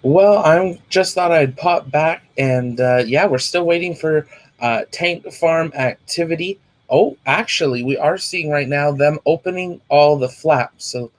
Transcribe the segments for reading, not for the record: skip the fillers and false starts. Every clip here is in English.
Well, I just thought I'd pop back, and yeah, we're still waiting for tank farm activity. Oh, actually, we are seeing right now them opening all the flaps. So,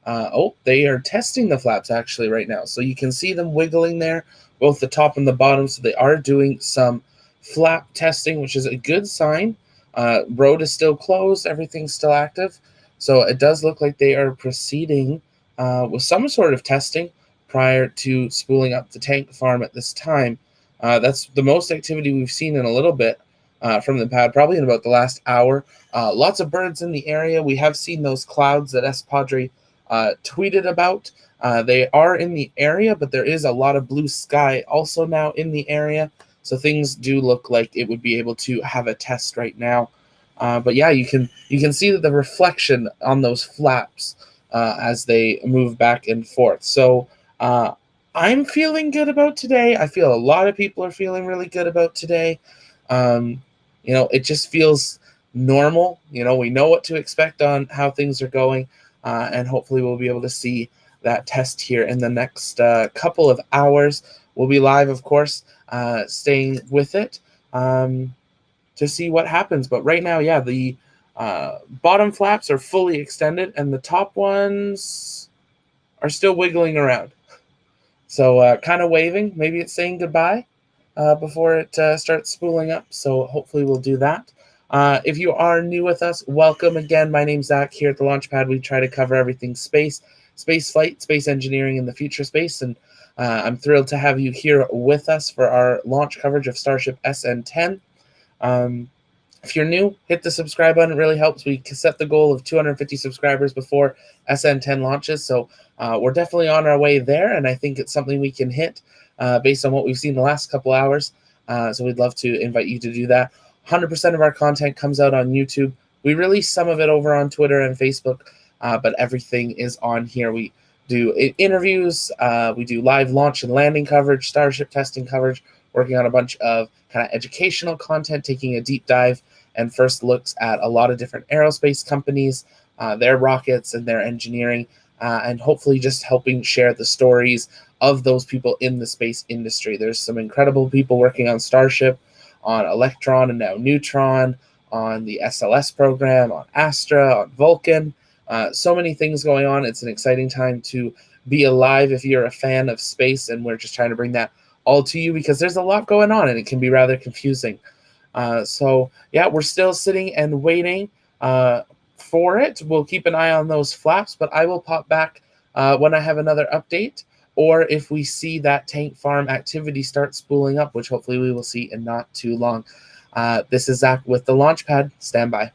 oh, they are testing the flaps actually right now. So you can see them wiggling there, both the top and the bottom. So they are doing some flap testing, which is a good sign. Road is still closed, everything's still active. So it does look like they are proceeding with some sort of testing prior to spooling up the tank farm at this time. That's the most activity we've seen in a little bit from the pad, probably in about the last hour. Lots of birds in the area. We have seen those clouds that S. Padre tweeted about. They are in the area, but there is a lot of blue sky also now in the area. So things do look like it would be able to have a test right now. But yeah, you can see that the reflection on those flaps as they move back and forth. So uh, I'm feeling good about today. I feel a lot of people are feeling really good about today. Um, it just feels normal. We know what to expect on how things are going, and hopefully we'll be able to see that test here in the next couple of hours. We'll be live, of course, staying with it to see what happens. But right now, yeah, the bottom flaps are fully extended, and the top ones are still wiggling around. So kind of waving. Maybe it's saying goodbye before it starts spooling up. So hopefully we'll do that. If you are new with us, welcome again. My name's Zach here at the Launchpad. We try to cover everything space flight, space engineering, and the future space. And I'm thrilled to have you here with us for our launch coverage of Starship SN10. Um, if you're new, hit the subscribe button. It really helps. We set the goal of 250 subscribers before SN10 launches. So we're definitely on our way there. And I think it's something we can hit based on what we've seen the last couple hours. So we'd love to invite you to do that. 100% of our content comes out on YouTube. We release some of it over on Twitter and Facebook, but everything is on here. We do interviews. We do live launch and landing coverage, Starship testing coverage, working on a bunch of kind of educational content, taking a deep dive and first looks at a lot of different aerospace companies, their rockets and their engineering, and hopefully just helping share the stories of those people in the space industry. There's some incredible people working on Starship, on Electron and now Neutron, on the SLS program, on Astra, on Vulcan. So many things going on. It's an exciting time to be alive if you're a fan of space, and we're just trying to bring that all to you because there's a lot going on and it can be rather confusing. So yeah, we're still sitting and waiting for it. We'll keep an eye on those flaps, but I will pop back when I have another update, or if we see that tank farm activity start spooling up, which hopefully we will see in not too long. This is Zach with the Launchpad. Stand by.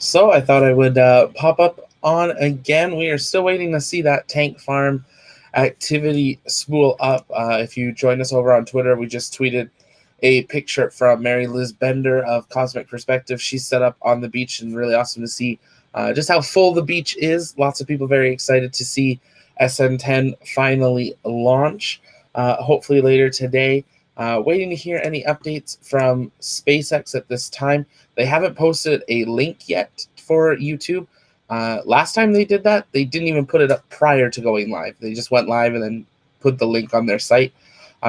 So I thought I would pop up on again. We are still waiting to see that tank farm activity spool up. If you join us over on Twitter, we just tweeted a picture from Mary Liz Bender of Cosmic Perspective. She's set up on the beach, and really awesome to see just how full the beach is. Lots of people very excited to see SN10 finally launch, hopefully later today. Waiting to hear any updates from SpaceX at this time. They haven't posted a link yet for YouTube. Last time they did that, they didn't even put it up prior to going live. They just went live and then put the link on their site.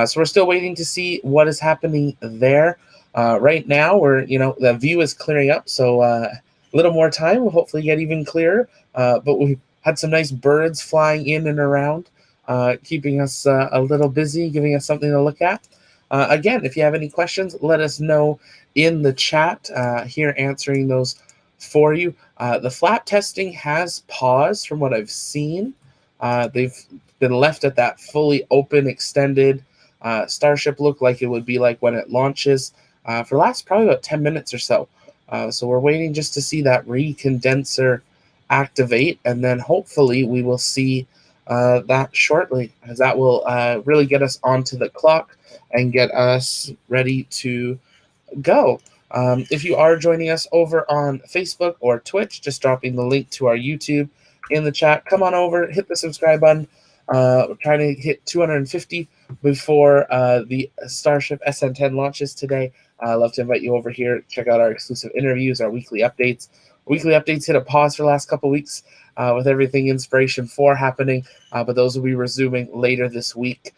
So we're still waiting to see what is happening there. Right now, the view is clearing up, so a little more time will hopefully get even clearer. But we've had some nice birds flying in and around, keeping us a little busy, giving us something to look at. Again, if you have any questions, let us know in the chat. Here answering those for you. The flap testing has paused from what I've seen. They've been left at that fully open, extended Starship look like it would be like when it launches for the last probably about 10 minutes or so. So we're waiting just to see that recondenser activate, and then hopefully we will see that shortly, as that will really get us onto the clock and get us ready to go. If you are joining us over on Facebook or Twitch, just dropping the link to our YouTube in the chat. Come on over, hit the subscribe button. We're trying to hit 250 before the Starship SN10 launches today. I'd love to invite you over here. Check out our exclusive interviews, our weekly updates. Weekly updates hit a pause for the last couple weeks with everything Inspiration 4 happening, but those will be resuming later this week.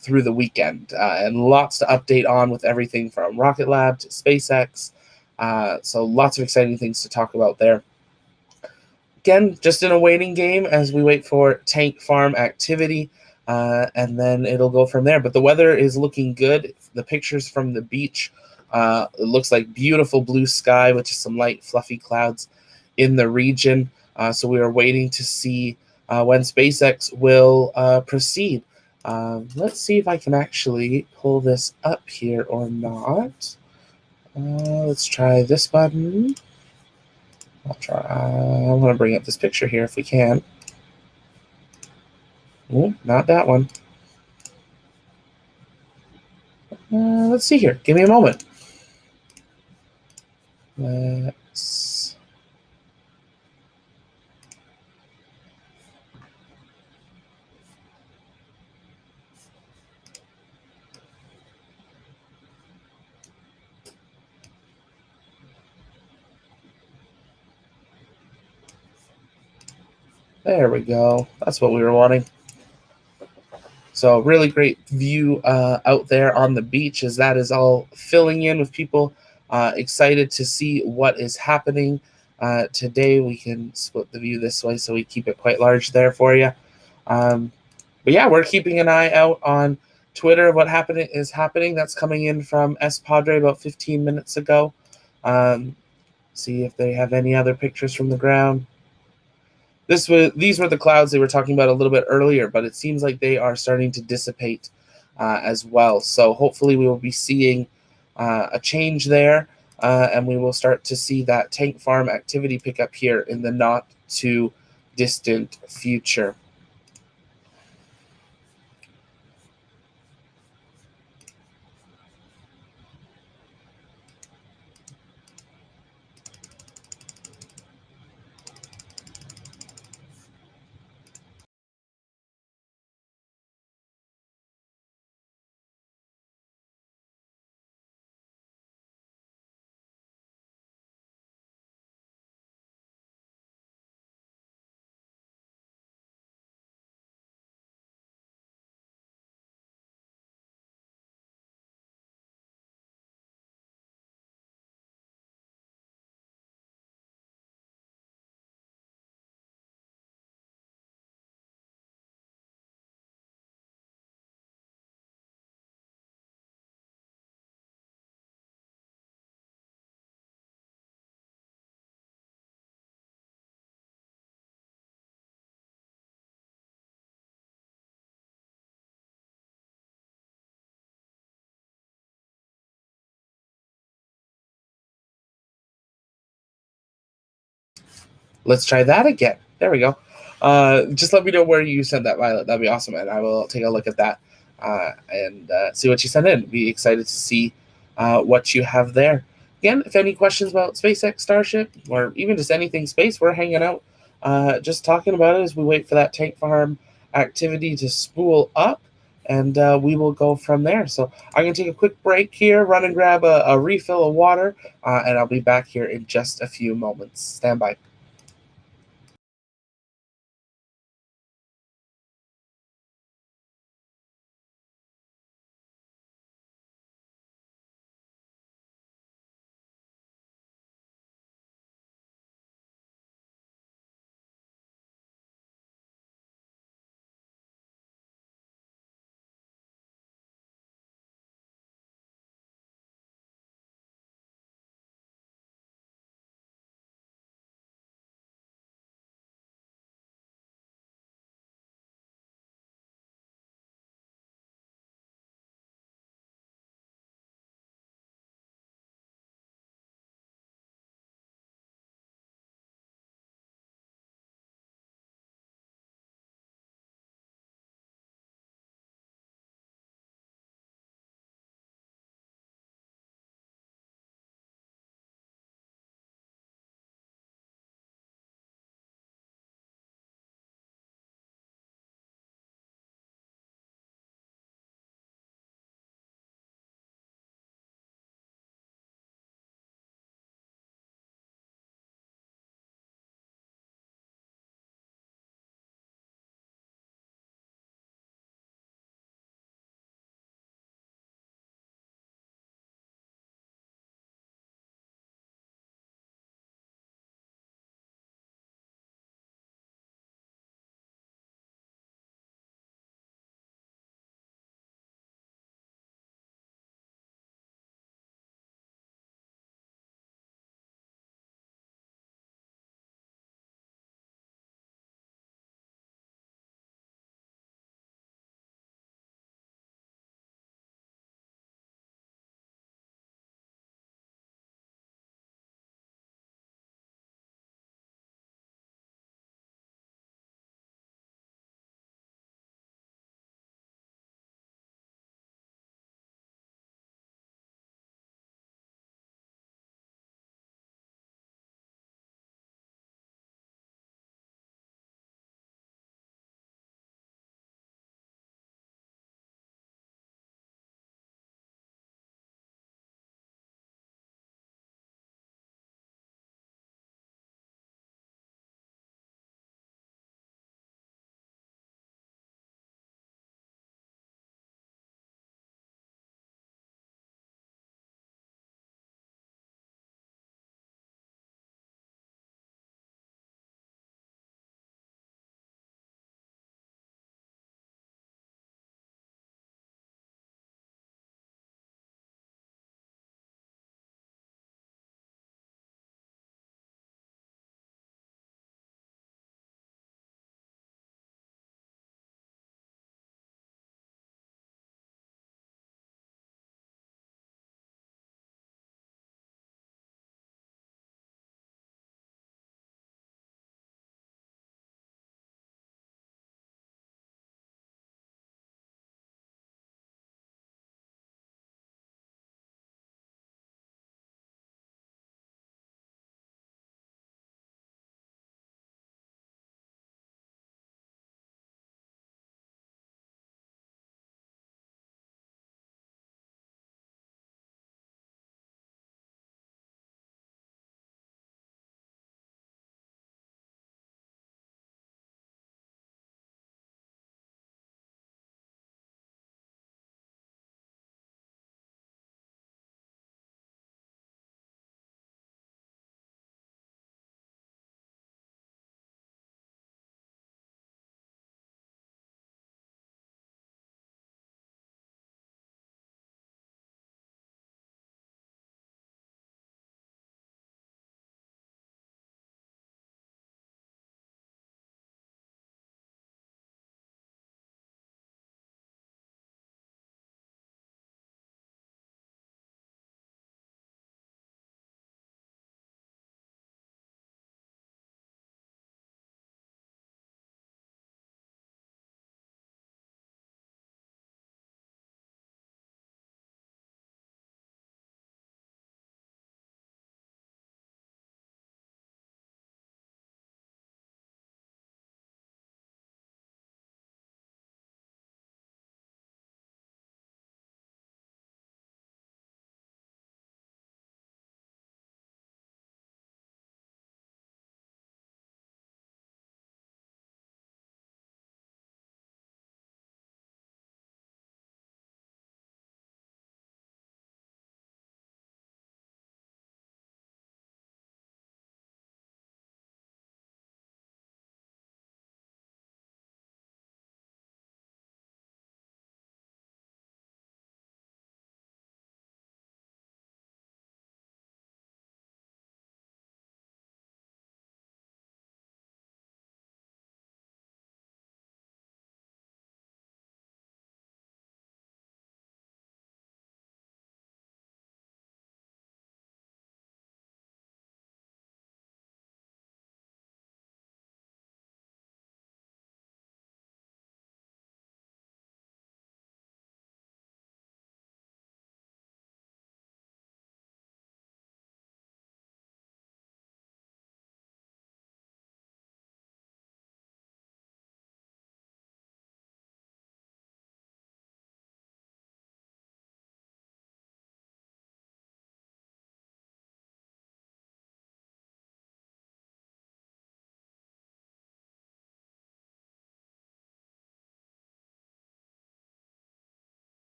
Through the weekend, and lots to update on with everything from Rocket Lab to SpaceX. So lots of exciting things to talk about there. Again, just in a waiting game as we wait for tank farm activity, and then it'll go from there. But the weather is looking good. The pictures from the beach, it looks like beautiful blue sky with just some light fluffy clouds in the region. So we are waiting to see when SpaceX will proceed. Let's see if I can actually pull this up here or not. Let's try this button. I want to bring up this picture here if we can. Oh, not that one. Let's see here. Give me a moment. There we go. That's what we were wanting. So really great view out there on the beach as that is all filling in with people excited to see what is happening. Today we can split the view this way so we keep it quite large there for you. But yeah, we're keeping an eye out on Twitter. What is happening. That's coming in from S Padre about 15 minutes ago. See if they have any other pictures from the ground. These were the clouds they were talking about a little bit earlier, but it seems like they are starting to dissipate as well. So hopefully we will be seeing a change there, and we will start to see that tank farm activity pick up here in the not too distant future. let's try that again. There we go. Just let me know where you sent that, Violet. That'd be awesome, and I will take a look at that and see what you sent in. Be excited to see what you have there. Again, if any questions about SpaceX Starship or even just anything space, we're hanging out, just talking about it as we wait for that tank farm activity to spool up, and we will go from there. So I'm going to take a quick break here, run and grab a refill of water, and I'll be back here in just a few moments. Stand by.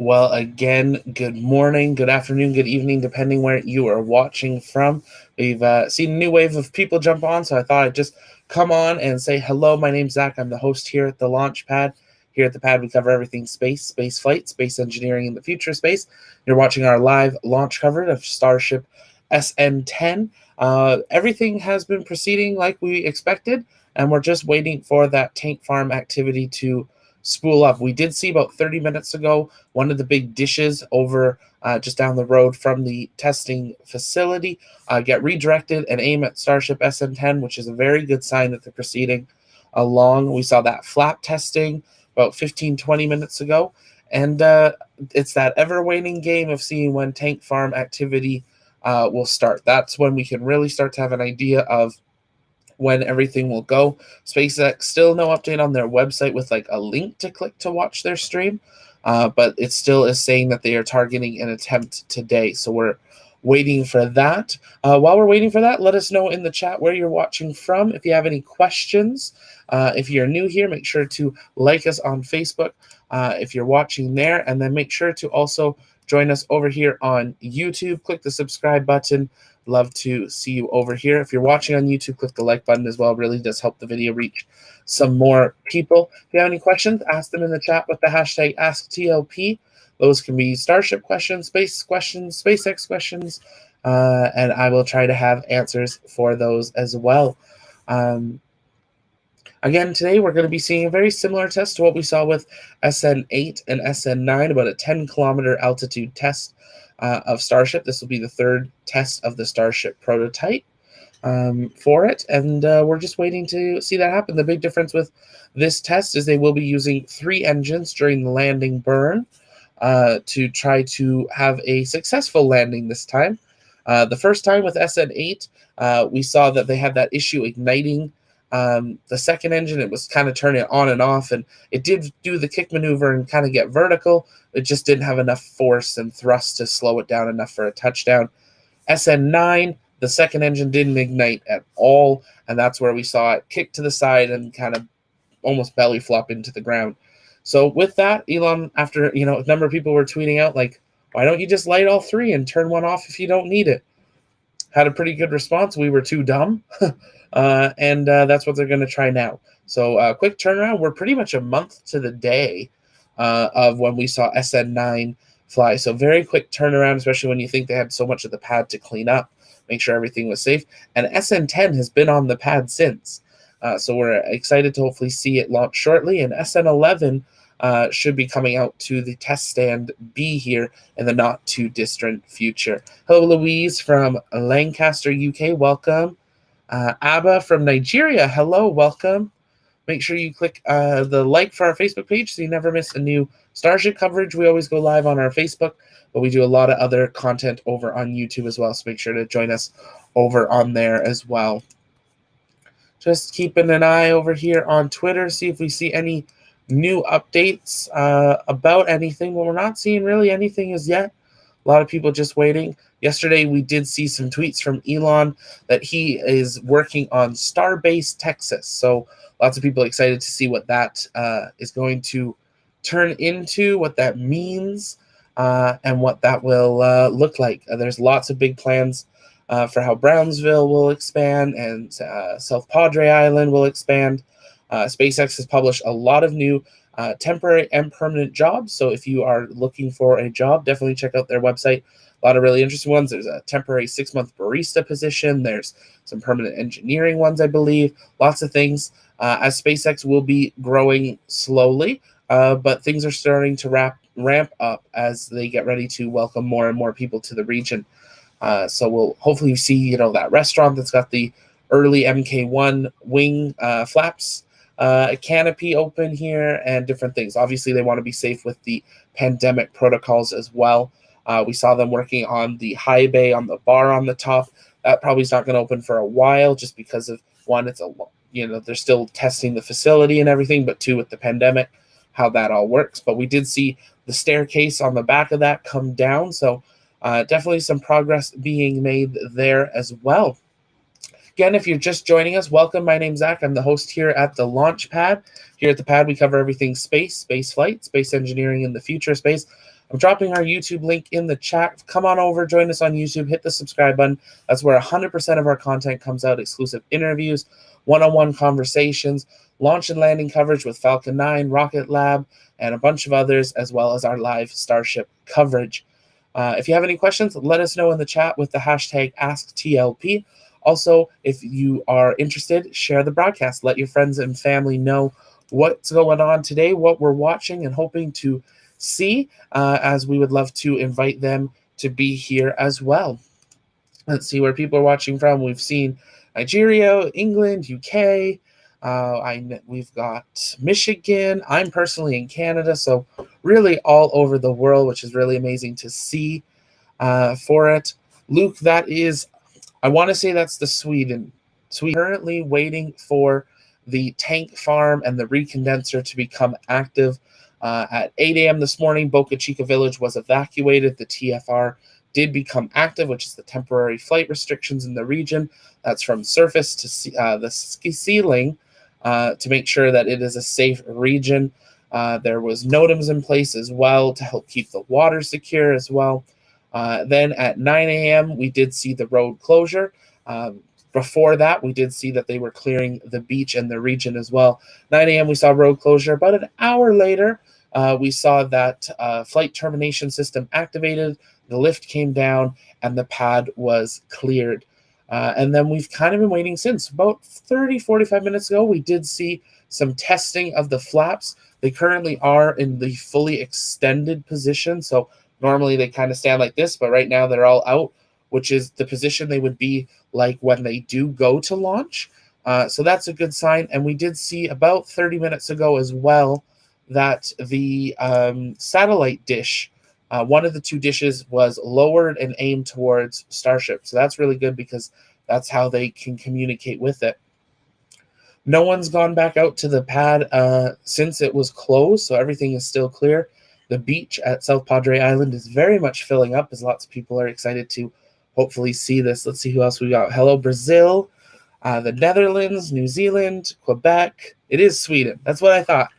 Well, again, good morning, good afternoon, good evening, depending where you are watching from. We've seen a new wave of people jump on, so I thought I'd just come on and say hello. My name's Zach. I'm the host here at the Launch Pad. Here at the pad, we cover everything space, space flight, space engineering in the future space. You're watching our live launch coverage of Starship SN10. Everything has been proceeding like we expected, and we're just waiting for that tank farm activity to spool up. We did see about 30 minutes ago one of the big dishes over just down the road from the testing facility get redirected and aim at Starship SN10, which is a very good sign that they're proceeding along. We saw that flap testing about 15-20 minutes ago, and it's that ever-waning game of seeing when tank farm activity will start. That's when we can really start to have an idea of when everything will go. SpaceX, still no update on their website with like a link to click to watch their stream, but it still is saying that they are targeting an attempt today. So we're waiting for that. While we're waiting for that, let us know in the chat where you're watching from. If you have any questions, if you're new here, make sure to like us on Facebook if you're watching there, and then make sure to also join us over here on YouTube. Click the subscribe button. Love to see you over here. If you're watching on YouTube, click the like button as well. It really does help the video reach some more people. If you have any questions, ask them in the chat with the hashtag AskTLP. Those can be Starship questions, space questions, SpaceX questions, and I will try to have answers for those as well. Again, today we're going to be seeing a very similar test to what we saw with SN8 and SN9, about a 10-kilometer altitude test of Starship. This will be the third test of the Starship prototype for it, and we're just waiting to see that happen. The big difference with this test is they will be using 3 engines during the landing burn to try to have a successful landing this time. The first time with SN8, we saw that they had that issue igniting the second engine. It was kind of turning it on and off, and it did do the kick maneuver and kind of get vertical. It just didn't have enough force and thrust to slow it down enough for a touchdown. SN9, the second engine didn't ignite at all, and that's where we saw it kick to the side and kind of almost belly flop into the ground. So with that, Elon, after a number of people were tweeting out like, why don't you just light all 3 and turn one off if you don't need it? Had a pretty good response. We were too dumb. And that's what they're going to try now. So quick turnaround. We're pretty much a month to the day of when we saw SN9 fly. So very quick turnaround, especially when you think they had so much of the pad to clean up, make sure everything was safe. And SN10 has been on the pad since. So we're excited to hopefully see it launch shortly. And SN11 should be coming out to the test stand B here in the not too distant future. Hello, Louise from Lancaster, UK. Welcome. Abba from Nigeria. Hello, welcome. Make sure you click the like for our Facebook page so you never miss a new Starship coverage. We always go live on our Facebook, but we do a lot of other content over on YouTube as well. So make sure to join us over on there as well. Just keeping an eye over here on Twitter, see if we see any new updates about anything. Well, we're not seeing really anything as yet. A lot of people just waiting. Yesterday, we did see some tweets from Elon that he is working on Starbase Texas. So lots of people excited to see what that is going to turn into, what that means, and what that will look like. There's lots of big plans for how Brownsville will expand and South Padre Island will expand. SpaceX has published a lot of new temporary and permanent jobs. So if you are looking for a job, definitely check out their website. A lot of really interesting ones. There's a temporary 6-month barista position. There's some permanent engineering ones, I believe. Lots of things. As SpaceX will be growing slowly, but things are starting to ramp up as they get ready to welcome more and more people to the region. So we'll hopefully see, that restaurant that's got the early MK1 wing flaps, a canopy open here, and different things. Obviously, they want to be safe with the pandemic protocols as well. We saw them working on the high bay on the bar on the top. That probably is not going to open for a while, just because of one, they're still testing the facility and everything, but 2, with the pandemic, how that all works. But we did see the staircase on the back of that come down, so definitely some progress being made there as well. Again, if you're just joining us, welcome. My name's Zach. I'm the host here at the Launch Pad. Here at the pad, we cover everything space, space flight, space engineering in the future space. I'm dropping our YouTube link in the chat. Come on over, join us on YouTube, hit the subscribe button. That's where 100% of our content comes out, exclusive interviews, one-on-one conversations, launch and landing coverage with Falcon 9, Rocket Lab, and a bunch of others, as well as our live Starship coverage. If you have any questions, let us know in the chat with the hashtag AskTLP. Also, if you are interested, share the broadcast. Let your friends and family know what's going on today, what we're watching and hoping to see, as we would love to invite them to be here as well. Let's see where people are watching from. We've seen Nigeria, England, UK. We've got Michigan. I'm personally in Canada, so really all over the world, which is really amazing to see for it. Luke, that is, I want to say that's the Sweden. So we're currently waiting for the tank farm and the recondenser to become active. At 8 a.m. this morning, Boca Chica village was evacuated. The TFR did become active, which is the temporary flight restrictions in the region. That's from surface to the ceiling to make sure that it is a safe region. There was NOTAMs in place as well to help keep the water secure as well. Then at 9 a.m., we did see the road closure. Before that, we did see that they were clearing the beach and the region as well. 9 a.m., we saw road closure. About an hour later, we saw that flight termination system activated, the lift came down, and the pad was cleared. And then we've kind of been waiting since. About 30, 45 minutes ago, we did see some testing of the flaps. They currently are in the fully extended position. So normally they kind of stand like this, but right now they're all out, which is the position they would be like when they do go to launch. So that's a good sign. And we did see about 30 minutes ago as well that the satellite dish, one of the two dishes was lowered and aimed towards Starship. So that's really good because that's how they can communicate with it. No one's gone back out to the pad since it was closed, so everything is still clear. The beach at South Padre Island is very much filling up as lots of people are excited to hopefully see this. Let's see who else we got. Hello, Brazil, the Netherlands, New Zealand, Quebec. It is Sweden. That's what I thought.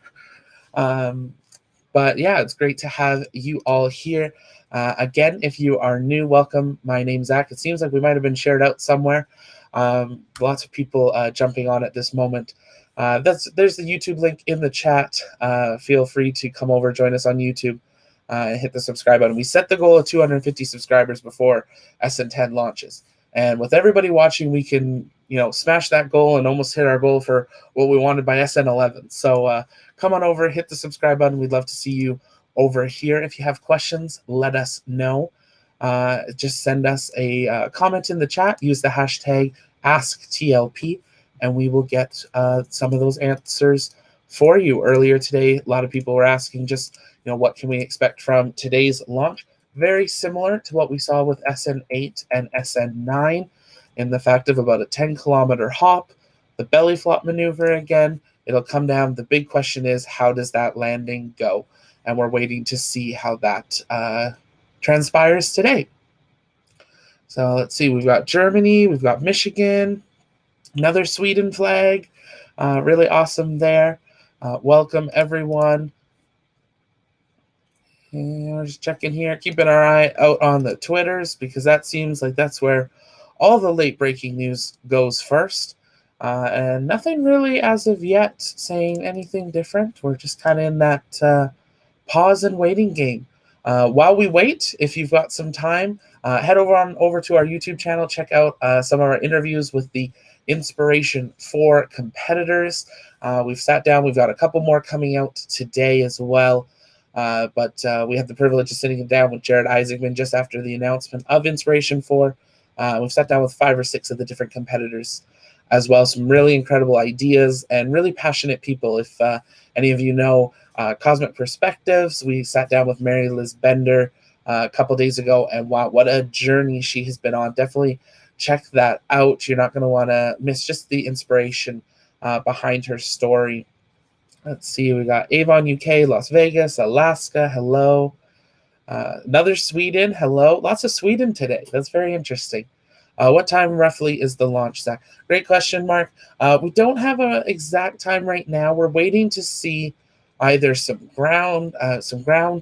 But yeah, it's great to have you all here. Again, if you are new, welcome. My name's Zach. It seems like we might have been shared out somewhere. Lots of people jumping on at this moment. There's the YouTube link in the chat. Feel free to come over, join us on YouTube, and hit the subscribe button. We set the goal of 250 subscribers before SN10 launches. And with everybody watching, we can, smash that goal and almost hit our goal for what we wanted by SN11. So come on over, hit the subscribe button. We'd love to see you over here. If you have questions, let us know. Just send us a comment in the chat. Use the hashtag AskTLP, and we will get some of those answers for you. Earlier today, a lot of people were asking just, what can we expect from today's launch? Very similar to what we saw with SN8 and SN9 in the fact of about a 10-kilometer hop, the belly flop maneuver again. It'll come down. The big question is, how does that landing go? And we're waiting to see how that transpires today. So let's see. We've got Germany. We've got Michigan. Another Sweden flag. Really awesome there. Welcome, everyone. And we're just checking here, keeping our eye out on the Twitters because that seems like that's where all the late breaking news goes first. And nothing really as of yet saying anything different. We're just kind of in that pause and waiting game. While we wait, if you've got some time, head over to our YouTube channel, check out some of our interviews with the Inspiration 4 competitors. We've sat down. We've got a couple more coming out today as well. But we had the privilege of sitting down with Jared Isaacman just after the announcement of Inspiration 4. We've sat down with 5 or 6 of the different competitors as well. Some really incredible ideas and really passionate people. If any of you know Cosmic Perspectives, we sat down with Mary Liz Bender a couple days ago, and wow, what a journey she has been on. Definitely check that out. You're not going to want to miss just the inspiration behind her story. Let's see, we got Avon, UK, Las Vegas, Alaska, hello. Another Sweden, hello. Lots of Sweden today. That's very interesting. What time roughly is the launch, Zach? Great question, Mark. We don't have an exact time right now. We're waiting to see either some ground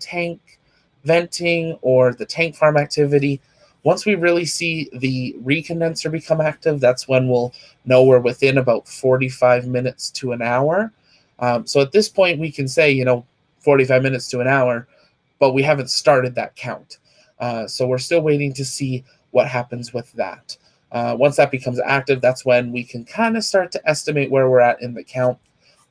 tank venting or the tank farm activity. Once we really see the recondenser become active, that's when we'll know we're within about 45 minutes to an hour. So at this point, we can say, 45 minutes to an hour, but we haven't started that count. So we're still waiting to see what happens with that. Once that becomes active, that's when we can kind of start to estimate where we're at in the count.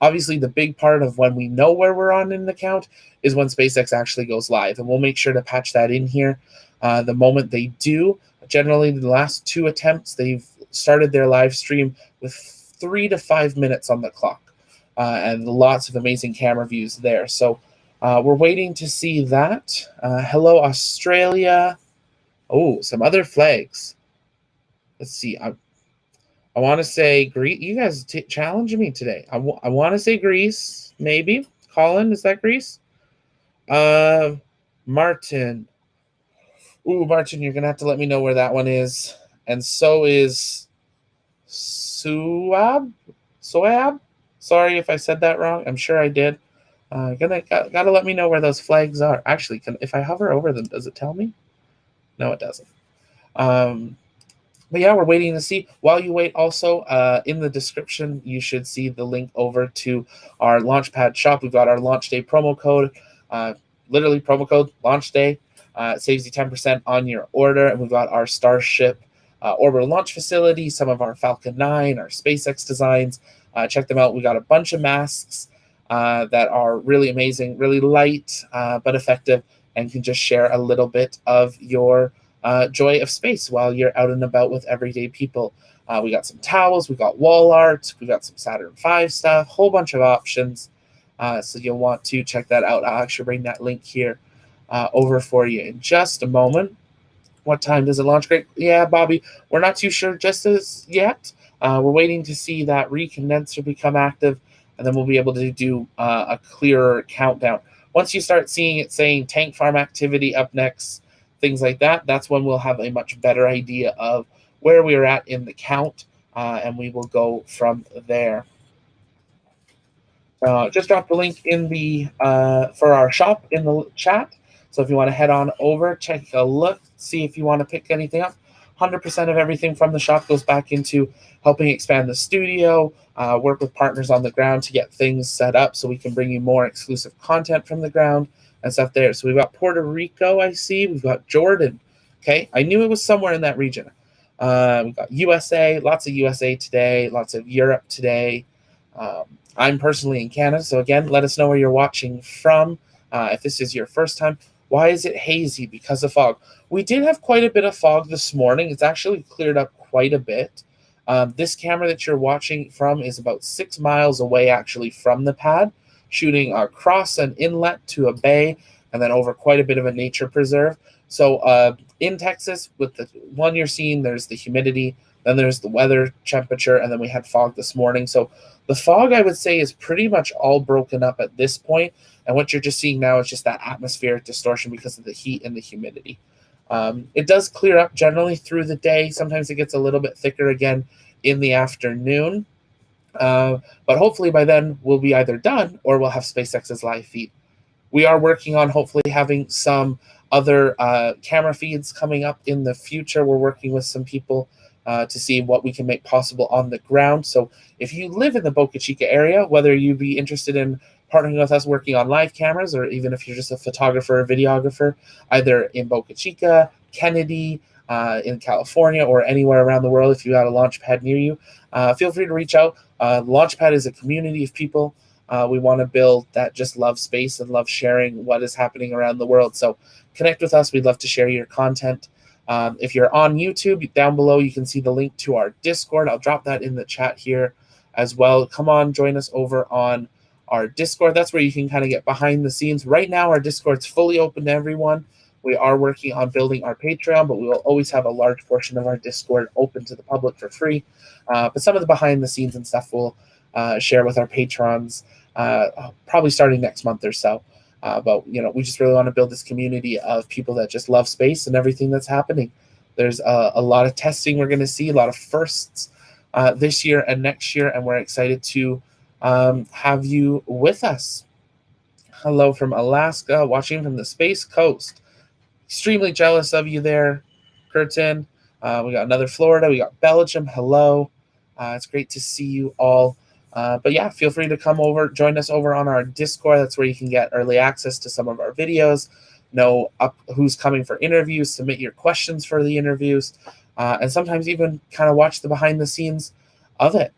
Obviously, the big part of when we know where we're on in the count is when SpaceX actually goes live, and we'll make sure to patch that in here. The moment they do, generally the last 2 attempts, they've started their live stream with 3 to 5 minutes on the clock, and lots of amazing camera views there. So we're waiting to see that. Hello, Australia. Oh, some other flags. Let's see. I want to say Greece. You guys challenging me today. I want to say Greece, maybe. Colin, is that Greece? Martin. Ooh, Martin, you're going to have to let me know where that one is. And so is Soab. Sorry if I said that wrong. I'm sure I did. Gotta let me know where those flags are. Actually, if I hover over them, does it tell me? No, it doesn't. But yeah, we're waiting to see. While you wait, also in the description, you should see the link over to our Launchpad shop. We've got our launch day promo code, literally promo code launch day. It saves you 10% on your order. And we've got our Starship Orbital Launch Facility, some of our Falcon 9, our SpaceX designs. Check them out. We got a bunch of masks that are really amazing, really light, but effective, and can just share a little bit of your joy of space while you're out and about with everyday people. We got some towels, we got wall art, we got some Saturn V stuff, whole bunch of options. So you'll want to check that out. I'll actually bring that link here over for you in just a moment. What time does it launch? Great. Yeah, Bobby, we're not too sure just as yet. We're waiting to see that recondenser become active, and then we'll be able to do a clearer countdown. Once you start seeing it saying tank farm activity up next, things like that, that's when we'll have a much better idea of where we are at in the count, and we will go from there. Just drop the link in the for our shop in the chat. So if you want to head on over, take a look, see if you want to pick anything up. 100% of everything from the shop goes back into helping expand the studio, work with partners on the ground to get things set up so we can bring you more exclusive content from the ground and stuff there. So we've got Puerto Rico, I see. We've got Jordan. Okay, I knew it was somewhere in that region. We've got USA, lots of USA today, lots of Europe today. I'm personally in Canada, so again, let us know where you're watching from. If this is your first time, why is it hazy? Because of fog. We did have quite a bit of fog this morning. It's actually cleared up quite a bit. This camera that you're watching from is about 6 miles away actually from the pad, shooting across an inlet to a bay and then over quite a bit of a nature preserve. So in Texas, with the one you're seeing, there's the humidity, then there's the weather temperature, and then we had fog this morning. So the fog, I would say, is pretty much all broken up at this point. And what you're just seeing now is just that atmospheric distortion because of the heat and the humidity. It does clear up generally through the day. Sometimes it gets a little bit thicker again in the afternoon. But hopefully by then we'll be either done or we'll have SpaceX's live feed. We are working on hopefully having some other camera feeds coming up in the future. We're working with some people to see what we can make possible on the ground. So if you live in the Boca Chica area, whether you be interested in partnering with us working on live cameras, or even if you're just a photographer or videographer, either in Boca Chica, Kennedy, in California, or anywhere around the world, if you got a launch pad near you, feel free to reach out. Launchpad is a community of people. We want to build that just love space and love sharing what is happening around the world. So connect with us. We'd love to share your content. If you're on YouTube, down below, you can see the link to our Discord. I'll drop that in the chat here as well. Come on, join us over on our Discord. That's where you can kind of get behind the scenes. Right now, our Discord's fully open to everyone. We are working on building our Patreon, but we will always have a large portion of our Discord open to the public for free. But some of the behind the scenes and stuff we'll share with our patrons probably starting next month or so. But we just really want to build this community of people that just love space and everything that's happening. There's a lot of testing we're going to see, a lot of firsts this year and next year, and we're excited to have you with us. Hello from Alaska, watching from the Space Coast. Extremely jealous of you there, Curtin. We got another Florida. We got Belgium. Hello. It's great to see you all. But yeah, feel free to come over, join us over on our Discord. That's where you can get early access to some of our videos, know up who's coming for interviews, submit your questions for the interviews, and sometimes even kind of watch the behind the scenes of it.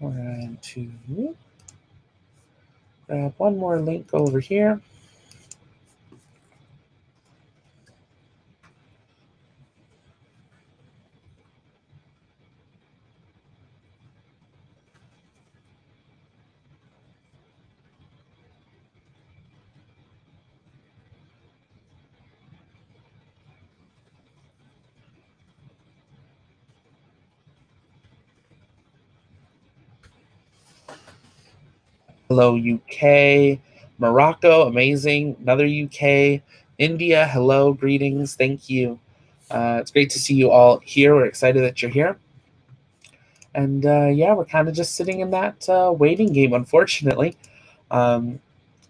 We're going to grab one more link over here. Hello, UK. Morocco, amazing. Another UK. India, hello, greetings. Thank you. It's great to see you all here. We're excited that you're here. And yeah, we're kind of just sitting in that waiting game, unfortunately. A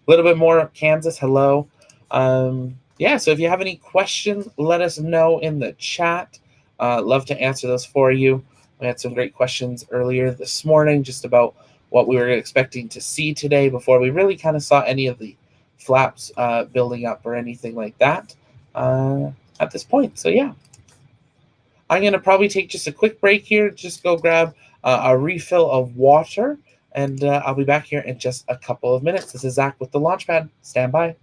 little bit more Kansas, hello. Yeah, so if you have any questions, let us know in the chat. Love to answer those for you. We had some great questions earlier this morning just about what we were expecting to see today before we really kind of saw any of the flaps building up or anything like that at this point. So yeah, I'm going to probably take just a quick break here, just go grab a refill of water, and I'll be back here in just a couple of minutes. This is Zach with the Launchpad. Stand by.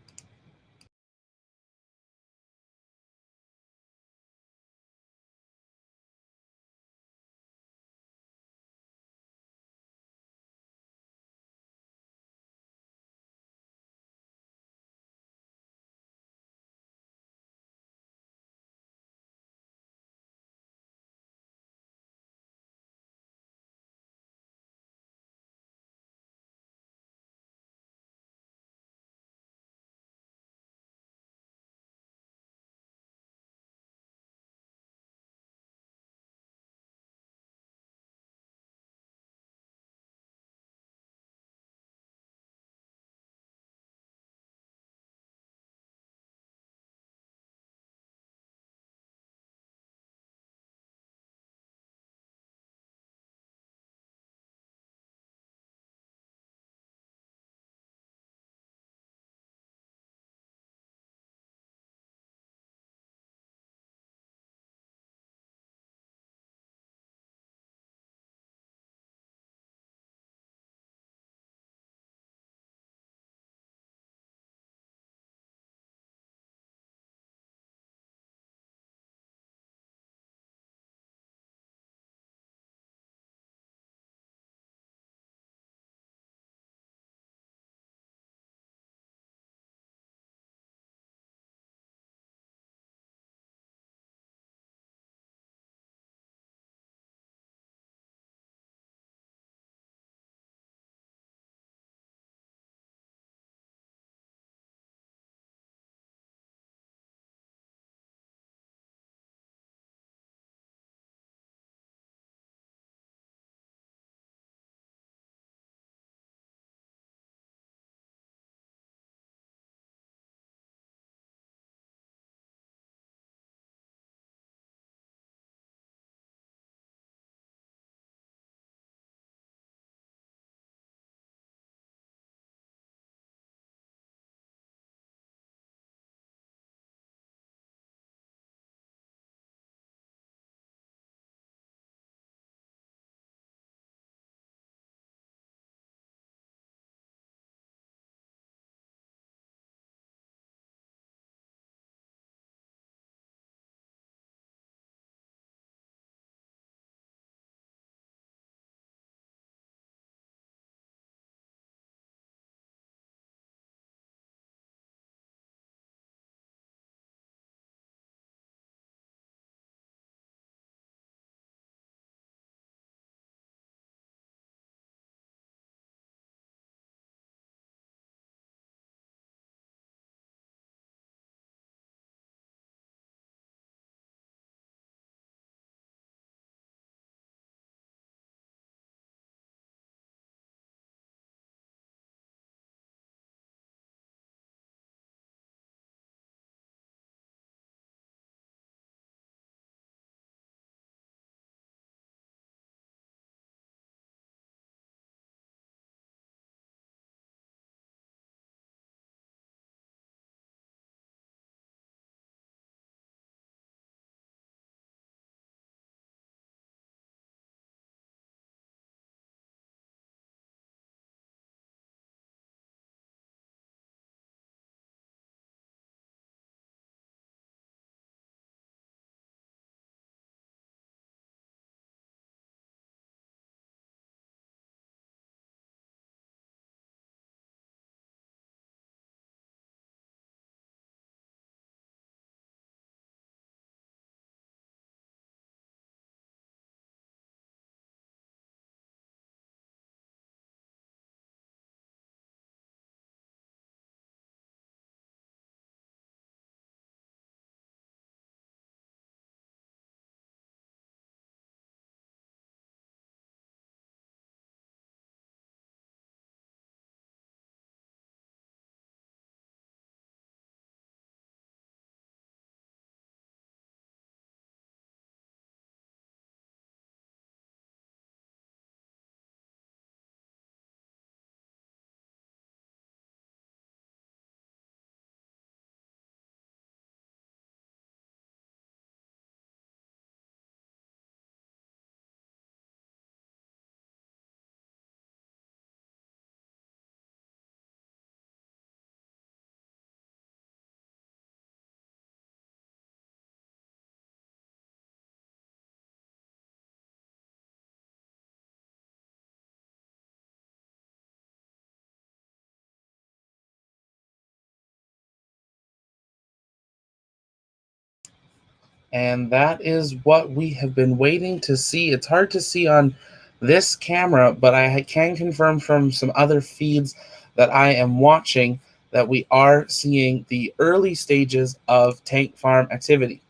And that is what we have been waiting to see. It's hard to see on this camera, but I can confirm from some other feeds that I am watching that we are seeing the early stages of tank farm activity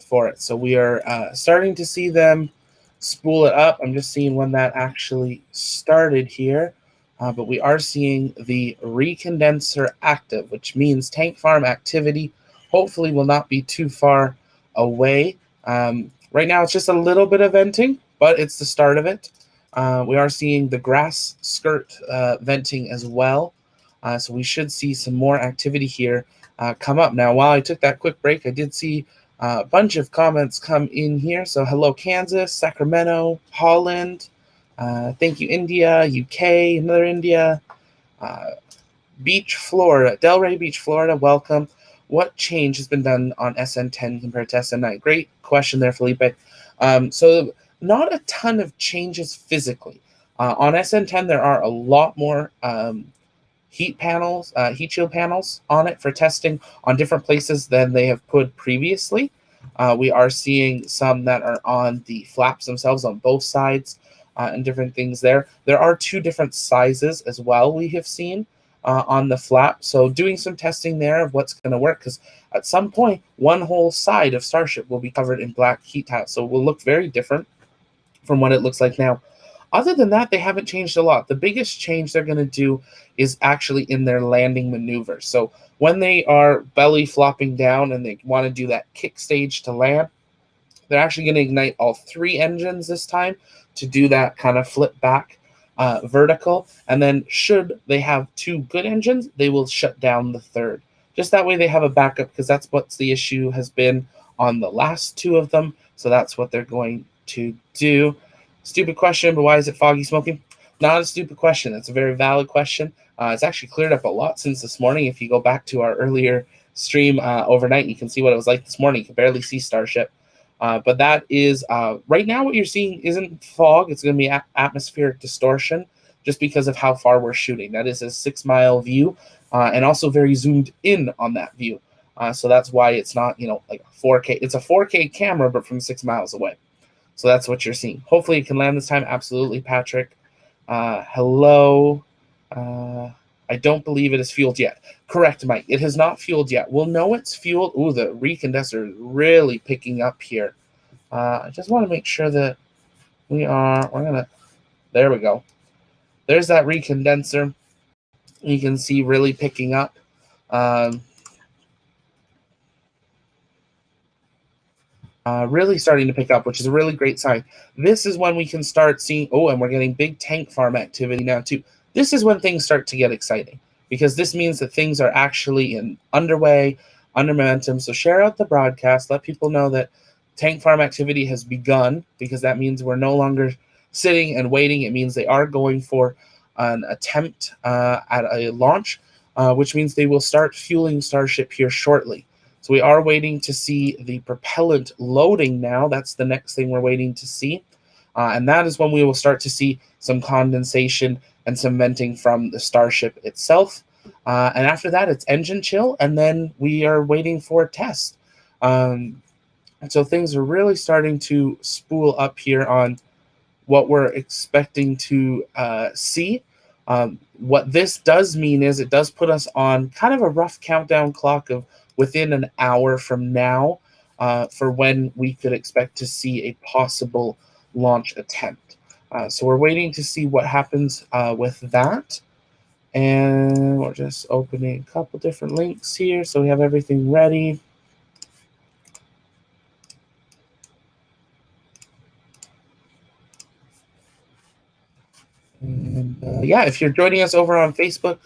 for it. So we are starting to see them spool it up. I'm just seeing when that actually started here. But we are seeing the recondenser active, which means tank farm activity hopefully will not be too far away. Right now, it's just a little bit of venting, but it's the start of it. We are seeing the grass skirt venting as well. So we should see some more activity here come up. Now, while I took that quick break, I did see a bunch of comments come in here. So hello, Kansas, Sacramento, Holland. Thank you, India, UK, another India. Beach, Florida, Delray Beach, Florida, welcome. What change has been done on SN10 compared to SN9? Great question there, Felipe. So not a ton of changes physically. On SN10, there are a lot more heat panels, heat shield panels on it for testing on different places than they have put previously. We are seeing some that are on the flaps themselves on both sides and different things there. There are two different sizes as well we have seen on the flap. So doing some testing there of what's going to work, because at some point, one whole side of Starship will be covered in black heat tiles. So it will look very different from what it looks like now. Other than that, they haven't changed a lot. The biggest change they're going to do is actually in their landing maneuver. So when they are belly flopping down and they want to do that kick stage to land, they're actually going to ignite all three engines this time to do that kind of flip back vertical. And then should they have two good engines, they will shut down the third. Just that way they have a backup, because that's what the issue has been on the last two of them. So that's what they're going to do. Stupid question, but why is it foggy smoking? Not a stupid question. It's a very valid question. It's actually cleared up a lot since this morning. If you go back to our earlier stream overnight, you can see what it was like this morning. You can barely see Starship. But that is right now what you're seeing isn't fog. It's going to be atmospheric distortion just because of how far we're shooting. That is a 6-mile view and also very zoomed in on that view. So that's why it's not, like 4K. It's a 4K camera, but from 6 miles away. So that's what you're seeing. Hopefully it can land this time. Absolutely, Patrick. Hello. I don't believe it is fueled yet. Correct, Mike. It has not fueled yet. We'll know it's fueled. Ooh, the recondenser is really picking up here. I just want to make sure that we're going to, there we go. There's that recondenser. You can see really picking up. Really starting to pick up, which is a really great sign. This is when we can start seeing, and we're getting big tank farm activity now too. This is when things start to get exciting, because this means that things are actually underway, under momentum. So share out the broadcast, let people know that tank farm activity has begun, because that means we're no longer sitting and waiting. It means they are going for an attempt at a launch, which means they will start fueling Starship here shortly. So we are waiting to see the propellant loading now. That's the next thing we're waiting to see. And that is when we will start to see some condensation and some venting from the Starship itself. And after that, it's engine chill, and then we are waiting for a test. And so things are really starting to spool up here on what we're expecting to see. What this does mean is it does put us on kind of a rough countdown clock of within an hour from now for when we could expect to see a possible launch attempt. So we're waiting to see what happens with that. And we're just opening a couple different links here so we have everything ready. And yeah, if you're joining us over on Facebook,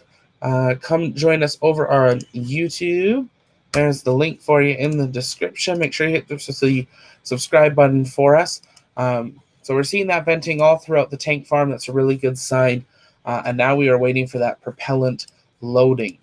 come join us over on YouTube. There's the link for you in the description. Make sure you hit the subscribe button for us. So we're seeing that venting all throughout the tank farm. That's a really good sign. And now we are waiting for that propellant loading.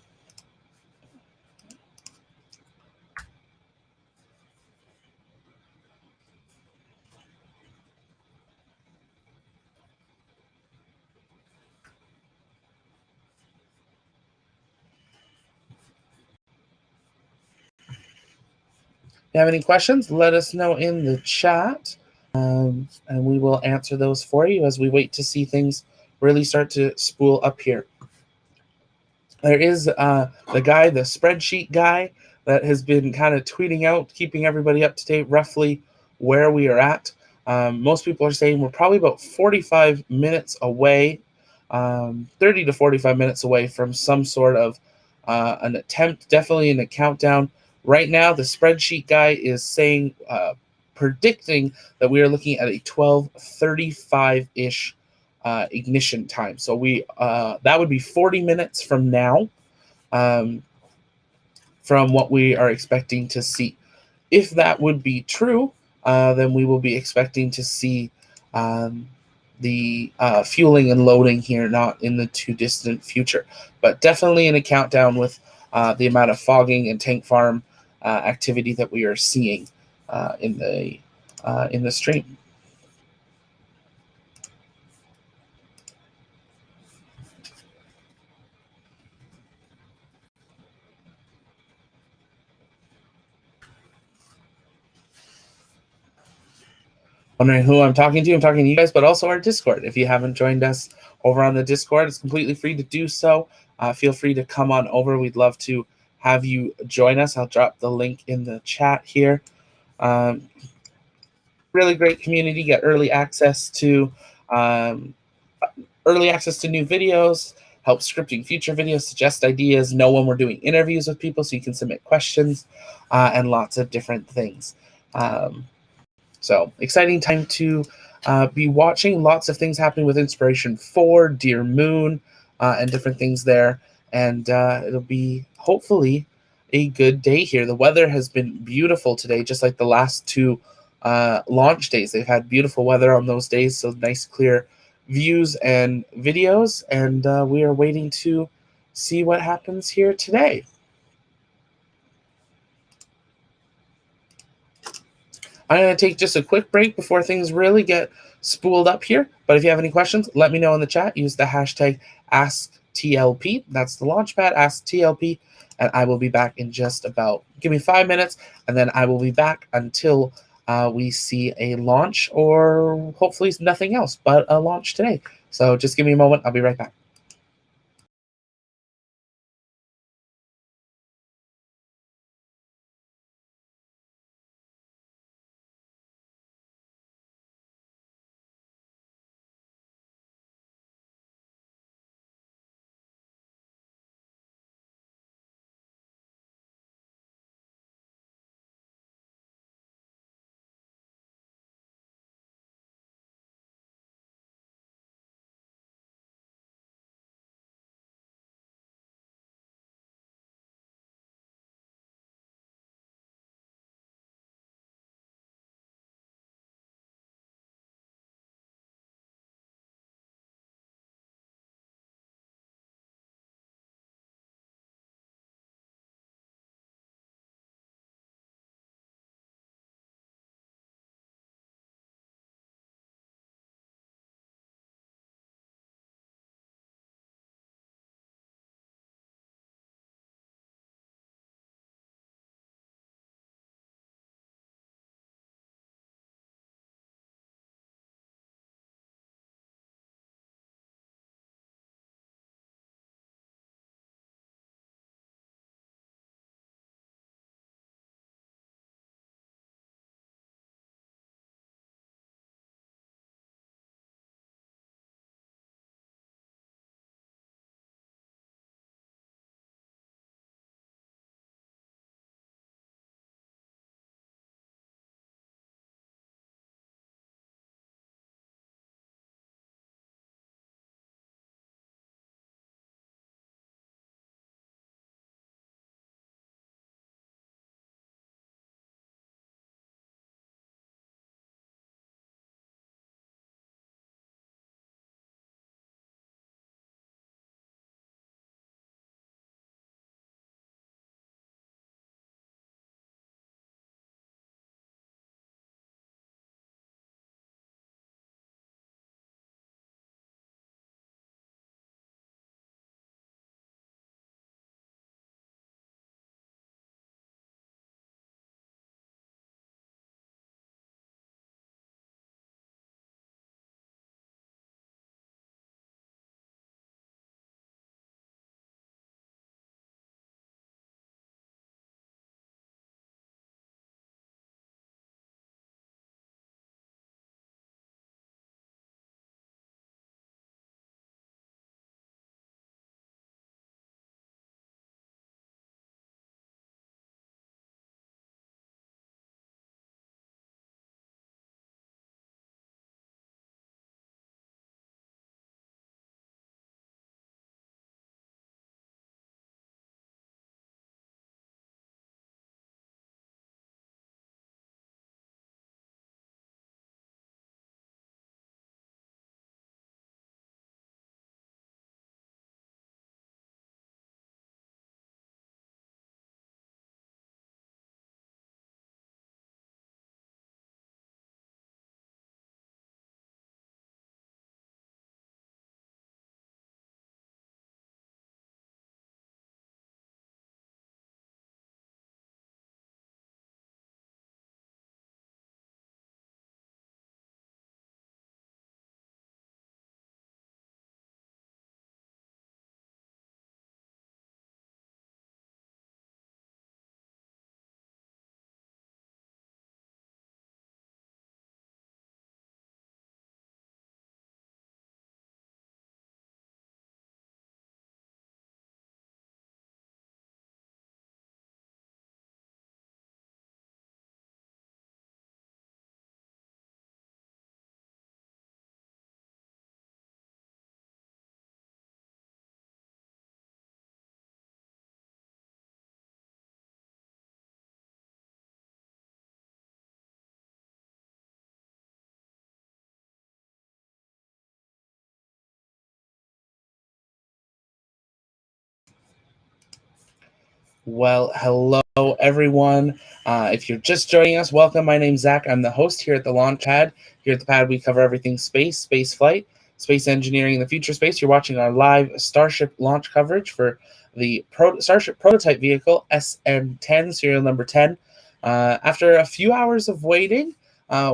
you have any questions, let us know in the chat, and we will answer those for you as we wait to see things really start to spool up here. There is the spreadsheet guy, that has been kind of tweeting out, keeping everybody up to date roughly where we are at. Most people are saying we're probably about 45 minutes away, 30 to 45 minutes away from some sort of an attempt, definitely in a countdown. Right now, the spreadsheet guy is saying, predicting that we are looking at a 12:35-ish ignition time. So that would be 40 minutes from now, from what we are expecting to see. If that would be true, then we will be expecting to see the fueling and loading here, not in the too distant future, but definitely in a countdown with the amount of fogging and tank farm activity that we are seeing in the stream. Wondering who I'm talking to? I'm talking to you guys, but also our Discord. If you haven't joined us over on the Discord, it's completely free to do so. Feel free to come on over. We'd love to have you join us. I'll drop the link in the chat here. Really great community. Get early access to new videos, help scripting future videos, suggest ideas, know when we're doing interviews with people so you can submit questions, and lots of different things. So exciting time to be watching. Lots of things happening with Inspiration 4, Dear Moon, and different things there. And it'll be hopefully a good day here. The weather has been beautiful today, just like the last two launch days. They've had beautiful weather on those days, so nice clear views and videos. And we are waiting to see what happens here today. I'm going to take just a quick break before things really get spooled up here. But if you have any questions, let me know in the chat. Use the hashtag AskTLP. That's the launchpad, AskTLP. And I will be back in just about, give me 5 minutes, and then I will be back until we see a launch, or hopefully nothing else but a launch today. So just give me a moment. I'll be right back. Well, hello everyone. If you're just joining us, welcome. My name's Zach. I'm the host here at the Launch Pad. Here at the Pad, we cover everything space, space flight, space engineering, and the future space. You're watching our live Starship launch coverage for the Starship prototype vehicle SN10, serial number 10. After a few hours of waiting,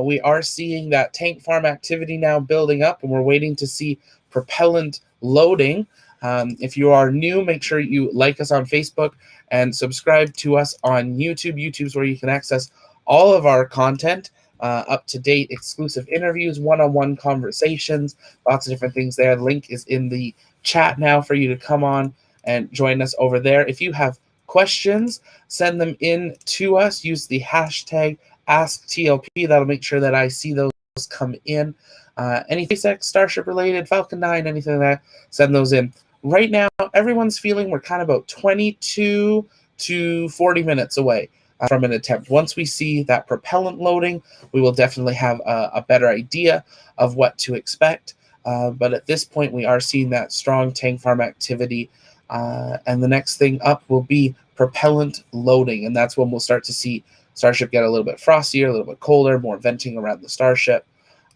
we are seeing that tank farm activity now building up, and we're waiting to see propellant loading. If you are new, make sure you like us on Facebook and subscribe to us on YouTube. YouTube's where you can access all of our content, up-to-date exclusive interviews, one-on-one conversations, lots of different things there. The link is in the chat now for you to come on and join us over there. If you have questions, send them in to us. Use the hashtag AskTLP. That'll make sure that I see those come in. Any SpaceX, Starship related, Falcon 9, anything like that, send those in. Right now, everyone's feeling we're kind of about 22 to 40 minutes away from an attempt. Once we see that propellant loading, we will definitely have a better idea of what to expect. But at this point, we are seeing that strong tank farm activity. And the next thing up will be propellant loading. And that's when we'll start to see Starship get a little bit frostier, a little bit colder, more venting around the Starship.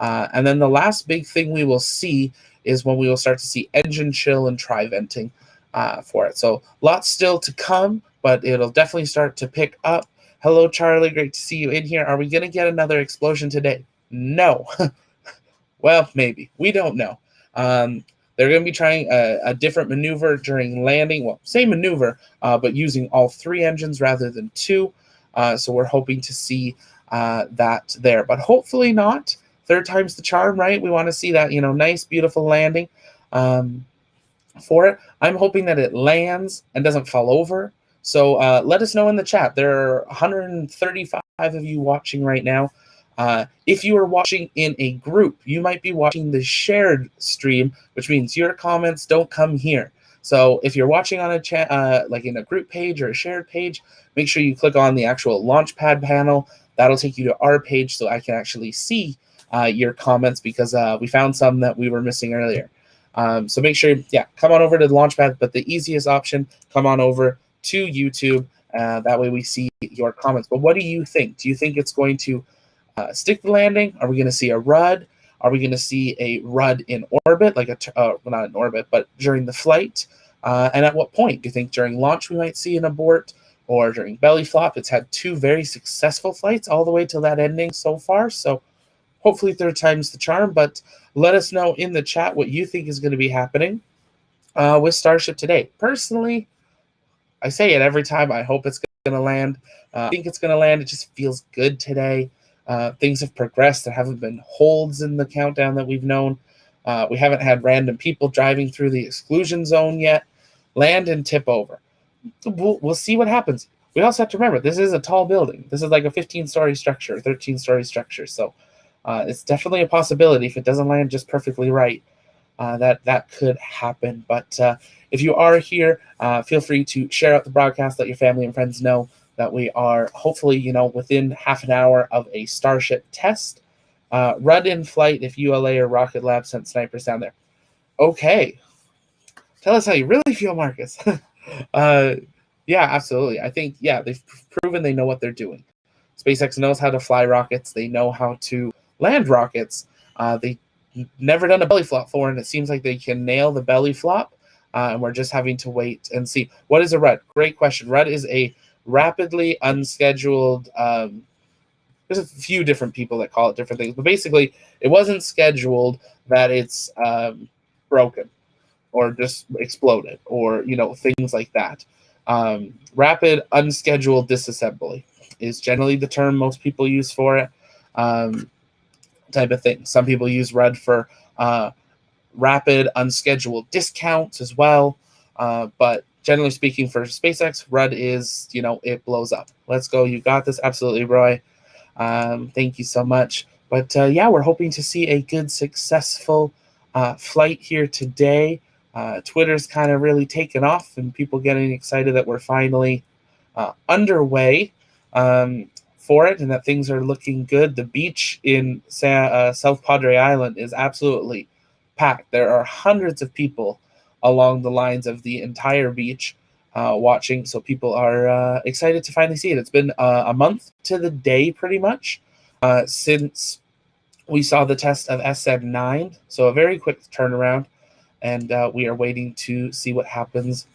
And then the last big thing we will see is when we will start to see engine chill and tri-venting for it. So lots still to come, but it'll definitely start to pick up. Hello, Charlie. Great to see you in here. Are we going to get another explosion today? No. Well, maybe. We don't know. They're going to be trying a different maneuver during landing. Well, same maneuver, but using all three engines rather than two. So we're hoping to see that there, but hopefully not. Third time's the charm, right? We want to see that, nice, beautiful landing for it. I'm hoping that it lands and doesn't fall over. So let us know in the chat. There are 135 of you watching right now. If you are watching in a group, you might be watching the shared stream, which means your comments don't come here. So if you're watching on a chat, like in a group page or a shared page, make sure you click on the actual Launchpad panel. That'll take you to our page so I can actually see your comments, because we found some that we were missing earlier. So make sure, come on over to the Launchpad, but the easiest option, come on over to YouTube. That way we see your comments. But what do you think? Do you think it's going to stick the landing? Are we going to see a RUD? Are we going to see a RUD in orbit, like well, not in orbit, but during the flight? And at what point? Do you think during launch we might see an abort, or during belly flop? It's had two very successful flights all the way to that ending so far. So hopefully third time's the charm, but let us know in the chat what you think is going to be happening with Starship today. Personally, I say it every time. I hope it's going to land. I think it's going to land. It just feels good today. Things have progressed. There haven't been holds in the countdown that we've known. We haven't had random people driving through the exclusion zone yet. Land and tip over. We'll see what happens. We also have to remember, this is a tall building. This is like a 15-story structure, 13-story structure. So it's definitely a possibility. If it doesn't land just perfectly right, that could happen. But if you are here, feel free to share out the broadcast. Let your family and friends know that we are hopefully, within half an hour of a Starship test. RUD in flight if ULA or Rocket Lab sent snipers down there. Okay. Tell us how you really feel, Marcus. Yeah, absolutely. I think, they've proven they know what they're doing. SpaceX knows how to fly rockets. They know how to land rockets. They never done a belly flop for, and it seems like they can nail the belly flop. And we're just having to wait and see. What is a RUD? Great question. RUD is a rapidly unscheduled. There's a few different people that call it different things, but basically, it wasn't scheduled that it's broken or just exploded, or things like that. Rapid unscheduled disassembly is generally the term most people use for it. Type of thing. Some people use RUD for rapid unscheduled discounts as well. But generally speaking, for SpaceX, RUD is, it blows up. Let's go. You got this. Absolutely, Roy. Thank you so much. But we're hoping to see a good, successful flight here today. Twitter's kind of really taken off, and people getting excited that we're finally underway for it, and that things are looking good. The beach in South Padre Island is absolutely packed. There are hundreds of people along the lines of the entire beach. watching. So people are excited to finally see it. It's been a month to the day pretty much since we saw the test of SN9. So a very quick turnaround. And we are waiting to see what happens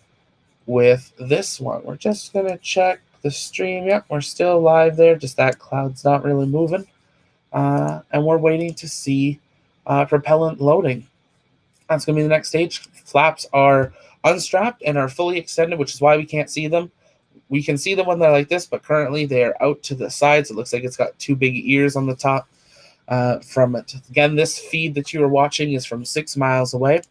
with this one. We're just going to check the stream. Yep, we're still live there. Just that cloud's not really moving. And we're waiting to see propellant loading. That's going to be the next stage. Flaps are unstrapped and are fully extended, which is why we can't see them. We can see them when they're like this, but currently they're out to the sides. It looks like it's got two big ears on the top from it. Again, this feed that you are watching is from 6 miles away.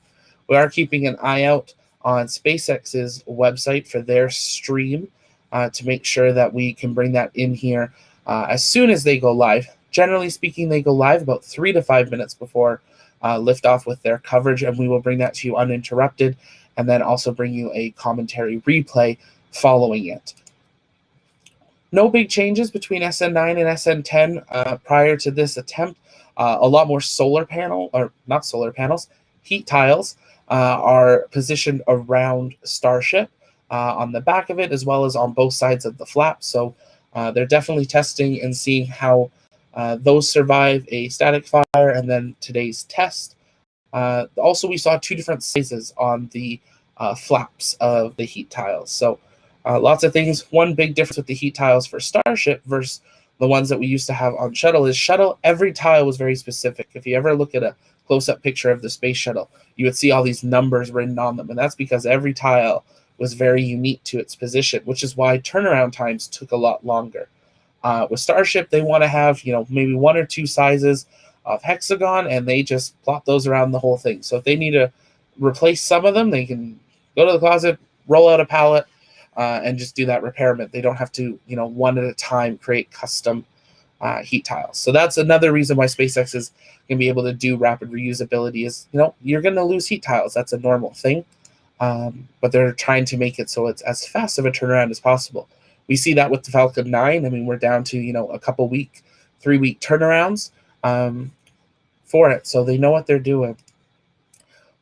We are keeping an eye out on SpaceX's website for their stream to make sure that we can bring that in here as soon as they go live. Generally speaking, they go live about 3 to 5 minutes before liftoff with their coverage, and we will bring that to you uninterrupted, and then also bring you a commentary replay following it. No big changes between SN9 and SN10 prior to this attempt. A lot more heat tiles are positioned around Starship on the back of it, as well as on both sides of the flap. So they're definitely testing and seeing how those survive a static fire and then today's test. Also, we saw 2 different sizes on the flaps of the heat tiles. So lots of things. One big difference with the heat tiles for Starship versus the ones that we used to have on Shuttle is Shuttle, every tile was very specific. If you ever look at a close-up picture of the Space Shuttle, you would see all these numbers written on them, and that's because every tile was very unique to its position, which is why turnaround times took a lot longer. With Starship, they want to have, maybe 1 or 2 sizes of hexagon, and they just plot those around the whole thing. So if they need to replace some of them, they can go to the closet, roll out a pallet, and just do that repairment. They don't have to, one at a time create custom heat tiles. So that's another reason why SpaceX is going to be able to do rapid reusability is, you're going to lose heat tiles. That's a normal thing. But they're trying to make it so it's as fast of a turnaround as possible. We see that with the Falcon 9. I mean, we're down to, a couple 3-week turnarounds for it. So they know what they're doing.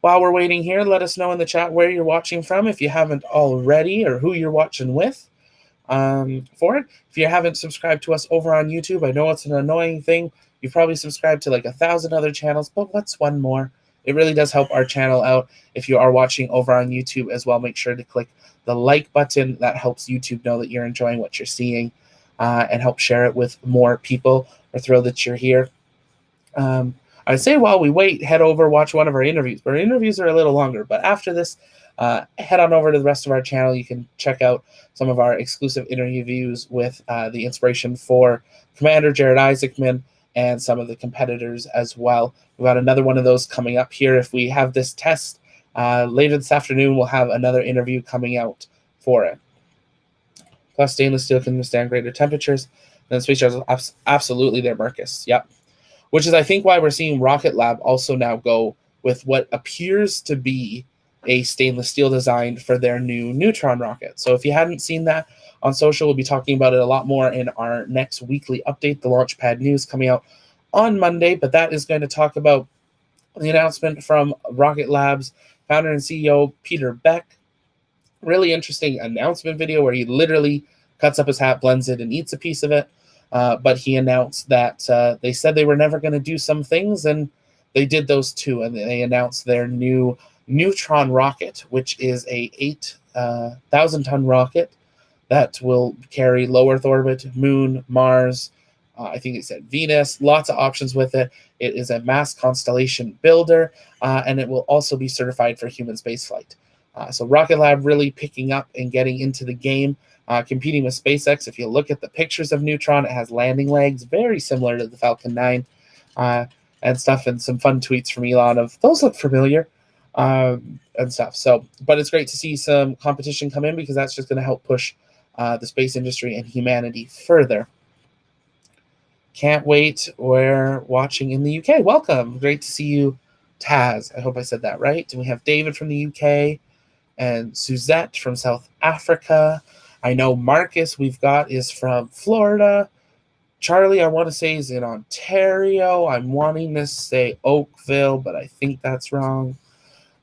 While we're waiting here, let us know in the chat where you're watching from if you haven't already, or who you're watching with for it. If you haven't subscribed to us over on YouTube, I know it's an annoying thing. You've probably subscribed to like 1,000 other channels, but what's one more? It really does help our channel out. If you are watching over on YouTube as well, make sure to click the like button. That helps YouTube know that you're enjoying what you're seeing and help share it with more people. We're thrilled that you're here. I'd say while we wait, head over, watch one of our interviews. Our interviews are a little longer, but after this, head on over to the rest of our channel. You can check out some of our exclusive interviews with the inspiration for Commander Jared Isaacman and some of the competitors as well. We've got another one of those coming up here. If we have this test later this afternoon, we'll have another interview coming out for it. Plus, stainless steel can withstand greater temperatures. And the space shuttle, absolutely there, Marcus. Yep. Which is, I think, why we're seeing Rocket Lab also now go with what appears to be a stainless steel design for their new Neutron rocket. So if you hadn't seen that on social, we'll be talking about it a lot more in our next weekly update, the Launchpad News, coming out on Monday. But that is going to talk about the announcement from Rocket Lab's founder and CEO, Peter Beck. Really interesting announcement video where he literally cuts up his hat, blends it, and eats a piece of it. But he announced that they said they were never going to do some things, and they did those too. And they announced their new Neutron rocket, which is a 8,000-ton rocket that will carry low Earth orbit, Moon, Mars, I think it said Venus, lots of options with it. It is a mass constellation builder, and it will also be certified for human spaceflight. So Rocket Lab really picking up and getting into the game. Competing with SpaceX. If you look at the pictures of Neutron, it has landing legs very similar to the Falcon 9 and stuff, and some fun tweets from Elon of those look familiar and stuff. So, but it's great to see some competition come in because that's just going to help push the space industry and humanity further. Can't wait. We're watching in the UK. Welcome. Great to see you, Taz. I hope I said that right. And we have David from the UK and Suzette from South Africa. I know Marcus we've got is from Florida. Charlie, I want to say, is in Ontario. I'm wanting to say Oakville, but I think that's wrong.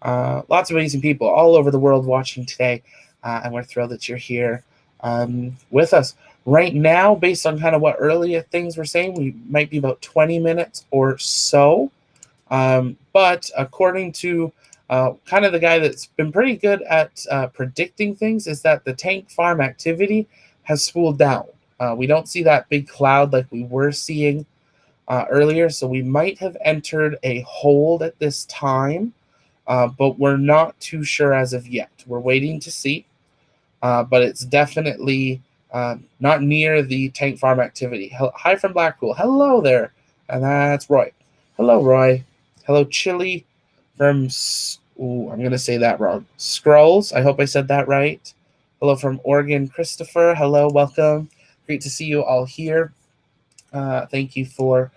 Lots of amazing people all over the world watching today. and we're thrilled that you're here with us. Right now, based on kind of what earlier things were saying, we might be about 20 minutes or so. But according to kind of the guy that's been pretty good at predicting things, is that the tank farm activity has spooled down. We don't see that big cloud like we were seeing earlier, so we might have entered a hold at this time, but we're not too sure as of yet. We're waiting to see, but it's definitely not near the tank farm activity. Hi from Blackpool. Hello there. And that's Roy. Hello, Roy. Hello, Chili from, I'm going to say that wrong. Scrolls. I hope I said that right. Hello from Oregon, Christopher. Hello, welcome. Great to see you all here. Thank you for,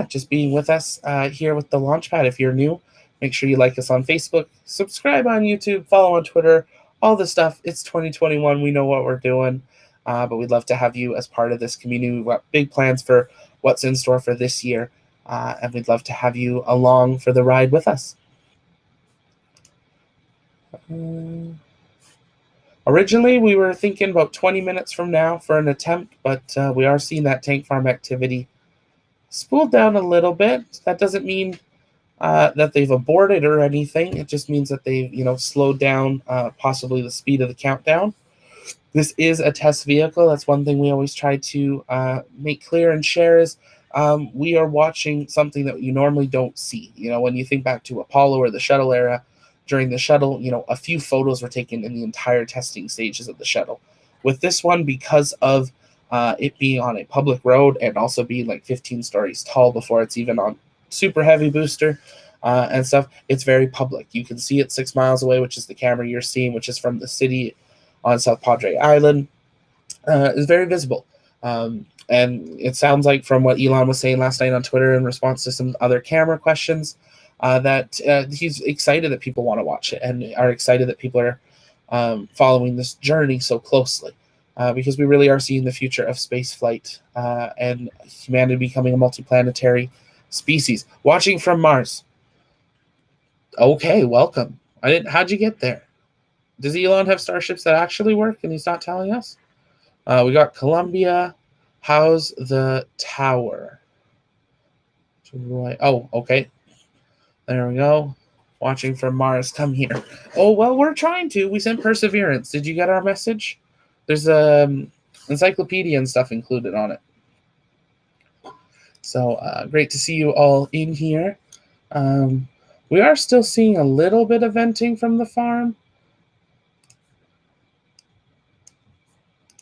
just being with us here with the Launchpad. If you're new, make sure you like us on Facebook, subscribe on YouTube, follow on Twitter, all the stuff. It's 2021. We know what we're doing, but we'd love to have you as part of this community. We've got big plans for what's in store for this year, and we'd love to have you along for the ride with us. Originally, we were thinking about 20 minutes from now for an attempt, but we are seeing that tank farm activity spooled down a little bit. That doesn't mean that they've aborted or anything. It just means that they've, slowed down possibly the speed of the countdown. This is a test vehicle. That's one thing we always try to make clear and share is we are watching something that you normally don't see. When you think back to Apollo or the shuttle era, during the shuttle, a few photos were taken in the entire testing stages of the shuttle. With this one, because of it being on a public road and also being like 15 stories tall before it's even on super heavy booster and stuff, it's very public. You can see it 6 miles away, which is the camera you're seeing, which is from the city on South Padre Island. Is very visible. And it sounds like from what Elon was saying last night on Twitter in response to some other camera questions, that he's excited that people want to watch it and are excited that people are following this journey so closely, because we really are seeing the future of space flight and humanity becoming a multiplanetary species. Watching from Mars. Okay, welcome. How'd you get there? Does Elon have starships that actually work and he's not telling us? We got Columbia. How's the tower? Oh, okay. There we go. Watching from Mars. Come here. Oh, well, we're trying to. We sent Perseverance. Did you get our message? There's encyclopedia and stuff included on it. So great to see you all in here. We are still seeing a little bit of venting from the farm,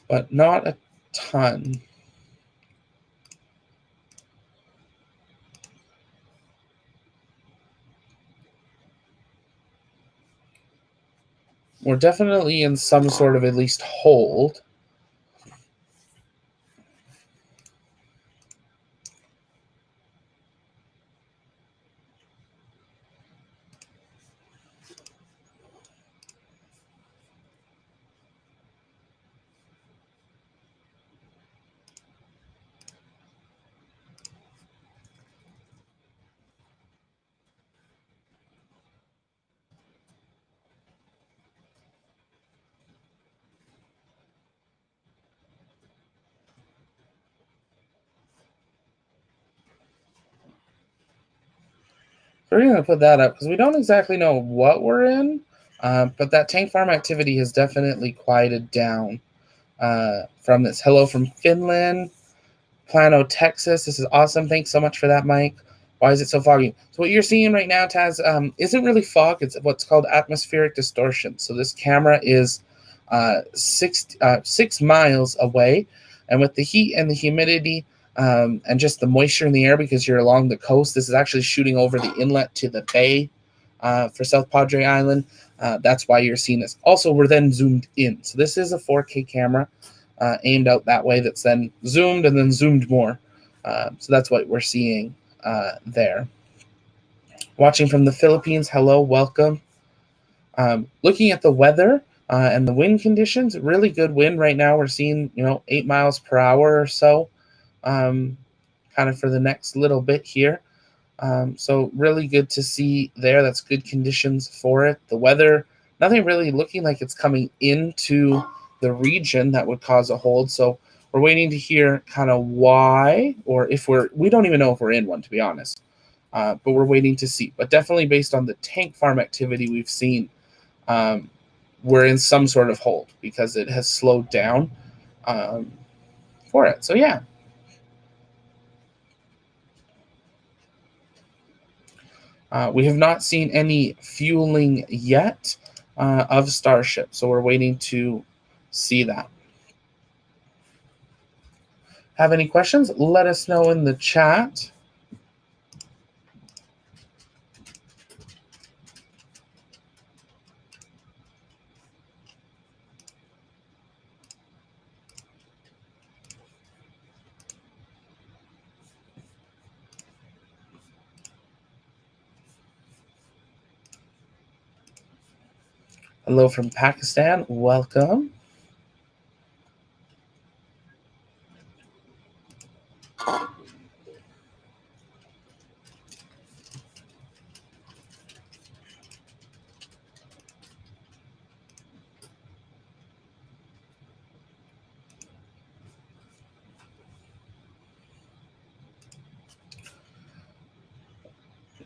but not a ton. We're definitely in some sort of at least hold. We're going to put that up because we don't exactly know what we're in, but that tank farm activity has definitely quieted down from this. Hello from Finland, Plano, Texas. This is awesome. Thanks so much for that, Mike. Why is it so foggy? So what you're seeing right now, Taz, isn't really fog. It's what's called atmospheric distortion. So this camera is 6 miles away, and with the heat and the humidity, and just the moisture in the air because you're along the coast, this is actually shooting over the inlet to the bay for South Padre Island. That's why you're seeing this. Also, we're then zoomed in. So this is a 4K camera aimed out that way that's then zoomed and then zoomed more. So that's what we're seeing there. Watching from the Philippines, hello, welcome. Looking at the weather and the wind conditions, really good wind right now. We're seeing 8 miles per hour or so. Kind of for the next little bit here. So really good to see there. That's good conditions for it. The weather nothing really looking like it's coming into the region that would cause a hold. So we're waiting to hear kind of why, or if we don't even know if we're in one, to be honest. But we're waiting to see. But definitely based on the tank farm activity we've seen, we're in some sort of hold because it has slowed down for it. So yeah. We have not seen any fueling yet of Starship, so we're waiting to see that. Have any questions? Let us know in the chat. Hello from Pakistan. Welcome.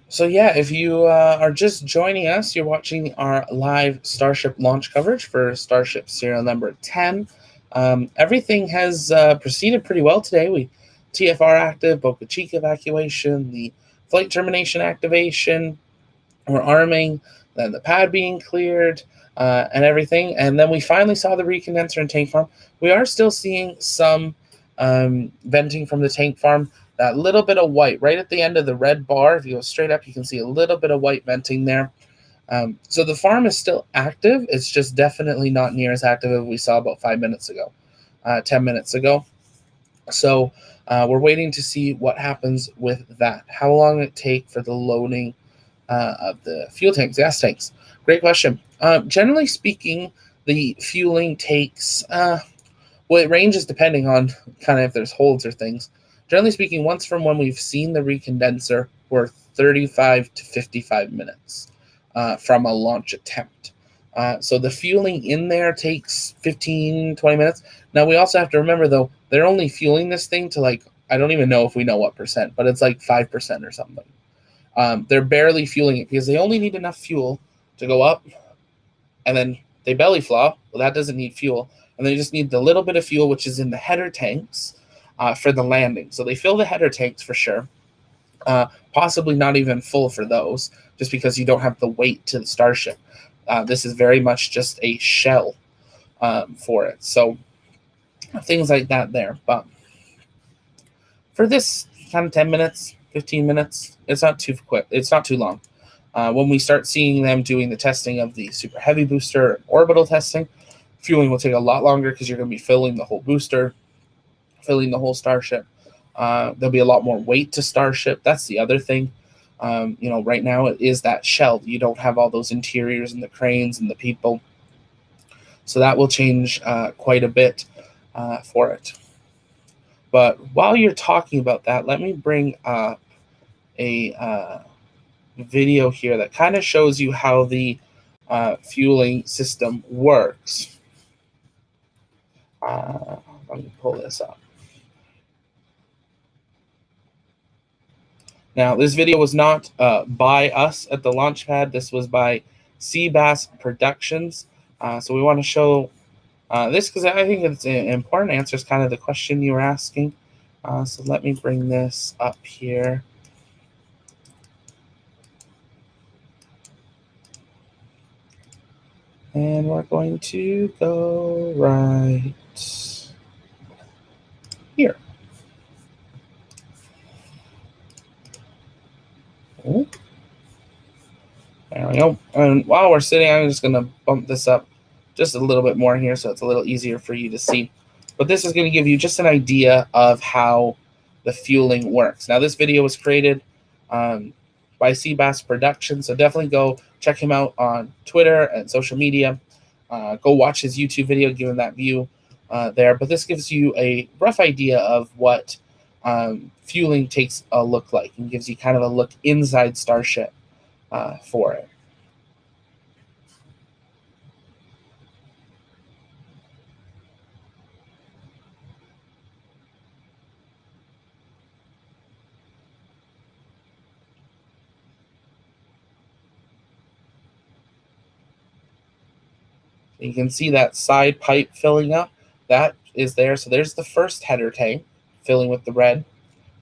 So yeah, if you are just joining us, you're watching our live Starship launch coverage for Starship serial number 10. Everything has proceeded pretty well today. We TFR active, Boca Chica evacuation, the flight termination activation, we're arming, then the pad being cleared, and everything. And then we finally saw the recondenser and tank farm. We are still seeing some venting from the tank farm. That little bit of white right at the end of the red bar, if you go straight up, you can see a little bit of white venting there. So the farm is still active. It's just definitely not near as active as we saw about 5 minutes ago, 10 minutes ago. So we're waiting to see what happens with that. How long it take for the loading of the fuel tanks, gas tanks? Great question. Generally speaking, the fueling takes, well, it ranges depending on kind of if there's holds or things. Generally speaking, once from when we've seen the recondenser, we're 35 to 55 minutes from a launch attempt. So the fueling in there takes 15, 20 minutes. Now, we also have to remember, though, they're only fueling this thing to like, I don't even know if we know what percent, but it's like 5% or something. They're barely fueling it because they only need enough fuel to go up, and then they belly flop. Well, that doesn't need fuel. And they just need the little bit of fuel, which is in the header tanks for the landing. So they fill the header tanks for sure. Possibly not even full for those, just because you don't have the weight to the Starship. This is very much just a shell for it. So things like that there. But for this kind of 10 minutes, 15 minutes, it's not too quick. It's not too long. When we start seeing them doing the testing of the super heavy booster orbital testing, fueling will take a lot longer because you're going to be filling the whole booster, filling the whole Starship. There'll be a lot more weight to Starship. That's the other thing. Right now it is that shell. You don't have all those interiors and the cranes and the people. So that will change quite a bit for it. But while you're talking about that, let me bring up a video here that kind of shows you how the fueling system works. Let me pull this up. Now, this video was not by us at the launch pad. This was by Seabass Productions. So we want to show this because I think it's an important answer. It's kind of the question you were asking. So let me bring this up here. And we're going to go right here. Oh. There we go. And while we're sitting, I'm just going to bump this up just a little bit more here so it's a little easier for you to see. But this is going to give you just an idea of how the fueling works. Now, this video was created by Seabass Productions, so definitely go check him out on Twitter and social media. Go watch his YouTube video, give him that view there. But this gives you a rough idea of what fueling takes a look like and gives you kind of a look inside Starship for it. You can see that side pipe filling up. That is there. So there's the first header tank filling with the red.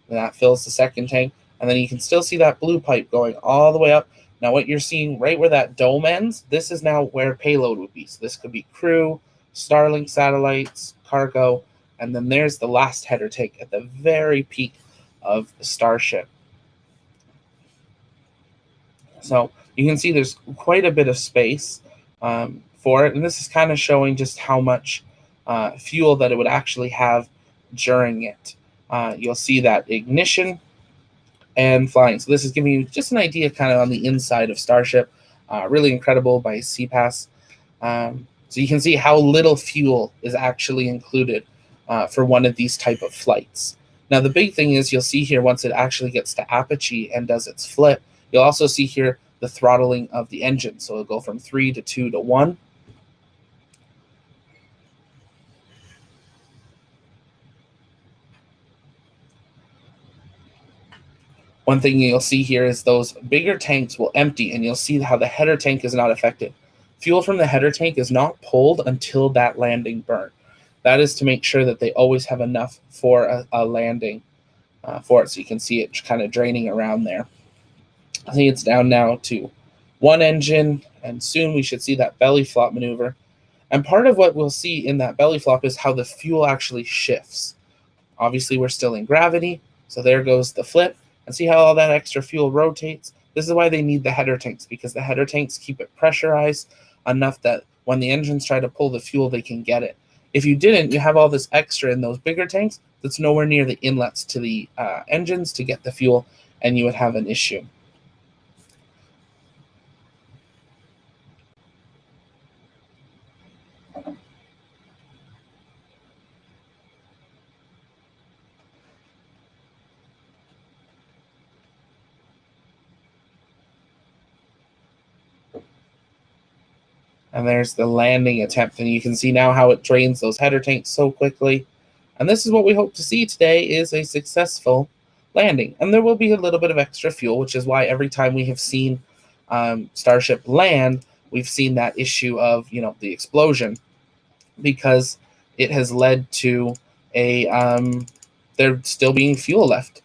And that fills the second tank. And then you can still see that blue pipe going all the way up. Now what you're seeing right where that dome ends, this is now where payload would be. So this could be crew, Starlink satellites, cargo, and then there's the last header tank at the very peak of the Starship. So you can see there's quite a bit of space for it, and this is kind of showing just how much fuel that it would actually have during it. You'll see that ignition and flying. So this is giving you just an idea kind of on the inside of Starship. Really incredible by CPAS. So you can see how little fuel is actually included for one of these type of flights. Now the big thing is you'll see here once it actually gets to apogee and does its flip, you'll also see here the throttling of the engine. So it'll go from 3 to 2 to 1. One thing you'll see here is those bigger tanks will empty, and you'll see how the header tank is not affected. Fuel from the header tank is not pulled until that landing burn. That is to make sure that they always have enough for a landing for it. So you can see it kind of draining around there. I think it's down now to 1 engine, and soon we should see that belly flop maneuver. And part of what we'll see in that belly flop is how the fuel actually shifts. Obviously, we're still in gravity, so there goes the flip. And see how all that extra fuel rotates? This is why they need the header tanks, because the header tanks keep it pressurized enough that when the engines try to pull the fuel, they can get it. If you didn't, you have all this extra in those bigger tanks that's nowhere near the inlets to the engines to get the fuel, and you would have an issue. And there's the landing attempt, and you can see now how it drains those header tanks so quickly. And this is what we hope to see today, is a successful landing. And there will be a little bit of extra fuel, which is why every time we have seen Starship land, we've seen that issue of, you know, the explosion, because it has led to a there still being fuel left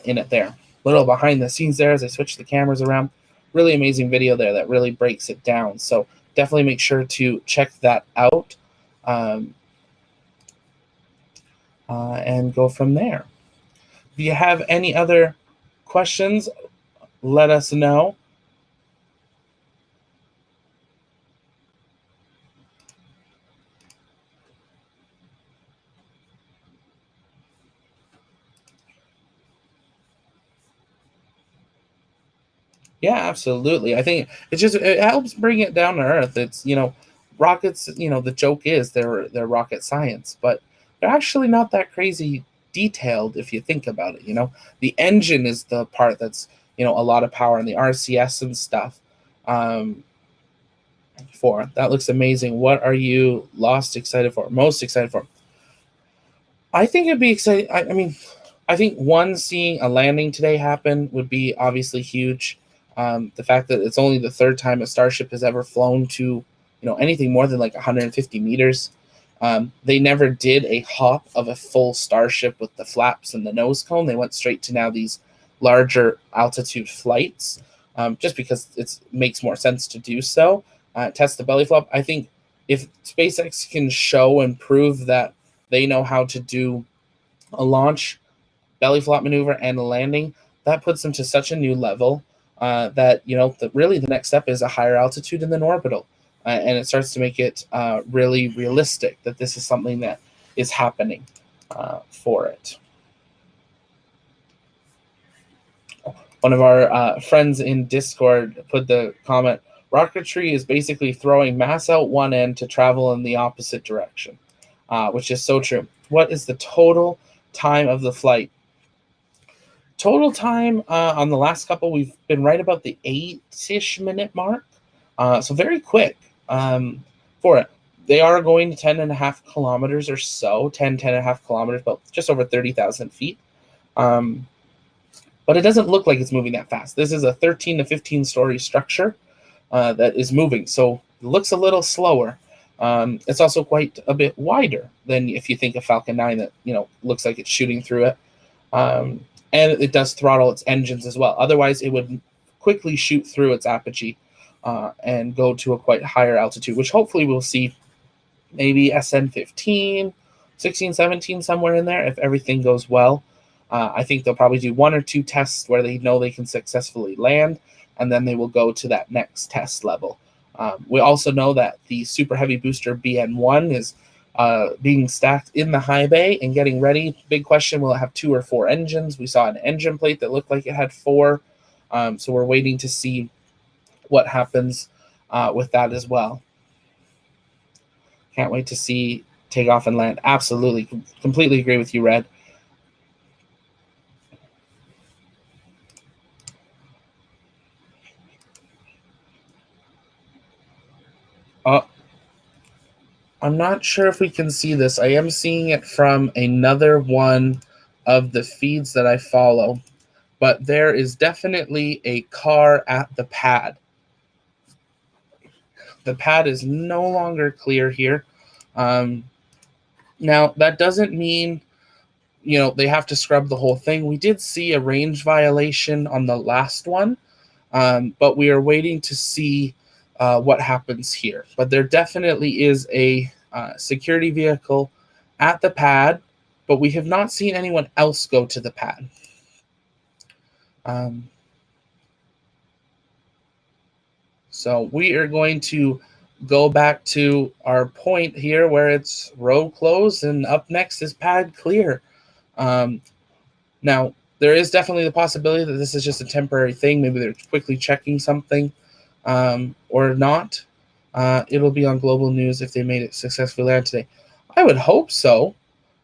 in it there. Little behind the scenes there as I switch the cameras around. Really amazing video there that really breaks it down. So definitely make sure to check that out and go from there. If you have any other questions, let us know. Yeah, absolutely. I think it helps bring it down to earth. It's, you know, rockets, you know, the joke is they're rocket science, but they're actually not that crazy detailed if you think about it, you know. The engine is the part that's, you know, a lot of power, and the RCS and stuff. For that looks amazing. What are you most excited for? I think it'd be exciting. I mean, I think seeing a landing today happen would be obviously huge. The fact that it's only the 3rd time a Starship has ever flown to, you know, anything more than like 150 meters. They never did a hop of a full Starship with the flaps and the nose cone. They went straight to now these larger altitude flights, just because it makes more sense to do so. Test the belly flop. I think if SpaceX can show and prove that they know how to do a launch, belly flop maneuver, and a landing, that puts them to such a new level that, you know, really the next step is a higher altitude and then orbital. And it starts to make it really realistic that this is something that is happening for it. One of our friends in Discord put the comment, rocketry is basically throwing mass out one end to travel in the opposite direction, which is so true. What is the total time of the flight? Total time on the last couple, we've been right about the 8-ish minute mark. So very quick for it. They are going to 10.5 kilometers or so, 10.5 kilometers, about just over 30,000 feet. But it doesn't look like it's moving that fast. This is a 13 to 15 story structure that is moving. So it looks a little slower. It's also quite a bit wider than if you think of Falcon 9 that, looks like it's shooting through it. And it does throttle its engines as well. Otherwise, it would quickly shoot through its apogee and go to a quite higher altitude, which hopefully we'll see maybe SN15, 16, 17, somewhere in there if everything goes well. I think they'll probably do 1 or 2 tests where they know they can successfully land, and then they will go to that next test level. We also know that the Super Heavy Booster BN1 is being stacked in the high bay and getting ready. Big question, will it have 2 or 4 engines? We saw an engine plate that looked like it had 4. So we're waiting to see what happens with that as well. Can't wait to see takeoff and land. Absolutely. Completely agree with you, Red. I'm not sure if we can see this. I am seeing it from another one of the feeds that I follow, but there is definitely a car at the pad. The pad is no longer clear here. Now, that doesn't mean, they have to scrub the whole thing. We did see a range violation on the last one, but we are waiting to see what happens here. But there definitely is a security vehicle at the pad, but we have not seen anyone else go to the pad. So we are going to go back to our point here where it's row closed and up next is pad clear. Now, there is definitely the possibility that this is just a temporary thing. Maybe they're quickly checking something or not. It'll be on global news if they made it successfully land today. I would hope so.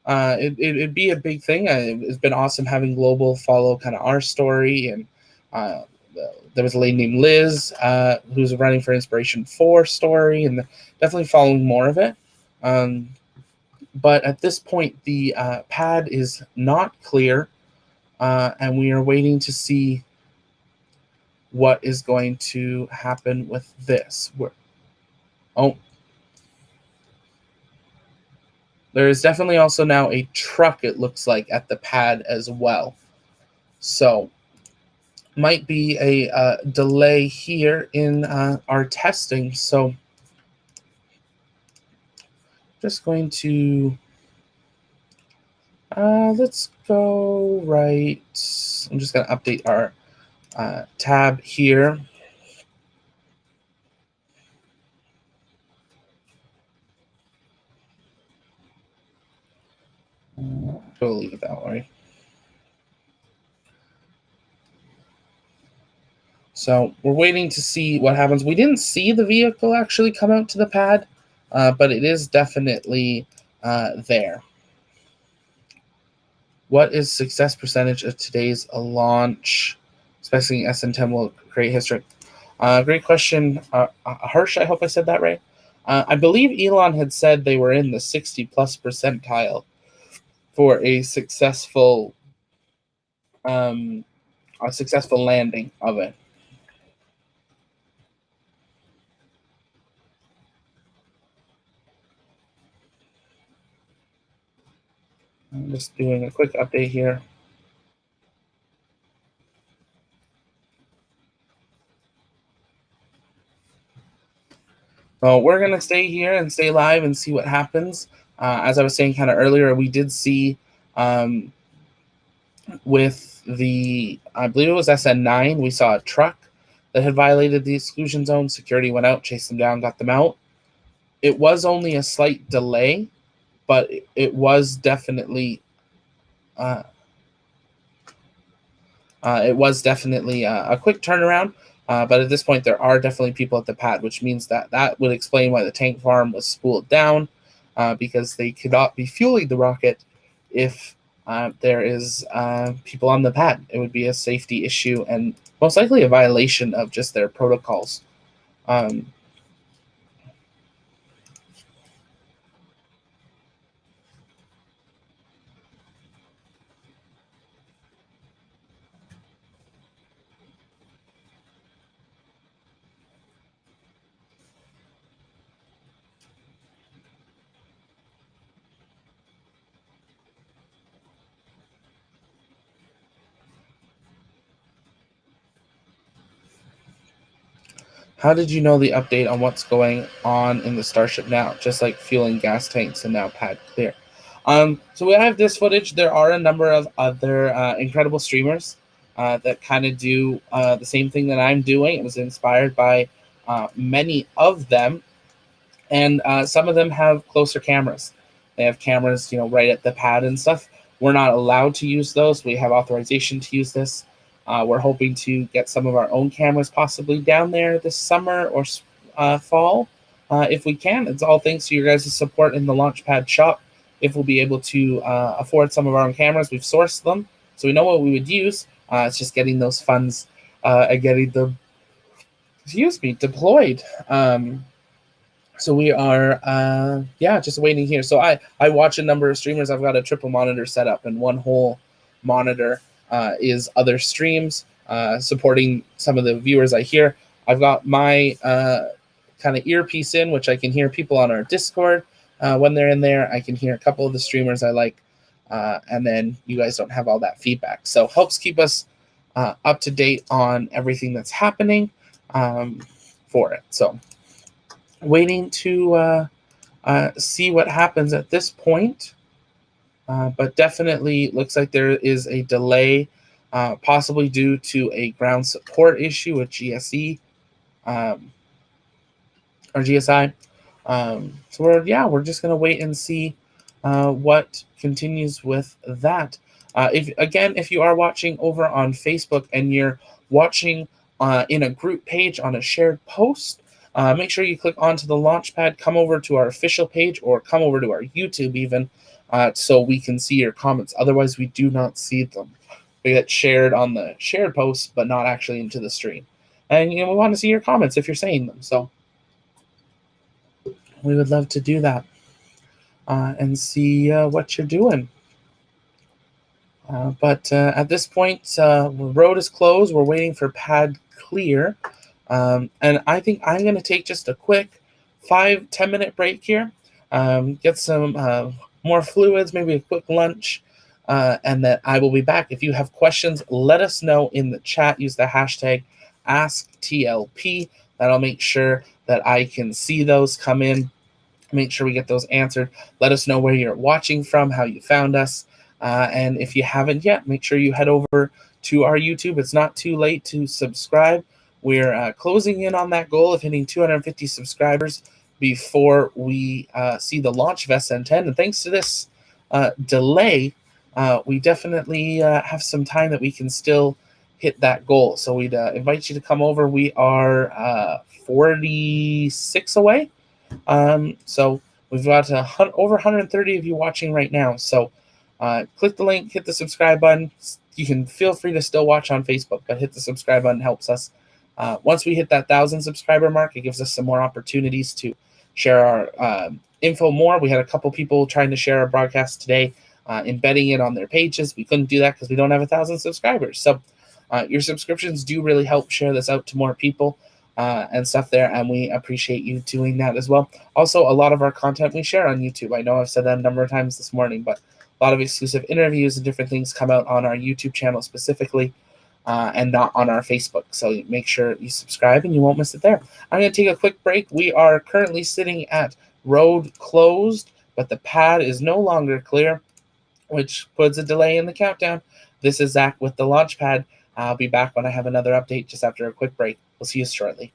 It'd be a big thing. It's been awesome having global follow kind of our story. And there was a lady named Liz who's running for Inspiration 4 story, and definitely following more of it. But at this point, the pad is not clear, and we are waiting to see what is going to happen with this. There is definitely also now a truck, it looks like, at the pad as well. So might be a delay here in our testing. So just going to let's go right. I'm just going to update our tab here. We'll leave it that way. So we're waiting to see what happens. We didn't see the vehicle actually come out to the pad, but it is definitely there. What is success percentage of today's launch? Especially SN10 will create history. Great question, Hirsch. I hope I said that right. I believe Elon had said they were in the 60+ percentile for a successful landing of it. I'm just doing a quick update here. So we're going to stay here and stay live and see what happens. As I was saying kind of earlier, we did see with the, I believe it was SN9, we saw a truck that had violated the exclusion zone. Security went out, chased them down, got them out. It was only a slight delay, but it was definitely a quick turnaround. But at this point, there are definitely people at the pad, which means that would explain why the tank farm was spooled down, because they could not be fueling the rocket if there is people on the pad. It would be a safety issue and most likely a violation of just their protocols. How did you know the update on what's going on in the Starship now? Just like fueling gas tanks and now pad clear. So we have this footage. There are a number of other incredible streamers that kind of do the same thing that I'm doing. It was inspired by many of them, and some of them have closer cameras. They have cameras, right at the pad and stuff. We're not allowed to use those. We have authorization to use this. We're hoping to get some of our own cameras possibly down there this summer or fall, if we can. It's all thanks to your guys' support in the Launchpad shop. If we'll be able to afford some of our own cameras, we've sourced them, so we know what we would use. It's just getting those funds and getting them, deployed. So we are, just waiting here. So I watch a number of streamers. I've got a triple monitor set up, and one whole monitor is other streams supporting some of the viewers I hear. I've got my kind of earpiece in, which I can hear people on our Discord when they're in there. I can hear a couple of the streamers I like, and then you guys don't have all that feedback. So helps keep us up to date on everything that's happening for it. So waiting to see what happens at this point, but definitely looks like there is a delay, possibly due to a ground support issue with GSE or GSI. So we're just gonna wait and see what continues with that. If you are watching over on Facebook and you're watching in a group page on a shared post, make sure you click onto the Launchpad, come over to our official page, or come over to our YouTube even, so we can see your comments. Otherwise, we do not see them. They get shared on the shared posts, but not actually into the stream. And we want to see your comments if you're saying them. So we would love to do that and see what you're doing. But at this point, the road is closed. We're waiting for pad clear. And I think I'm going to take just a quick 5-10 minute break here, get some more fluids, maybe a quick lunch, and then I will be back. If you have questions, let us know in the chat. Use the hashtag AskTLP. That'll make sure that I can see those come in. Make sure we get those answered. Let us know where you're watching from, how you found us. And if you haven't yet, make sure you head over to our YouTube. It's not too late to subscribe. We're closing in on that goal of hitting 250 subscribers before we see the launch of SN10. And thanks to this delay, we definitely have some time that we can still hit that goal. So we'd invite you to come over. We are 46 away. So we've got over 130 of you watching right now. So click the link, hit the subscribe button. You can feel free to still watch on Facebook, but hit the subscribe button helps us. Once we hit that 1,000 subscriber mark, it gives us some more opportunities to share our info more. We had a couple people trying to share our broadcast today, embedding it on their pages. We couldn't do that because we don't have 1,000 subscribers. So your subscriptions do really help share this out to more people and stuff there, and we appreciate you doing that as well. Also, a lot of our content we share on YouTube. I know I've said that a number of times this morning, but a lot of exclusive interviews and different things come out on our YouTube channel specifically, and not on our Facebook. So make sure you subscribe and you won't miss it there. I'm going to take a quick break. We are currently sitting at road closed, but the pad is no longer clear, which puts a delay in the countdown. This is Zach with the Launchpad. I'll be back when I have another update just after a quick break. We'll see you shortly.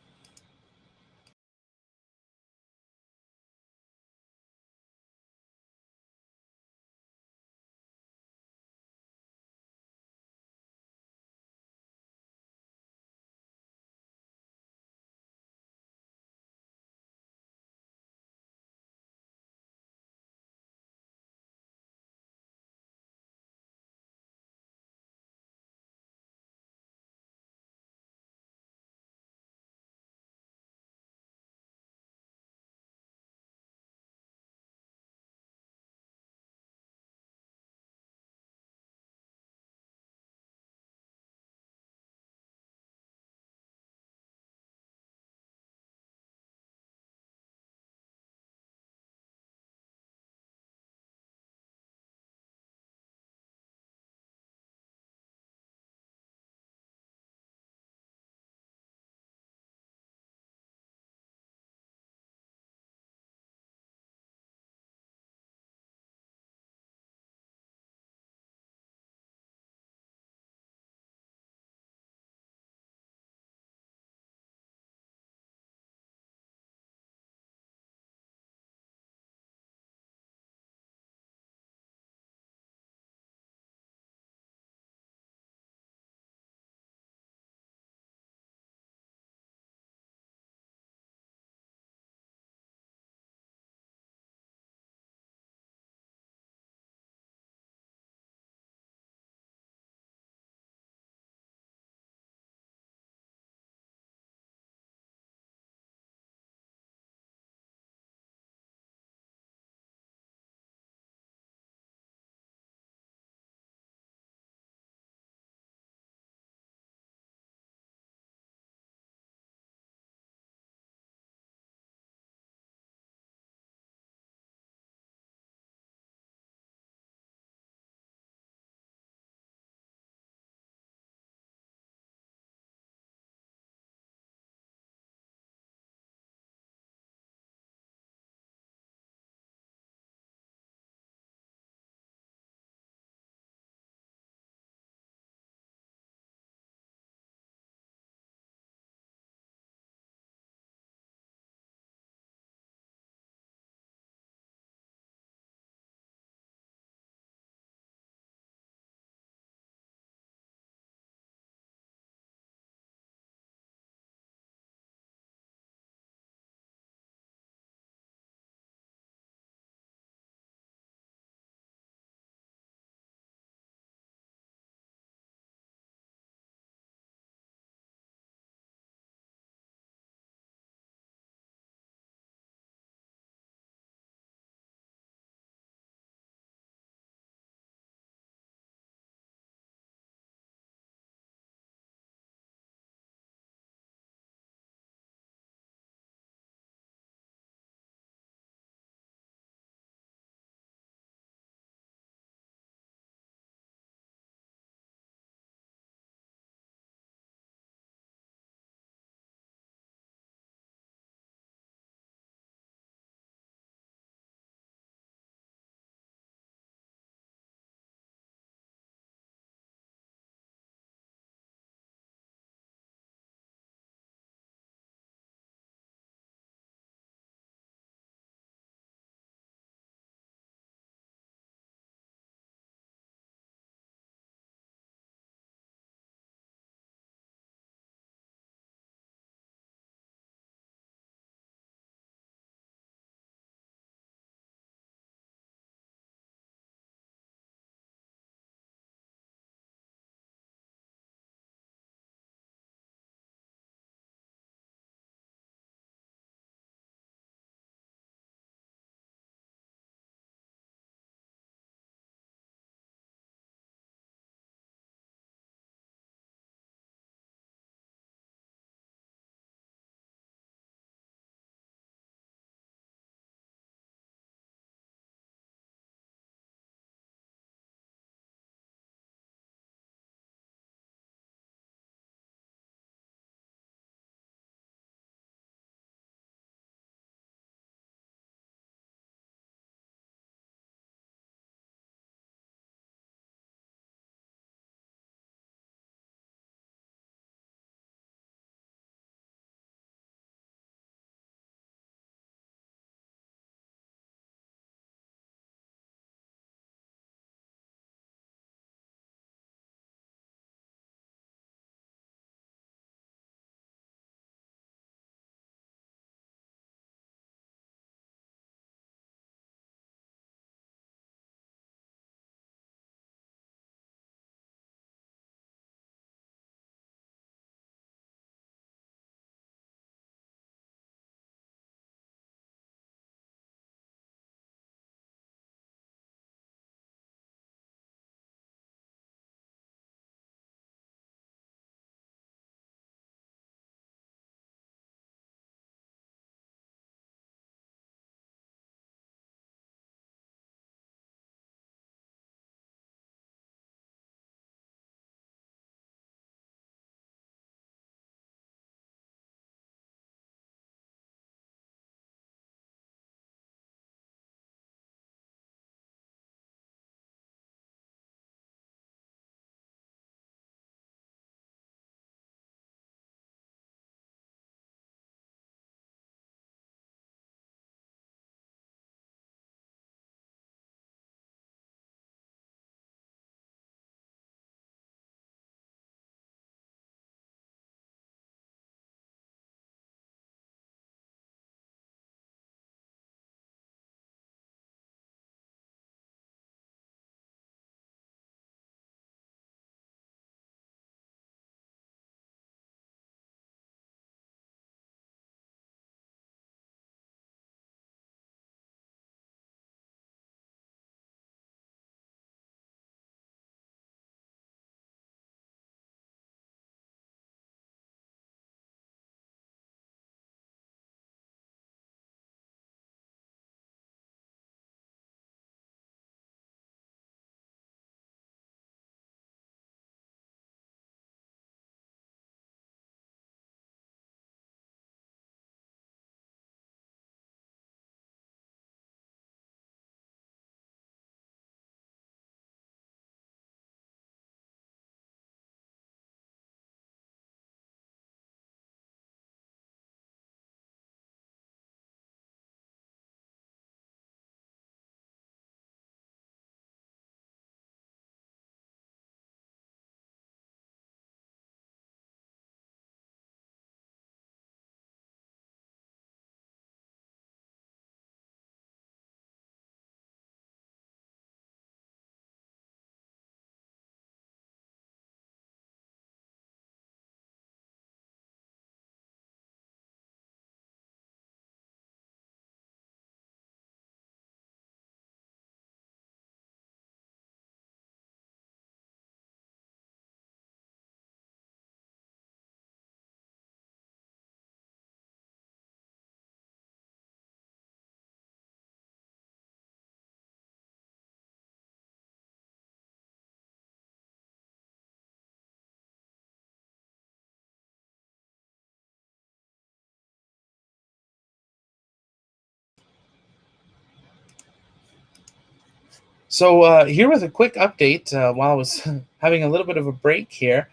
So here with a quick update while I was having a little bit of a break here,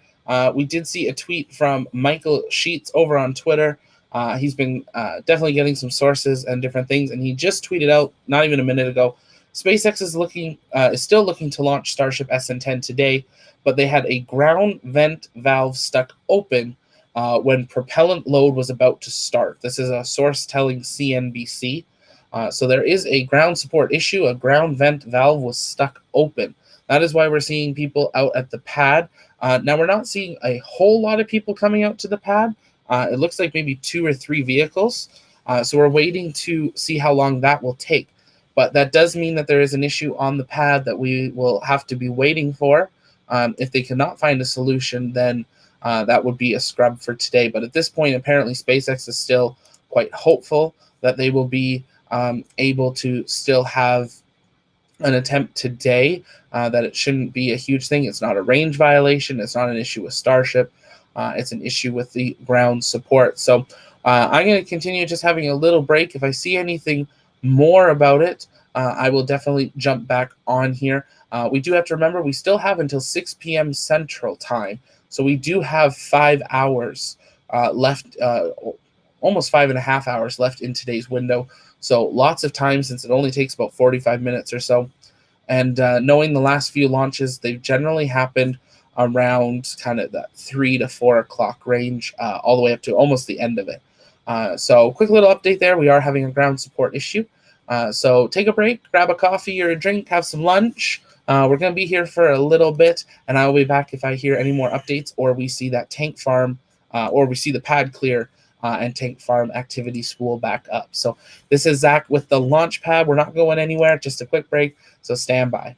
we did see a tweet from Michael Sheets over on Twitter. He's been definitely getting some sources and different things, and he just tweeted out not even a minute ago. SpaceX is still looking to launch Starship SN10 today, but they had a ground vent valve stuck open when propellant load was about to start. This is a source telling CNBC. So there is a ground support issue. A ground vent valve was stuck open. That is why we're seeing people out at the pad. Now we're not seeing a whole lot of people coming out to the pad. It looks like maybe 2 or 3 vehicles. So we're waiting to see how long that will take. But that does mean that there is an issue on the pad that we will have to be waiting for. If they cannot find a solution, then that would be a scrub for today. But at this point, apparently SpaceX is still quite hopeful that they will be able to still have an attempt today, that it shouldn't be a huge thing. It's not a range violation. It's not an issue with Starship. It's an issue with the ground support. So I'm going to continue just having a little break. If I see anything more about it, I will definitely jump back on here. We do have to remember we still have until 6 p.m. Central Time. So we do have 5 hours left, almost 5.5 hours left in today's window. So lots of time since it only takes about 45 minutes or so. And knowing the last few launches, they've generally happened around kind of that 3 to 4 o'clock range, all the way up to almost the end of it. So quick little update there. We are having a ground support issue. So take a break, grab a coffee or a drink, have some lunch. We're going to be here for a little bit, and I will be back if I hear any more updates or we see that tank farm or we see the pad clear and tank farm activity spool back up. So this is Zach with the launch pad. We're not going anywhere, just a quick break. So stand by.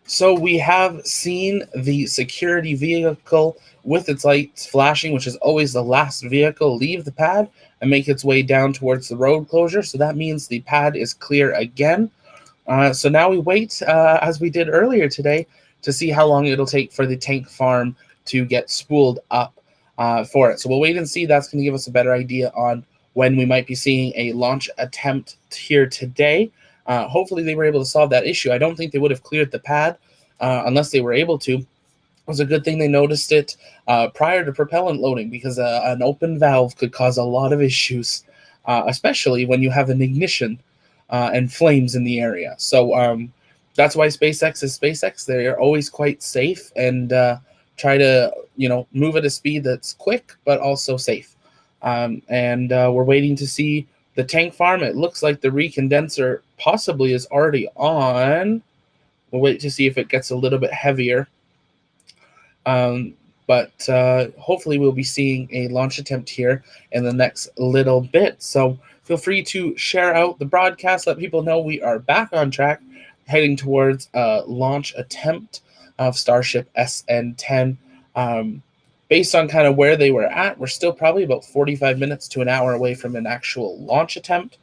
So we have seen the security vehicle with its lights flashing, which is always the last vehicle, leave the pad and make its way down towards the road closure. So that means the pad is clear again. So now we wait, as we did earlier today, to see how long it'll take for the tank farm to get spooled up for it. So we'll wait and see. That's going to give us a better idea on when we might be seeing a launch attempt here today. Hopefully they were able to solve that issue. I don't think they would have cleared the pad unless they were able to. It was a good thing they noticed it prior to propellant loading, because an open valve could cause a lot of issues, especially when you have an ignition and flames in the area. So that's why SpaceX is SpaceX. They're always quite safe and try to move at a speed that's quick but also safe. And we're waiting to see the tank farm. It looks like the recondenser possibly is already on. We'll wait to see if it gets a little bit heavier. But hopefully we'll be seeing a launch attempt here in the next little bit. So feel free to share out the broadcast, let people know we are back on track, heading towards a launch attempt of Starship SN10. Based on kind of where they were at, we're still probably about 45 minutes to an hour away from an actual launch attempt,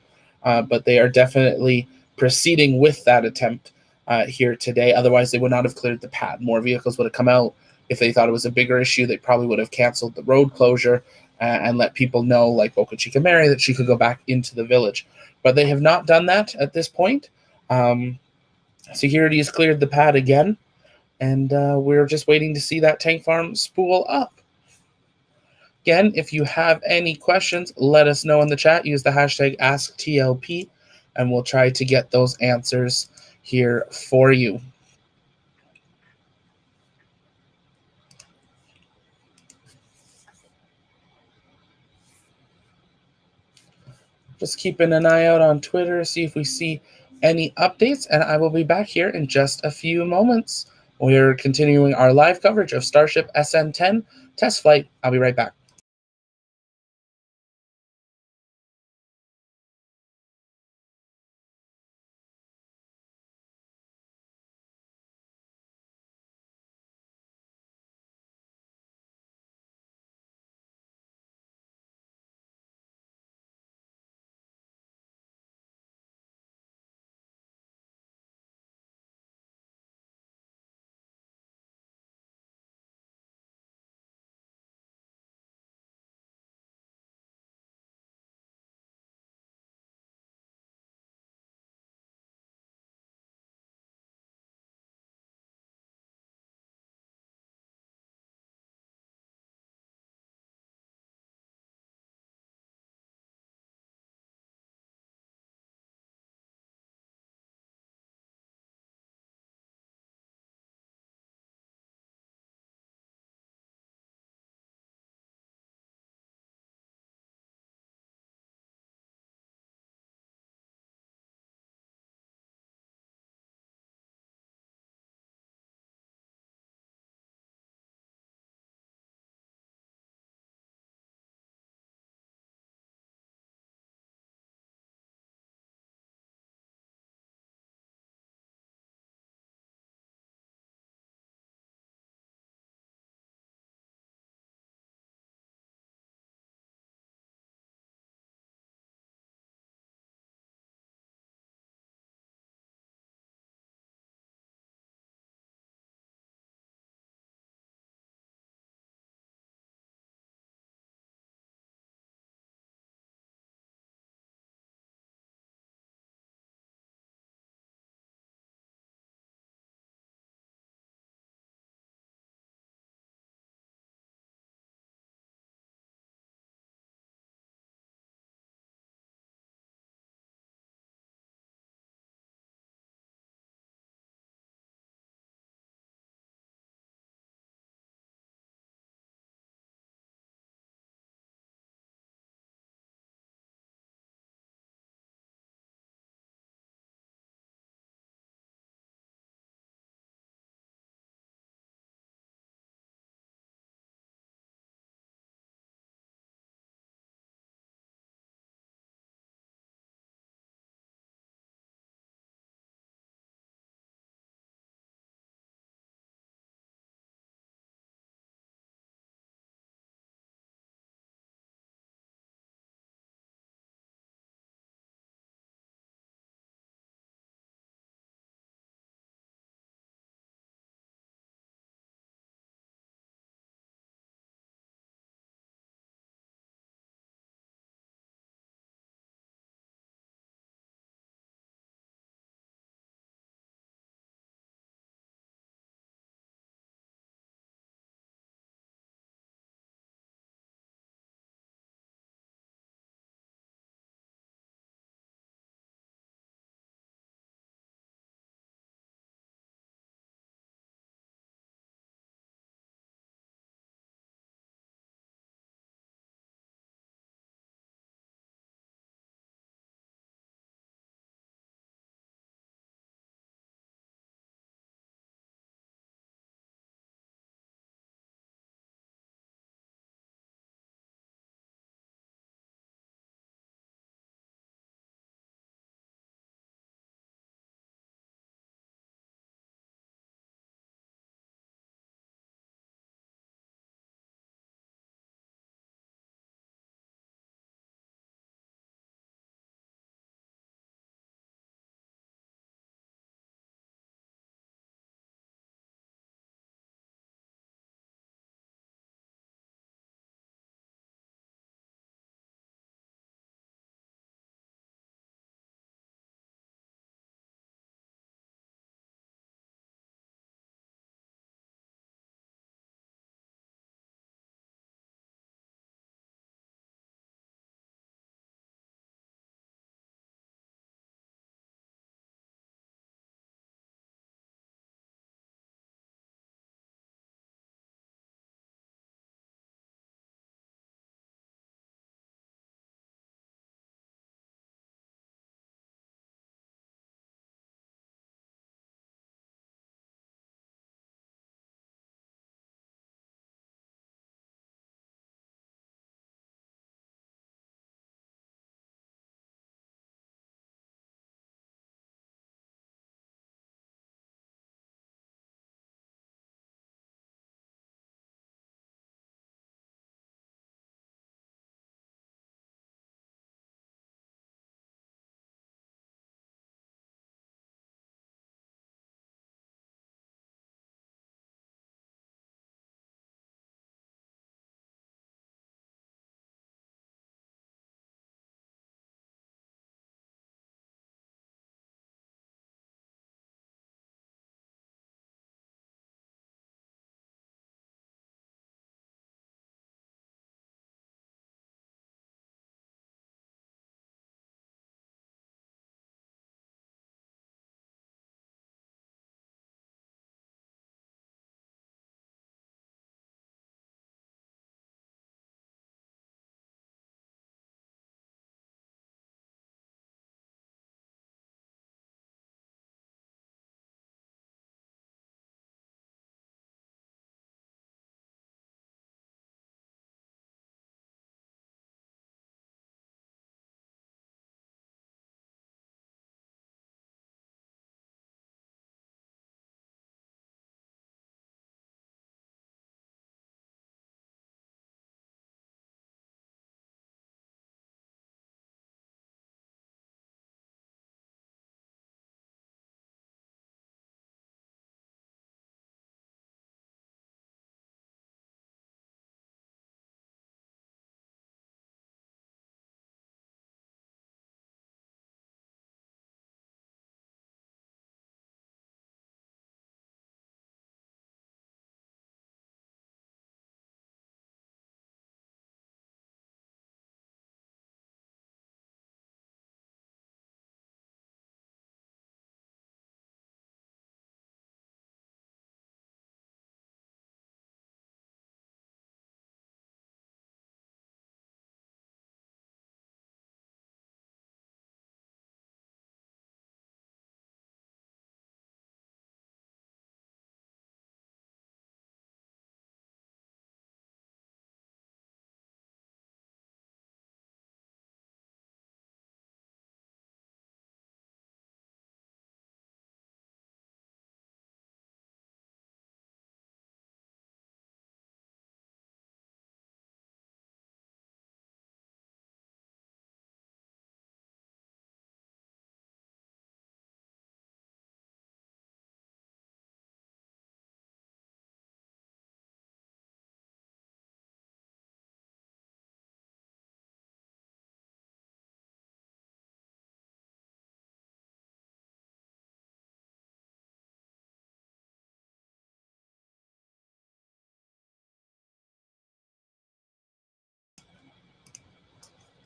but they are definitely proceeding with that attempt here today. Otherwise, they would not have cleared the pad. More vehicles would have come out. If they thought it was a bigger issue, they probably would have canceled the road closure and let people know, like Boca Chica Mary, that she could go back into the village. But they have not done that at this point. Security has cleared the pad again, and we're just waiting to see that tank farm spool up. Again, if you have any questions, let us know in the chat. Use the hashtag AskTLP, and we'll try to get those answers here for you. Just keeping an eye out on Twitter, see if we see any updates, and I will be back here in just a few moments. We're continuing our live coverage of Starship SN10 test flight. I'll be right back.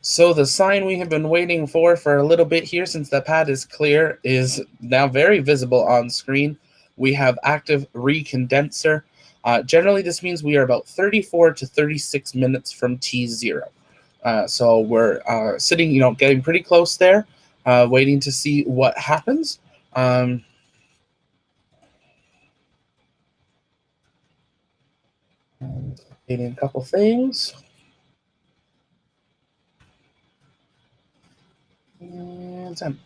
So the sign we have been waiting for a little bit here, since the pad is clear, is now very visible on screen. We have active recondenser. Generally, this means we are about 34 to 36 minutes from T0. So we're sitting, getting pretty close there, waiting to see what happens. Waiting a couple things. And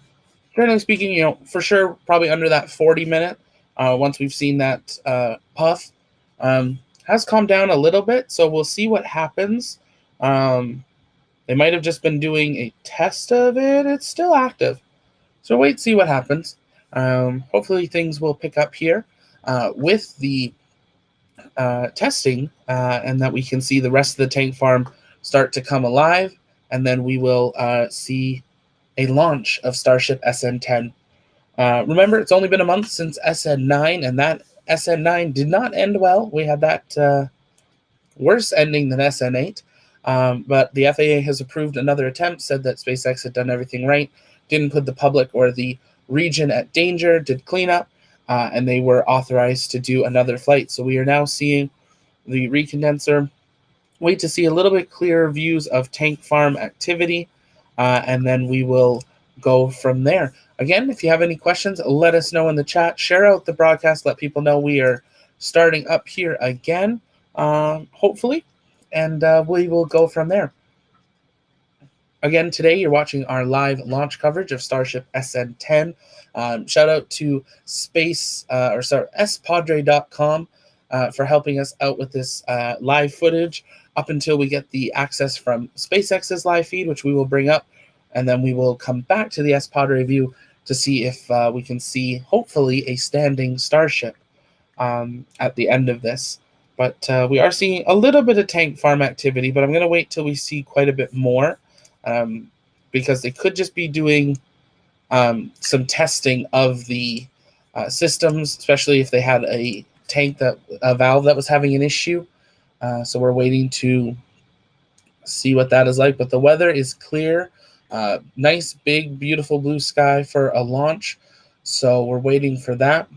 generally speaking, for sure, probably under that 40-minute. Once we've seen that puff, has calmed down a little bit, so we'll see what happens. They might have just been doing a test of it. It's still active, so wait, see what happens. Hopefully, things will pick up here with the testing, and that we can see the rest of the tank farm start to come alive, and then we will see a launch of Starship SN10. Remember, it's only been a month since SN9, and that SN9 did not end well. We had that worse ending than SN8, but the FAA has approved another attempt, said that SpaceX had done everything right, didn't put the public or the region at danger, did cleanup, and they were authorized to do another flight. So we are now seeing the recondenser. Wait to see a little bit clearer views of tank farm activity, and then we will go from there. Again, if you have any questions, let us know in the chat. Share out the broadcast. Let people know we are starting up here again, hopefully, and we will go from there. Again, today you're watching our live launch coverage of Starship SN10. Shout out to spadre.com for helping us out with this live footage up until we get the access from SpaceX's live feed, which we will bring up, and then we will come back to the Padre view to see if we can see, hopefully, a standing Starship at the end of this. But we are seeing a little bit of tank farm activity, but I'm going to wait till we see quite a bit more, because they could just be doing some testing of the systems, especially if they had a valve that was having an issue. So we're waiting to see what that is like. But the weather is clear. Nice, big, beautiful blue sky for a launch. So we're waiting for that.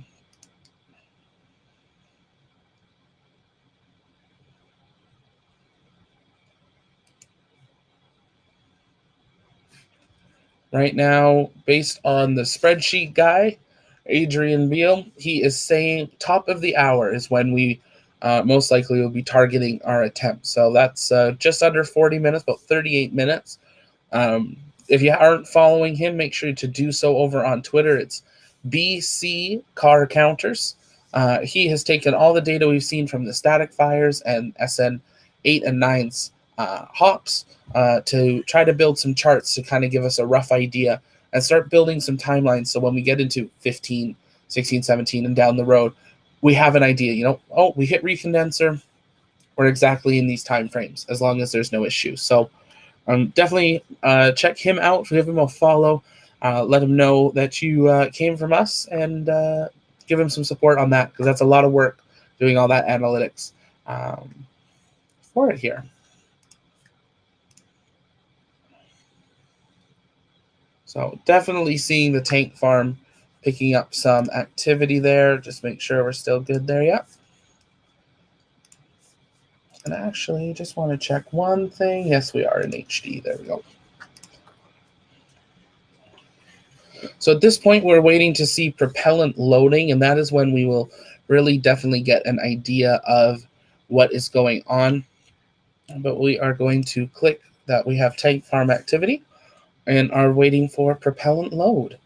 Right now, based on the spreadsheet guy, Adrian Beal, he is saying top of the hour is when we most likely will be targeting our attempt. So that's just under 40 minutes, about 38 minutes. If you aren't following him, make sure to do so over on Twitter. It's BC Car Counters. He has taken all the data we've seen from the static fires and SN8 and 9's hops to try to build some charts to kind of give us a rough idea and start building some timelines. So when we get into 15, 16, 17, and down the road, we have an idea, we hit recondenser, we're exactly in these time frames, as long as there's no issue. So definitely check him out, give him a follow, let him know that you came from us, and give him some support on that, because that's a lot of work doing all that analytics for it here. So definitely seeing the tank farm picking up some activity there. Just make sure we're still good there. Yep. And actually, just want to check one thing. Yes, we are in HD. There we go. So at this point, we're waiting to see propellant loading, and that is when we will really definitely get an idea of what is going on. But we are going to click that we have tank farm activity and are waiting for propellant load.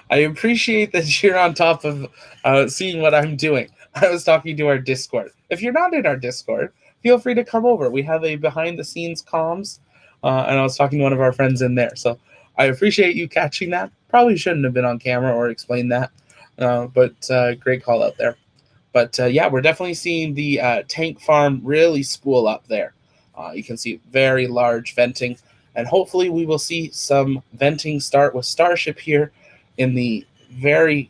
I appreciate that you're on top of seeing what I'm doing. I was talking to our Discord. If you're not in our Discord, feel free to come over. We have a behind-the-scenes comms, and I was talking to one of our friends in there. So I appreciate you catching that. Probably shouldn't have been on camera or explained that, but great call out there. But yeah, we're definitely seeing the tank farm really spool up there. You can see very large venting, and hopefully we will see some venting start with Starship here in the very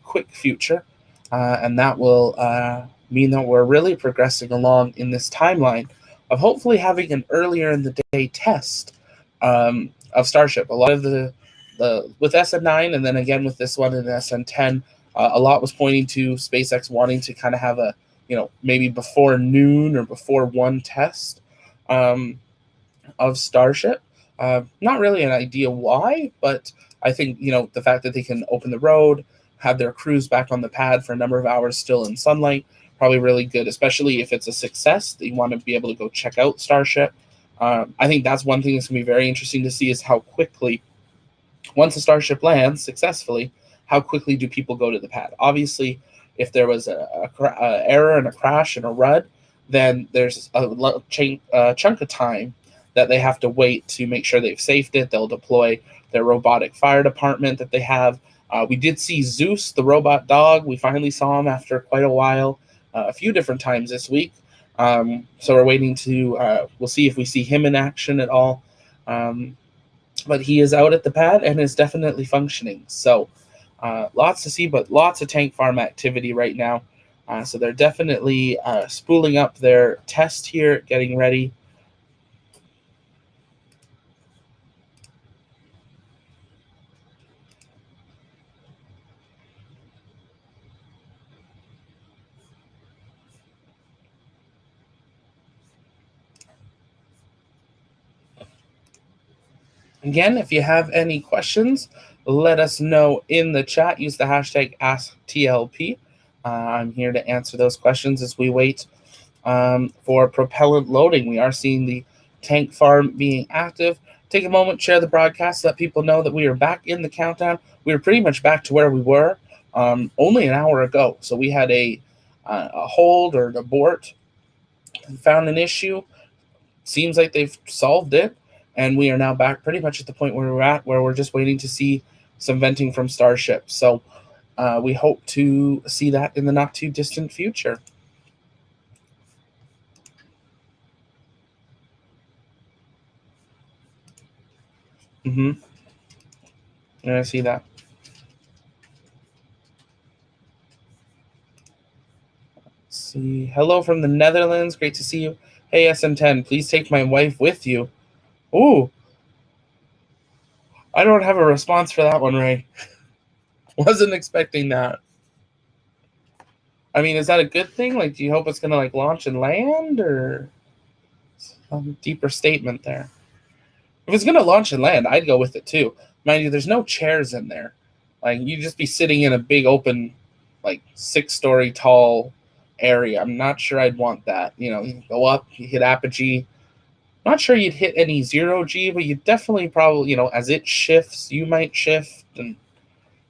quick future, and that will mean that we're really progressing along in this timeline of hopefully having an earlier in the day test of Starship. A lot of the with SN9 and then again with this one in SN10, a lot was pointing to SpaceX wanting to kind of have a, maybe before noon or before 1 test of Starship. Not really an idea why, but I think, the fact that they can open the road, have their crews back on the pad for a number of hours still in sunlight, probably really good, especially if it's a success that you want to be able to go check out Starship. I think that's one thing that's going to be very interesting to see is how quickly, once a Starship lands successfully, how quickly do people go to the pad? Obviously, if there was a error and a crash and a RUD, then there's a chunk of time that they have to wait to make sure they've safed it. They'll deploy their robotic fire department that they have. We did see Zeus, the robot dog. We finally saw him after quite a while, a few different times this week. So we're waiting to, we'll see if we see him in action at all. But he is out at the pad and is definitely functioning. So lots to see, but lots of tank farm activity right now. So they're definitely spooling up their test here, getting ready. Again, if you have any questions, let us know in the chat. Use the hashtag AskTLP. I'm here to answer those questions as we wait for propellant loading. We are seeing the tank farm being active. Take a moment, share the broadcast, let people know that we are back in the countdown. We were pretty much back to where we were only an hour ago. So we had a hold or an abort, found an issue. Seems like they've solved it. And we are now back pretty much at the point where we're at, where we're just waiting to see some venting from Starship. So we hope to see that in the not too distant future. I see that. Let's see. Hello from the Netherlands. Great to see you. Hey, SN10, please take my wife with you. Ooh. I don't have a response for that one, Ray. Wasn't expecting that. I mean, is that a good thing? Like, do you hope it's going to, like, launch and land, or some deeper statement there? If it's going to launch and land, I'd go with it, too. Mind you, there's no chairs in there. Like, you'd just be sitting in a big open, like, 6-story tall area. I'm not sure I'd want that. You go up, you hit apogee. Not sure you'd hit any 0G, but you definitely probably, as it shifts, you might shift, and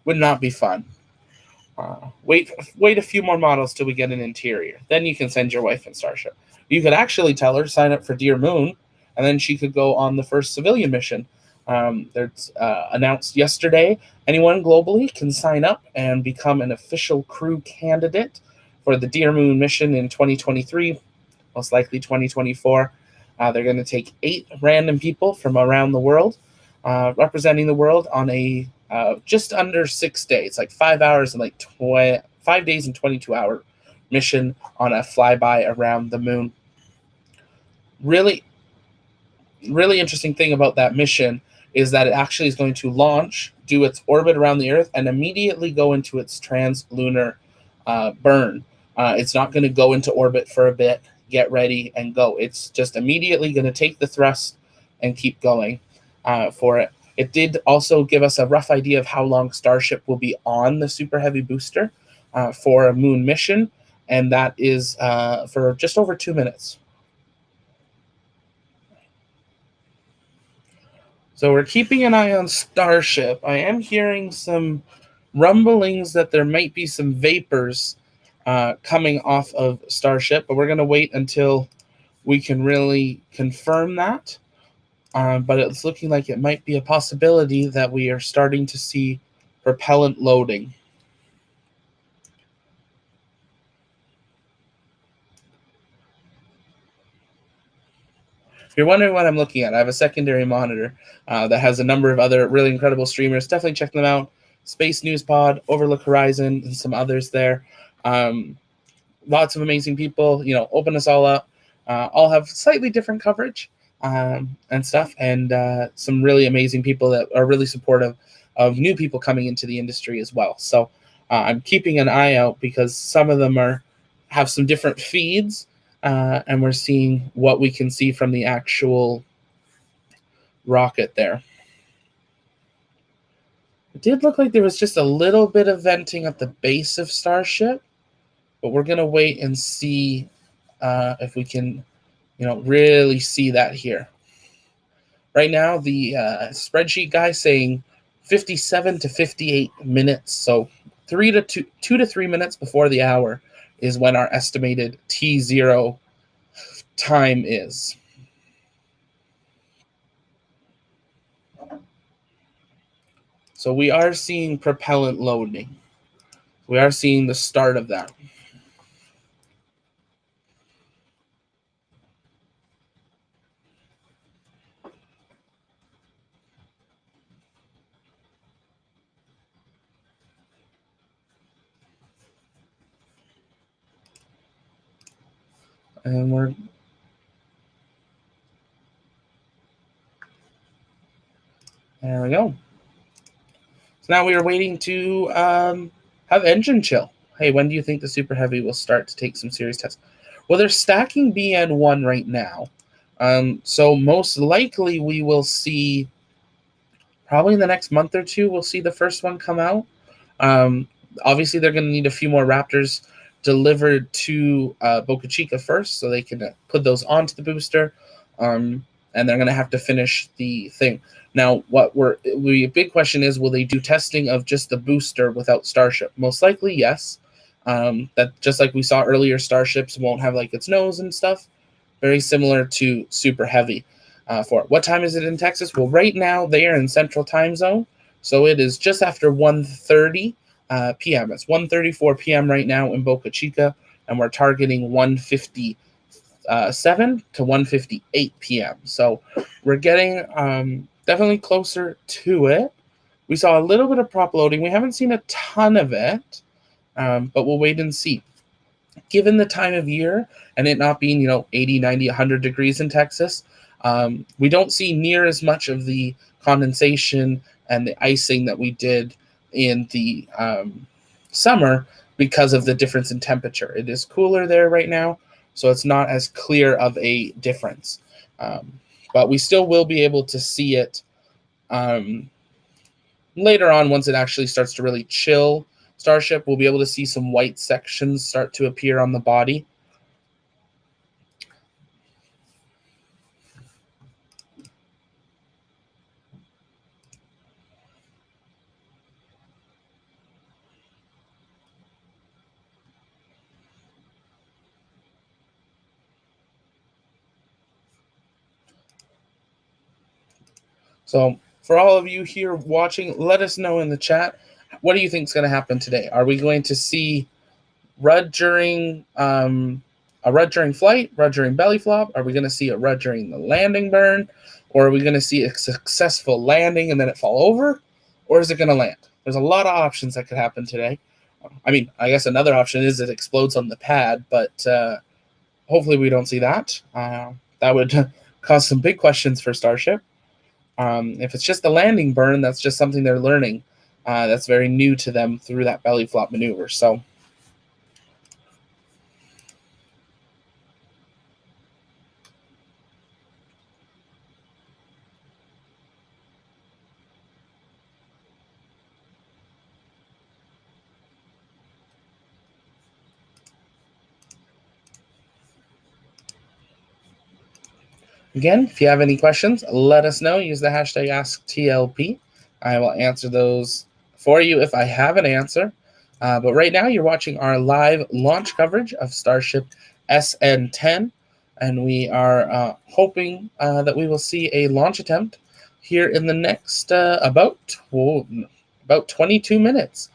would not be fun. Wait a few more models till we get an interior. Then you can send your wife in Starship. You could actually tell her, sign up for Dear Moon, and then she could go on the first civilian mission. There's announced yesterday, anyone globally can sign up and become an official crew candidate for the Dear Moon mission in 2023, most likely 2024. They're going to take 8 random people from around the world, representing the world on a just under 6 days, like 5 hours and like 5 days and 22-hour mission on a flyby around the moon. Really, really interesting thing about that mission is that it actually is going to launch, do its orbit around the Earth, and immediately go into its translunar burn. It's not going to go into orbit for a bit, get ready, and go. It's just immediately going to take the thrust and keep going for it. It did also give us a rough idea of how long Starship will be on the Super Heavy booster for a moon mission, and that is for just over 2 minutes. So we're keeping an eye on Starship. I am hearing some rumblings that there might be some vapors coming off of Starship, but we're going to wait until we can really confirm that. But it's looking like it might be a possibility that we are starting to see propellant loading. If you're wondering what I'm looking at, I have a secondary monitor that has a number of other really incredible streamers. Definitely check them out. Space News Pod, Overlook Horizon, and some others there. Lots of amazing people, open us all up. All have slightly different coverage and stuff, and some really amazing people that are really supportive of new people coming into the industry as well. So I'm keeping an eye out because some of them have some different feeds, and we're seeing what we can see from the actual rocket there. It did look like there was just a little bit of venting at the base of Starship, but we're going to wait and see if we can, really see that here. Right now, the spreadsheet guy saying 57 to 58 minutes, so 2 to 3 minutes before the hour is when our estimated T0 time is. So we are seeing propellant loading. We are seeing the start of that. And there we go. So now we are waiting to have engine chill. Hey, when do you think the Super Heavy will start to take some serious tests? Well, they're stacking BN1 right now. So most likely we will see, probably in the next month or two, we'll see the first one come out. Obviously, they're going to need a few more Raptors delivered to Boca Chica first, so they can put those onto the booster, and they're going to have to finish the thing. Now, the big question is, will they do testing of just the booster without Starship? Most likely, yes. That just like we saw earlier, Starships won't have like its nose and stuff. Very similar to Super Heavy. For what time is it in Texas? Well, right now they are in Central Time Zone, so it is just after 1:30 p.m. It's 1:34 p.m. right now in Boca Chica, and we're targeting 1:57 to 1:58 p.m. So we're getting definitely closer to it. We saw a little bit of prop loading. We haven't seen a ton of it, but we'll wait and see. Given the time of year and it not being 80, 90, 100 degrees in Texas, we don't see near as much of the condensation and the icing that we did in the summer because of the difference in temperature. It is cooler there right now, so it's not as clear of a difference. But we still will be able to see it later on once it actually starts to really chill. Starship, we'll be able to see some white sections start to appear on the body. So for all of you here watching, let us know in the chat, what do you think is going to happen today? Are we going to see RUD during a RUD during flight, RUD during belly flop? Are we going to see a RUD during the landing burn? Or are we going to see a successful landing and then it fall over? Or is it going to land? There's a lot of options that could happen today. I mean, I guess another option is it explodes on the pad, but hopefully we don't see that. That would cause some big questions for Starship. If it's just a landing burn, that's just something they're learning. That's very new to them through that belly flop maneuver. So again, if you have any questions, let us know. Use the hashtag AskTLP. I will answer those for you if I have an answer. But right now, you're watching our live launch coverage of Starship SN10, and we are hoping that we will see a launch attempt here in the next about 22 minutes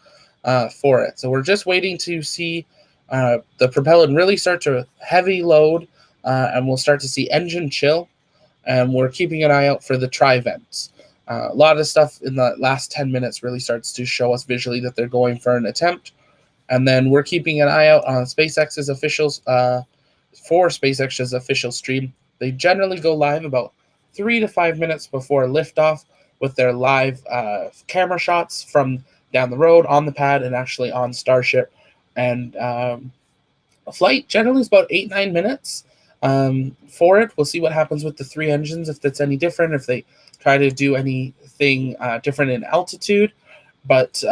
for it. So we're just waiting to see the propellant really start to heavy load, and we'll start to see engine chill, and we're keeping an eye out for the tri-vents. A lot of stuff in the last 10 minutes really starts to show us visually that they're going for an attempt. And then we're keeping an eye out on SpaceX's officials for SpaceX's official stream. They generally go live about 3 to 5 minutes before liftoff with their live camera shots from down the road, on the pad, and actually on Starship. And a flight generally is about 8-9 minutes for it. We'll see what happens with the 3 engines, if that's any different, if they try to do anything different in altitude. But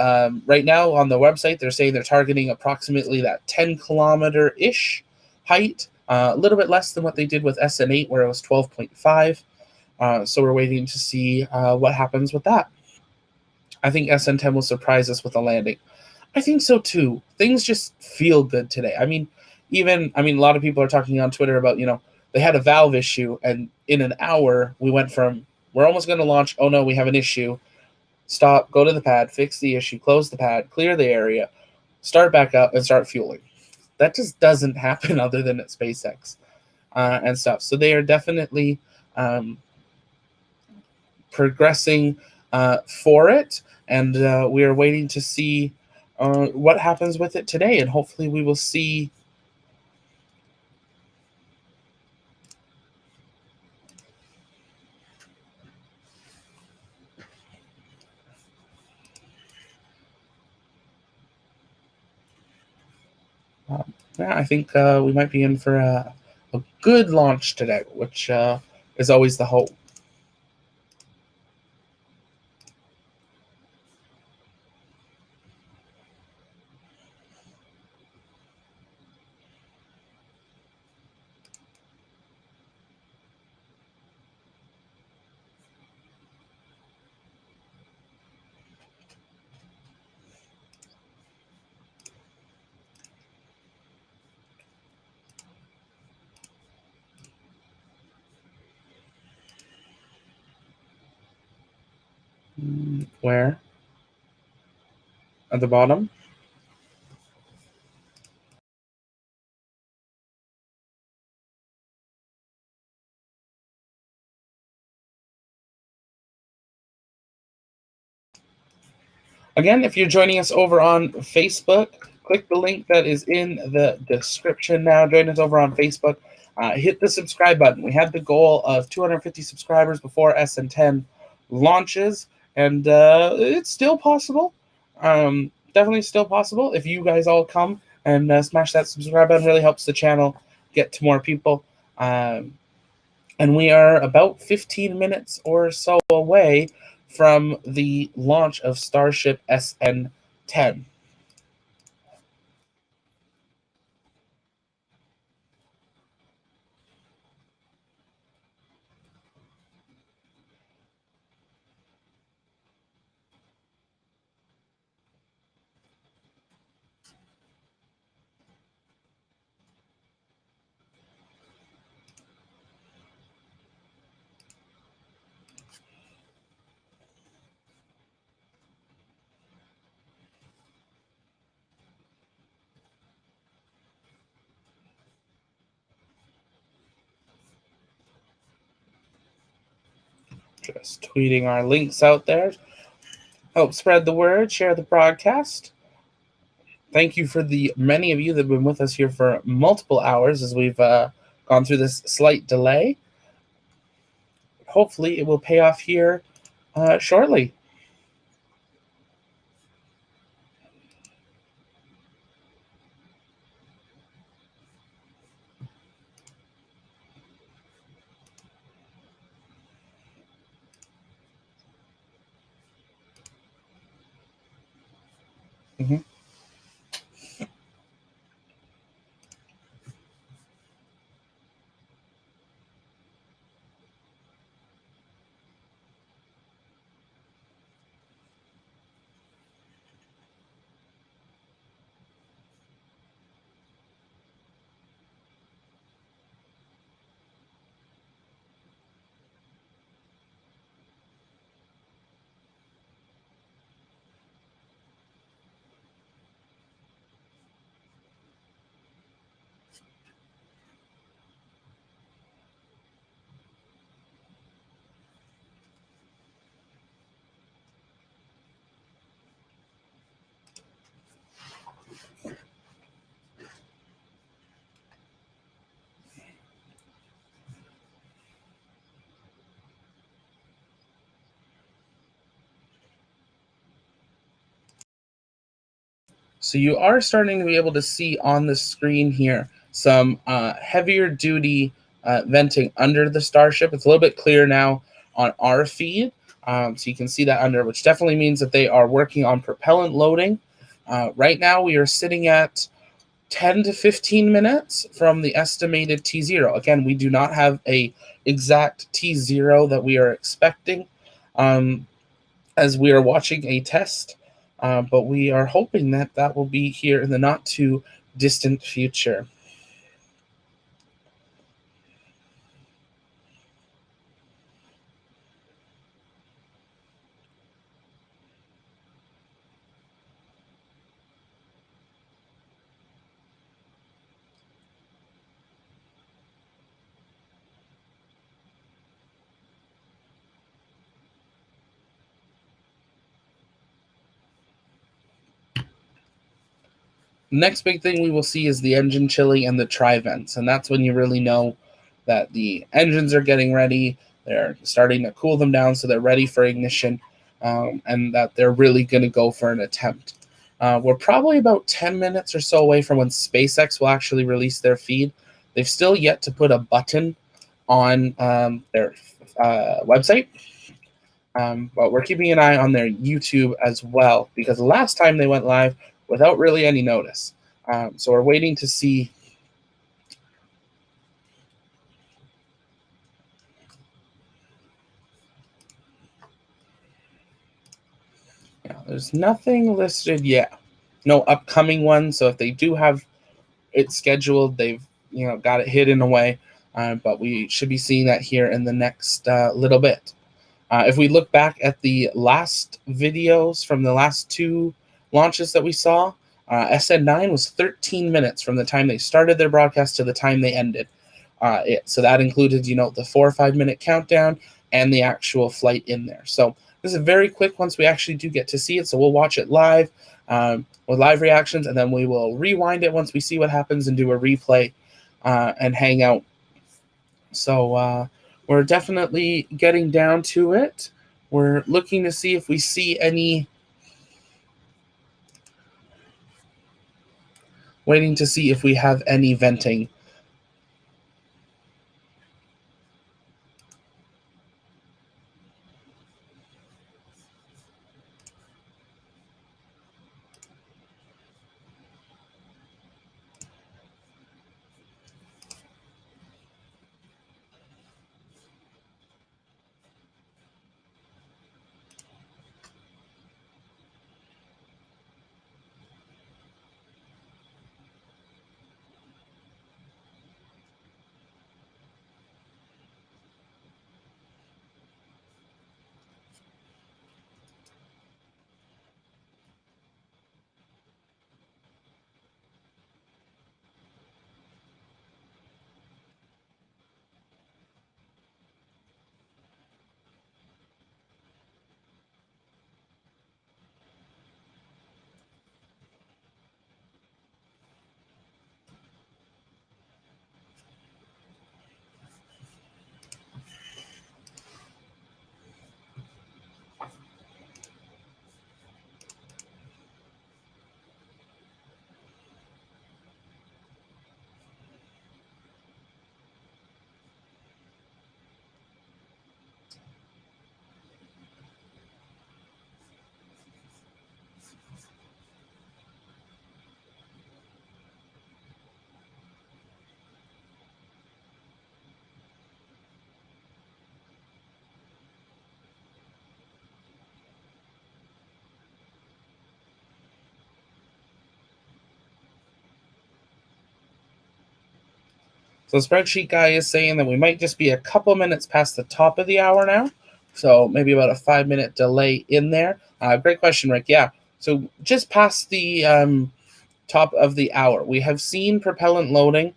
right now on the website, they're saying they're targeting approximately that 10-kilometer-ish height, a little bit less than what they did with SN8, where it was 12.5. So we're waiting to see what happens with that. I think SN10 will surprise us with a landing. I think so too. Things just feel good today. I mean, a lot of people are talking on Twitter about, they had a valve issue, and in an hour we went from, we're almost going to launch, oh no, we have an issue, stop, go to the pad, fix the issue, close the pad, clear the area, start back up, and start fueling. That just doesn't happen other than at SpaceX and stuff. So they are definitely progressing for it, and we are waiting to see what happens with it today, and hopefully we will see yeah, I think we might be in for a good launch today, which is always the hope. Where? At the bottom? Again, if you're joining us over on Facebook, click the link that is in the description now. Join us over on Facebook. Hit the subscribe button. We had the goal of 250 subscribers before SN10 launches, and it's still possible. Definitely still possible. If you guys all come and smash that subscribe button, really helps the channel get to more people. And we are about 15 minutes or so away from the launch of Starship SN10. Just tweeting our links out there. Help spread the word, share the broadcast. Thank you for the many of you that have been with us here for multiple hours as we've gone through this slight delay. Hopefully it will pay off here shortly. Mm-hmm. So you are starting to be able to see on the screen here some heavier duty venting under the Starship. It's a little bit clearer now on our feed. So you can see that under, which definitely means that they are working on propellant loading. Right now we are sitting at 10 to 15 minutes from the estimated T0. Again, we do not have a exact T0 that we are expecting as we are watching a test, but we are hoping that that will be here in the not too distant future. Next big thing we will see is the engine chilling and the tri-vents, and that's when you really know that the engines are getting ready. They're starting to cool them down so they're ready for ignition, and that they're really going to go for an attempt. We're probably about 10 minutes or so away from when SpaceX will actually release their feed. They've still yet to put a button on their website, but we're keeping an eye on their YouTube as well, because the last time they went live without really any notice. So we're waiting to see. Yeah, there's nothing listed yet. No upcoming ones. So if they do have it scheduled, they've got it hidden away. But we should be seeing that here in the next little bit. If we look back at the last videos from the last two launches that we saw, SN9 was 13 minutes from the time they started their broadcast to the time they ended. So that included, the 4 or 5 minute countdown and the actual flight in there. So this is very quick once we actually do get to see it. So we'll watch it live with live reactions, and then we will rewind it once we see what happens and do a replay and hang out. So we're definitely getting down to it. We're looking to see if we see any. Waiting to see if we have any venting. So the spreadsheet guy is saying that we might just be a couple minutes past the top of the hour now. So maybe about a 5-minute delay in there. Great question, Rick. Yeah. So just past the top of the hour, we have seen propellant loading.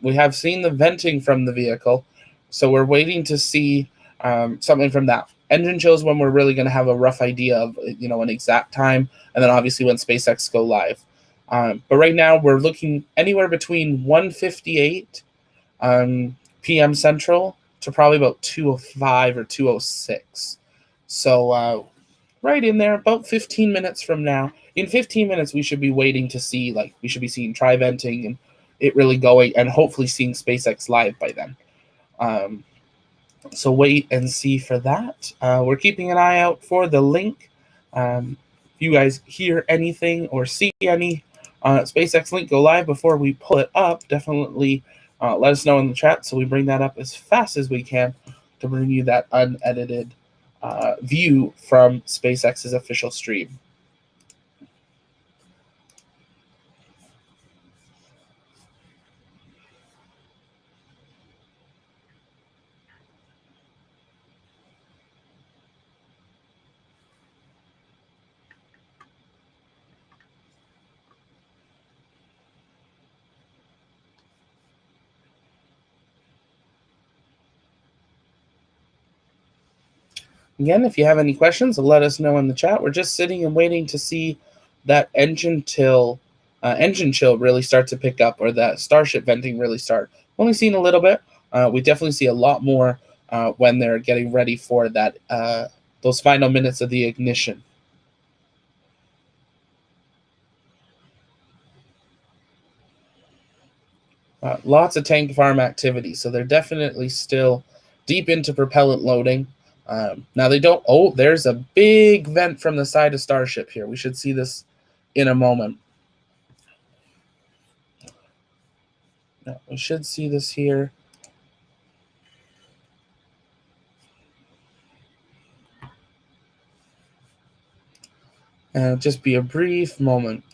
We have seen the venting from the vehicle. So we're waiting to see something from that. Engine shows when we're really going to have a rough idea of an exact time, and then obviously when SpaceX go live. But right now we're looking anywhere between 1:58 p.m. Central to probably about 2:05 or 2:06. So right in there, about 15 minutes from now. in 15 minutes we should be waiting to see, like, we should be seeing tri-venting and it really going, and hopefully seeing SpaceX live by then. So wait and see for that. We're keeping an eye out for the link. If you guys hear anything or see any SpaceX link go live before we pull it up, definitely let us know in the chat so we bring that up as fast as we can to bring you that unedited view from SpaceX's official stream. Again, if you have any questions, let us know in the chat. We're just sitting and waiting to see that engine chill really start to pick up, or that Starship venting really start. Only seen a little bit. We definitely see a lot more when they're getting ready for that those final minutes of the ignition. Lots of tank farm activity, so they're definitely still deep into propellant loading. Now they don't, oh, there's a big vent from the side of Starship here. We should see this in a moment. No, we should see this here. And it'll just be a brief moment.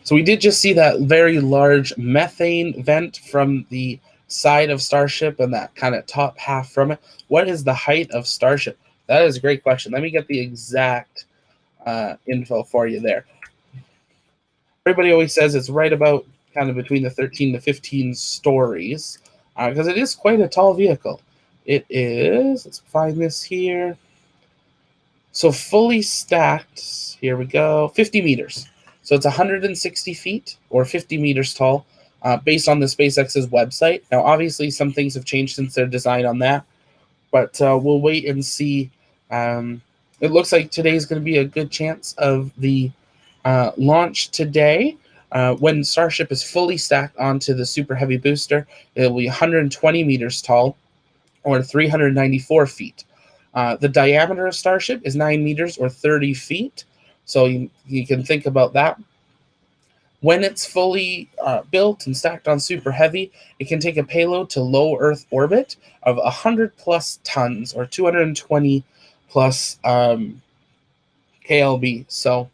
So we did just see that very large methane vent from the side of Starship and that kind of top half from it. What is the height of Starship? That is a great question. Let me get the exact info for you there. Everybody always says it's right about kind of between the 13 to 15 stories because it is quite a tall vehicle. It is, let's find this here. So fully stacked, here we go, 50 meters. So it's 160 feet or 50 meters tall based on the SpaceX's website. Now, obviously, some things have changed since their design on that, but we'll wait and see. It looks like today is going to be a good chance of the launch today. When Starship is fully stacked onto the Super Heavy booster, it will be 120 meters tall or 394 feet. The diameter of Starship is 9 meters or 30 feet. So you can think about that. When it's fully built and stacked on Super Heavy, it can take a payload to low Earth orbit of 100 plus tons or 220 plus KLB. So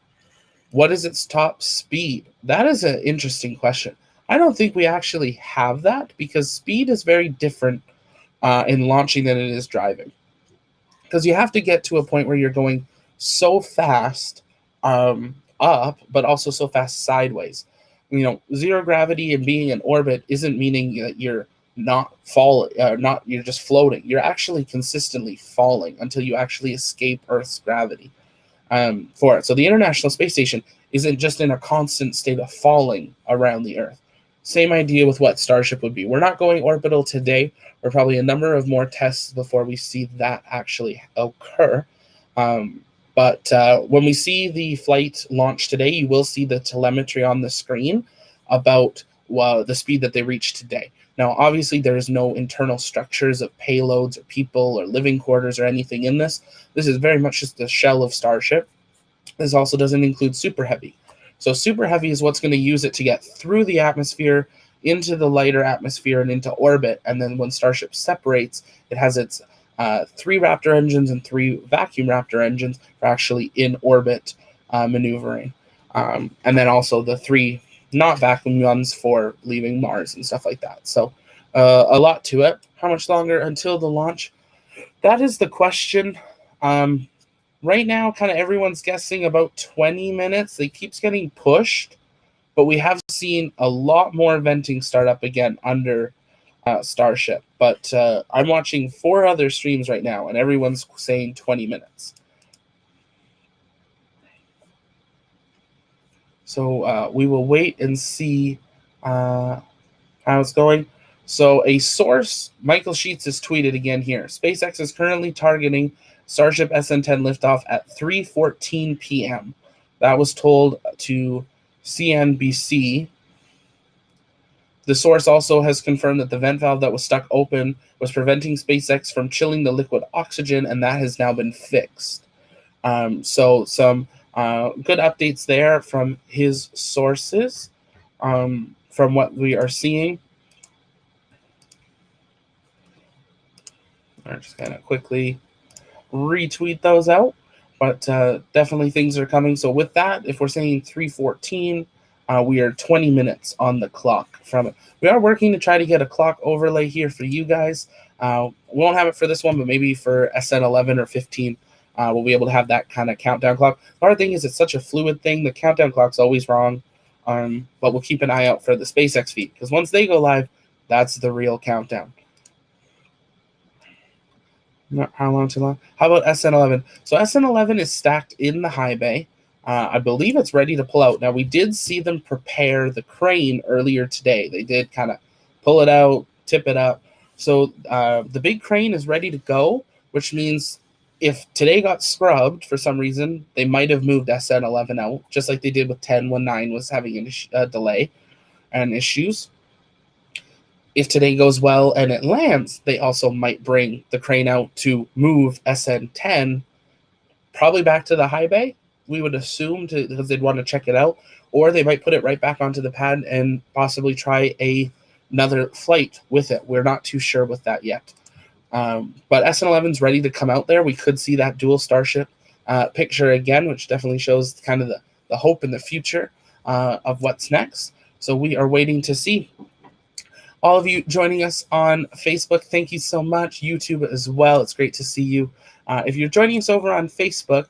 what is its top speed? That is an interesting question. I don't think we actually have that because speed is very different in launching than it is driving. Because you have to get to a point where you're going so fast up, but also so fast sideways. You know, zero gravity and being in orbit isn't meaning that you're not falling, you're just floating. You're actually consistently falling until you actually escape Earth's gravity for it. So the International Space Station isn't just in a constant state of falling around the Earth. Same idea with what Starship would be. We're not going orbital today. We're probably a number of more tests before we see that actually occur. But when we see the flight launch today, you will see the telemetry on the screen about the speed that they reached today. Now, obviously, there's no internal structures of payloads or people or living quarters or anything in this. This is very much just the shell of Starship. This also doesn't include Super Heavy. So Super Heavy is what's going to use it to get through the atmosphere, into the lighter atmosphere, and into orbit. And then when Starship separates, it has its 3 Raptor engines and 3 vacuum Raptor engines for actually in orbit maneuvering. And then also the 3 not vacuum ones for leaving Mars and stuff like that. So a lot to it. How much longer until the launch? That is the question. Right now, kind of everyone's guessing about 20 minutes. It keeps getting pushed, but we have seen a lot more venting start up again under Starship. But I'm watching 4 other streams right now, and everyone's saying 20 minutes. So we will wait and see how it's going. So a source, Michael Sheets, has tweeted again here. SpaceX is currently targeting Starship SN10 liftoff at 3:14 p.m. That was told to CNBC. The source also has confirmed that the vent valve that was stuck open was preventing SpaceX from chilling the liquid oxygen, and that has now been fixed. So some good updates there from his sources, from what we are seeing. I'm just going to quickly retweet those out, but definitely things are coming. So with that, if we're saying 3:14, we are 20 minutes on the clock from it. We are working to try to get a clock overlay here for you guys. We won't have it for this one, but maybe for SN11 or 15, we'll be able to have that kind of countdown clock. The hard thing is it's such a fluid thing. The countdown clock's always wrong, but we'll keep an eye out for the SpaceX feed, because once they go live, that's the real countdown. Not how long too long. How about SN11? So SN11 is stacked in the high bay. I believe it's ready to pull out. Now, we did see them prepare the crane earlier today. They did kind of pull it out, tip it up. So the big crane is ready to go, which means if today got scrubbed for some reason, they might have moved SN11 out, just like they did with 10 when 9 was having a delay and issues. If today goes well and it lands, they also might bring the crane out to move SN10 probably back to the high bay, we would assume, because they'd want to check it out, or they might put it right back onto the pad and possibly try another flight with it. We're not too sure with that yet. But SN11's ready to come out there. We could see that dual Starship picture again, which definitely shows kind of the hope in the future of what's next. So we are waiting to see. All of you joining us on Facebook, thank you so much. YouTube as well. It's great to see you. If you're joining us over on Facebook,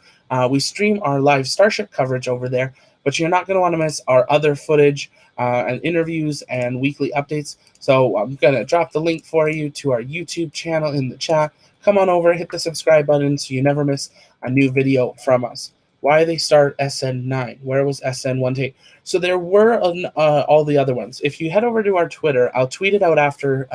we stream our live Starship coverage over there, but you're not going to want to miss our other footage and interviews and weekly updates. So I'm going to drop the link for you to our YouTube channel in the chat. Come on over, hit the subscribe button so you never miss a new video from us. Why they start SN9? Where was SN1 So there were all the other ones. If you head over to our Twitter, I'll tweet it out after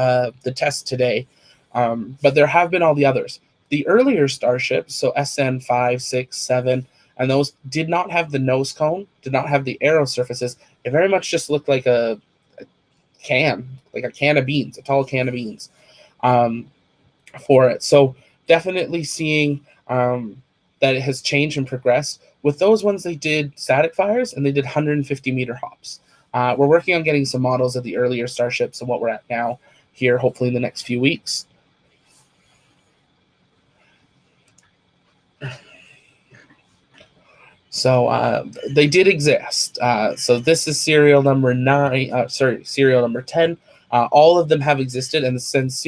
the test today. But there have been all the others. The earlier Starships, so SN5, 6, 7, and those did not have the nose cone, did not have the aero surfaces. It very much just looked like a can of beans, a tall can of beans for it. So definitely seeing that it has changed and progressed. With those ones, they did static fires and they did 150-meter hops. We're working on getting some models of the earlier Starships and what we're at now here, hopefully in the next few weeks. So they did exist. So this is serial number 10. All of them have existed, and since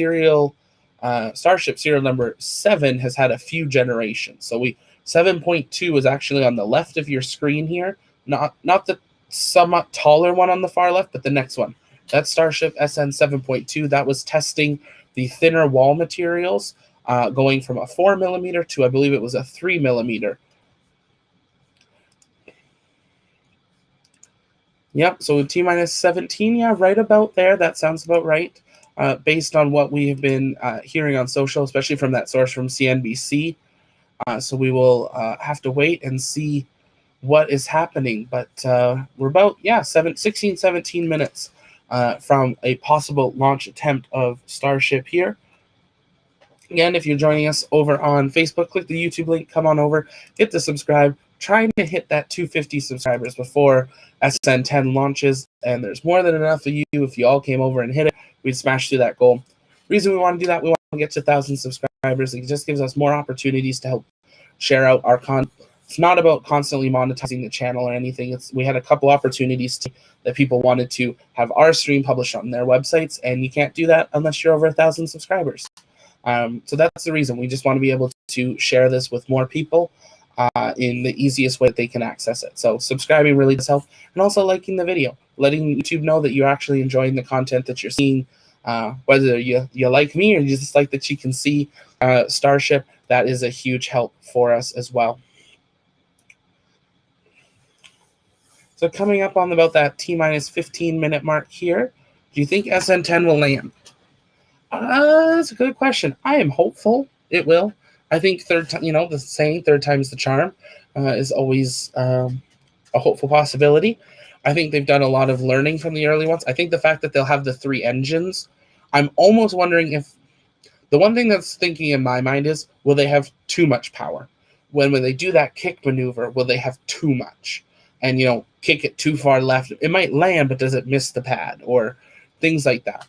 Starship serial number 7 has had a few generations. So 7.2 is actually on the left of your screen here, not the somewhat taller one on the far left, but the next one. That's Starship SN 7.2. That was testing the thinner wall materials, going from a 4mm to, I believe it was a 3mm. Yep, so T-minus 17, yeah, right about there. That sounds about right, based on what we have been hearing on social, especially from that source from CNBC. So we will have to wait and see what is happening. But we're about, 16, 17 minutes from a possible launch attempt of Starship here. Again, if you're joining us over on Facebook, click the YouTube link, come on over, hit the subscribe, trying to hit that 250 subscribers before SN10 launches, and there's more than enough of you. If you all came over and hit it, we'd smash through that goal. Reason we want to do that, we want to get to 1,000 subscribers. It just gives us more opportunities to help share out our content. It's not about constantly monetizing the channel or anything. We had a couple opportunities that people wanted to have our stream published on their websites, and you can't do that unless you're over 1,000 subscribers. So that's the reason. We just want to be able to share this with more people in the easiest way that they can access it. So subscribing really does help, and also liking the video, letting YouTube know that you're actually enjoying the content that you're seeing, whether you like me or you just like that you can see Starship. That is a huge help for us as well. So coming up on about that T-minus 15-minute mark here, do you think SN10 will land? That's a good question. I am hopeful it will. I think the saying, third time's the charm, is always a hopeful possibility. I think they've done a lot of learning from the early ones. I think the fact that they'll have the 3 engines, I'm almost wondering if the one thing that's thinking in my mind is, will they have too much power? When they do that kick maneuver, will they have too much? And, kick it too far left. It might land, but does it miss the pad? Or things like that.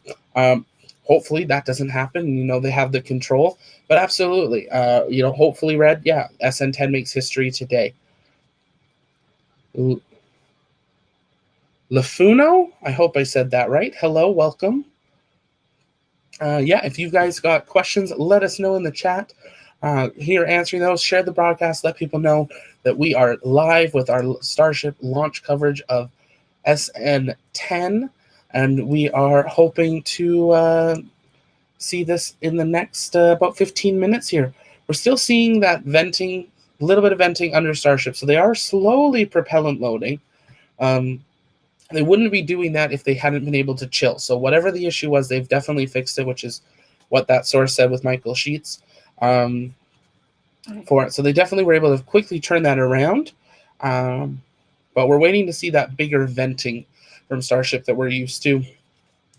Hopefully that doesn't happen. They have the control. But absolutely, hopefully, Red, yeah, SN10 makes history today. Lafuno, I hope I said that right. Hello, welcome. Yeah, if you guys got questions, let us know in the chat. Here answering those, share the broadcast, let people know that we are live with our Starship launch coverage of SN10, and we are hoping to see this in the next about 15 minutes here. We're still seeing that venting, a little bit of venting under Starship, so they are slowly propellant loading. They wouldn't be doing that if they hadn't been able to chill. So whatever the issue was, they've definitely fixed it, which is what that source said with Michael Sheets. For it. So they definitely were able to quickly turn that around. But we're waiting to see that bigger venting from Starship that we're used to.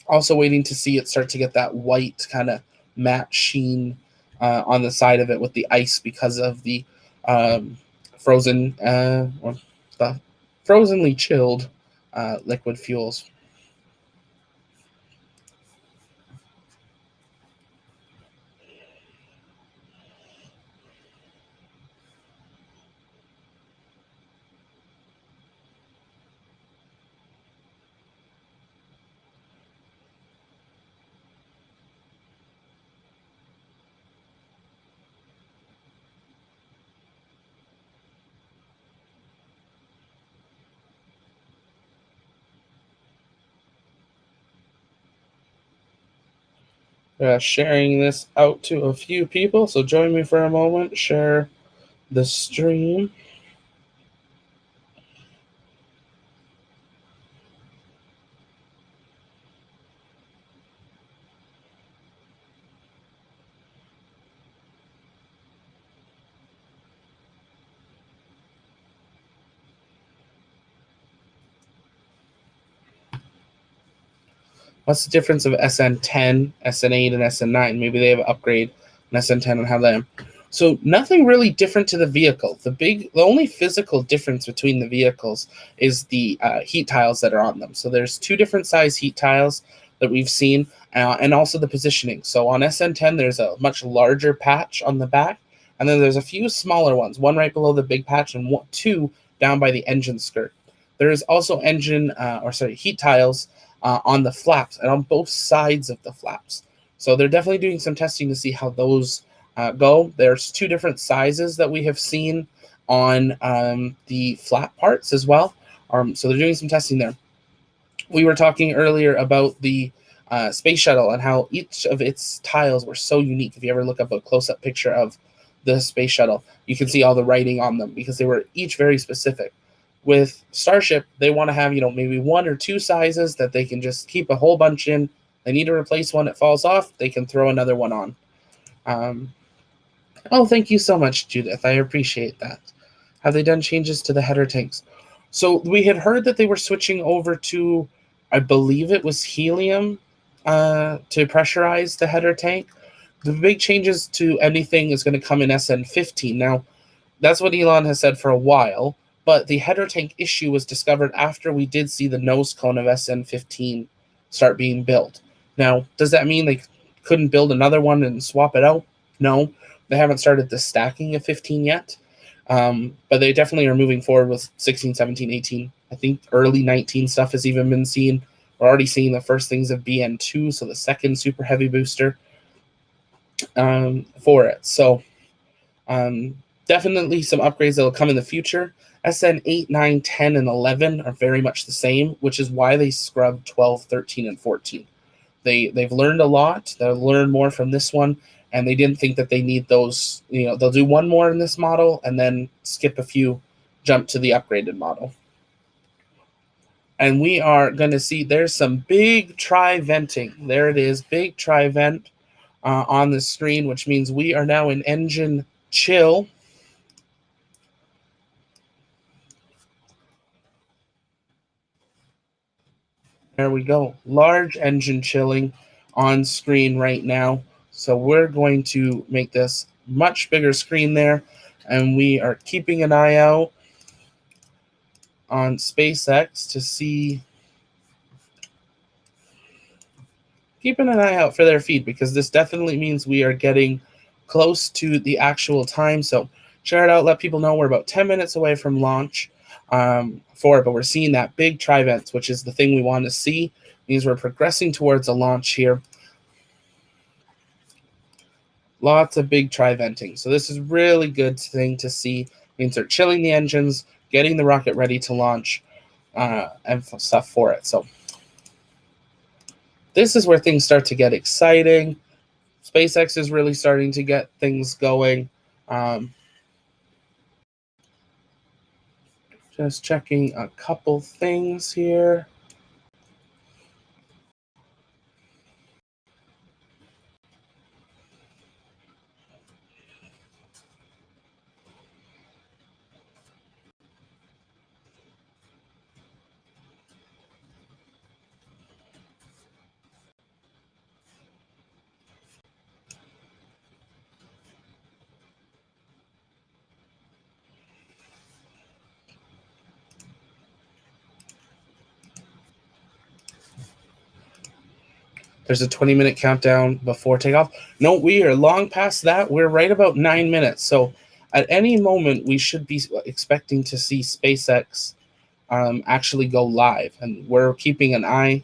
Also waiting to see it start to get that white kind of matte sheen on the side of it with the ice because of the frozen or the frozenly chilled liquid fuels. Sharing this out to a few people, so join me for a moment. Share the stream. What's the difference of SN10, SN8, and SN9? Maybe they have an upgrade on SN10 and have them. So nothing really different to the vehicle. The only physical difference between the vehicles is the heat tiles that are on them. So there's 2 different size heat tiles that we've seen, and also the positioning. So on SN10, there's a much larger patch on the back, and then there's a few smaller ones, one right below the big patch and 2 down by the engine skirt. There is also heat tiles on the flaps and on both sides of the flaps. So they're definitely doing some testing to see how those go. There's 2 different sizes that we have seen on the flap parts as well. So they're doing some testing there. We were talking earlier about the space shuttle and how each of its tiles were so unique. If you ever look up a close-up picture of the space shuttle, you can see all the writing on them because they were each very specific. With Starship, they want to have, maybe 1 or 2 sizes that they can just keep a whole bunch in. They need to replace one that falls off, they can throw another one on. Oh, thank you so much, Judith. I appreciate that. Have they done changes to the header tanks? So we had heard that they were switching over to I believe it was helium to pressurize the header tank. The big changes to anything is going to come in SN15. Now, that's what Elon has said for a while, but the header tank issue was discovered after we did see the nose cone of SN15 start being built. Now, does that mean they couldn't build another one and swap it out? No, they haven't started the stacking of 15 yet, but they definitely are moving forward with 16, 17, 18. I think early 19 stuff has even been seen. We're already seeing the first things of BN2, so the second super heavy booster for it. So definitely some upgrades that will come in the future. SN8, 9, 10, and 11 are very much the same, which is why they scrubbed 12, 13, and 14. They've learned a lot. They'll learn more from this one, and they didn't think that they need those. They'll do one more in this model and then skip a few, jump to the upgraded model. And we are going to see there's some big tri-venting. There it is, big tri-vent on the screen, which means we are now in engine chill. There we go. Large engine chilling on screen right now. So we're going to make this much bigger screen there. And we are keeping an eye out on SpaceX to see, keeping an eye out for their feed, because this definitely means we are getting close to the actual time. So share it out, let people know we're about 10 minutes away from launch for it, but we're seeing that big tri-vent, which is the thing we want to see. It means we're progressing towards a launch here. Lots of big tri-venting. So this is really good thing to see. It means they're chilling the engines, getting the rocket ready to launch, and stuff for it. So this is where things start to get exciting. SpaceX is really starting to get things going. Just checking a couple things here. There's a 20-minute countdown before takeoff. No, we are long past that. We're right about 9 minutes. So at any moment, we should be expecting to see SpaceX actually go live. And we're keeping an eye.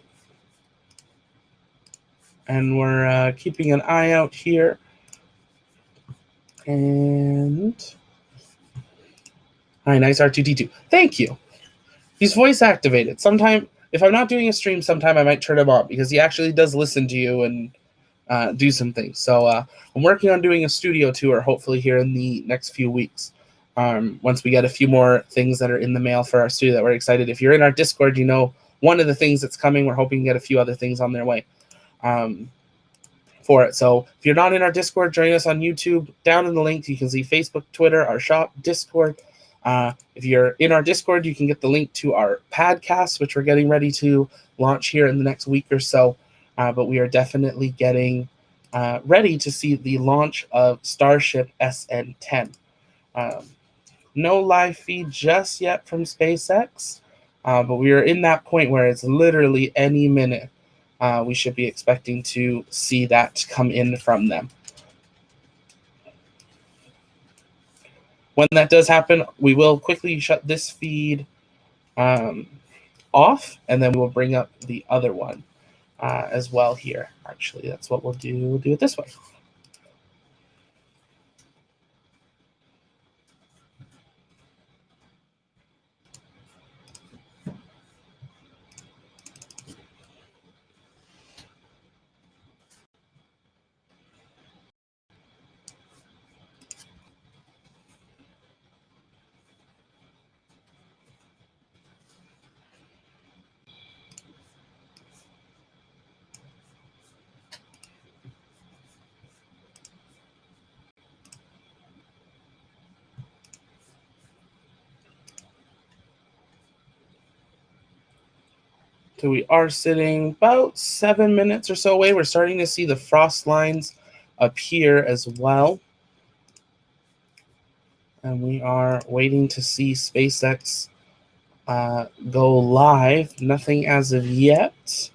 And we're keeping an eye out here. And hi, nice R2D2. Thank you. He's voice activated. Sometime, if I'm not doing a stream, sometime I might turn him on because he actually does listen to you and do some things. So I'm working on doing a studio tour, hopefully here in the next few weeks. Once we get a few more things that are in the mail for our studio that we're excited. If you're in our Discord, you know one of the things that's coming. We're hoping to get a few other things on their way for it. So if you're not in our Discord, join us on YouTube. Down in the link, you can see Facebook, Twitter, our shop, Discord. If you're in our Discord, you can get the link to our podcast, which we're getting ready to launch here in the next week or so. But we are definitely getting ready to see the launch of Starship SN10. No live feed just yet from SpaceX, but we are in that point where it's literally any minute we should be expecting to see that come in from them. When that does happen, we will quickly shut this feed off, and then we'll bring up the other one as well here. Actually, that's what we'll do. We'll do it this way. So we are sitting about 7 minutes or so away. We're starting to see the frost lines appear as well. And we are waiting to see SpaceX go live. Nothing as of yet.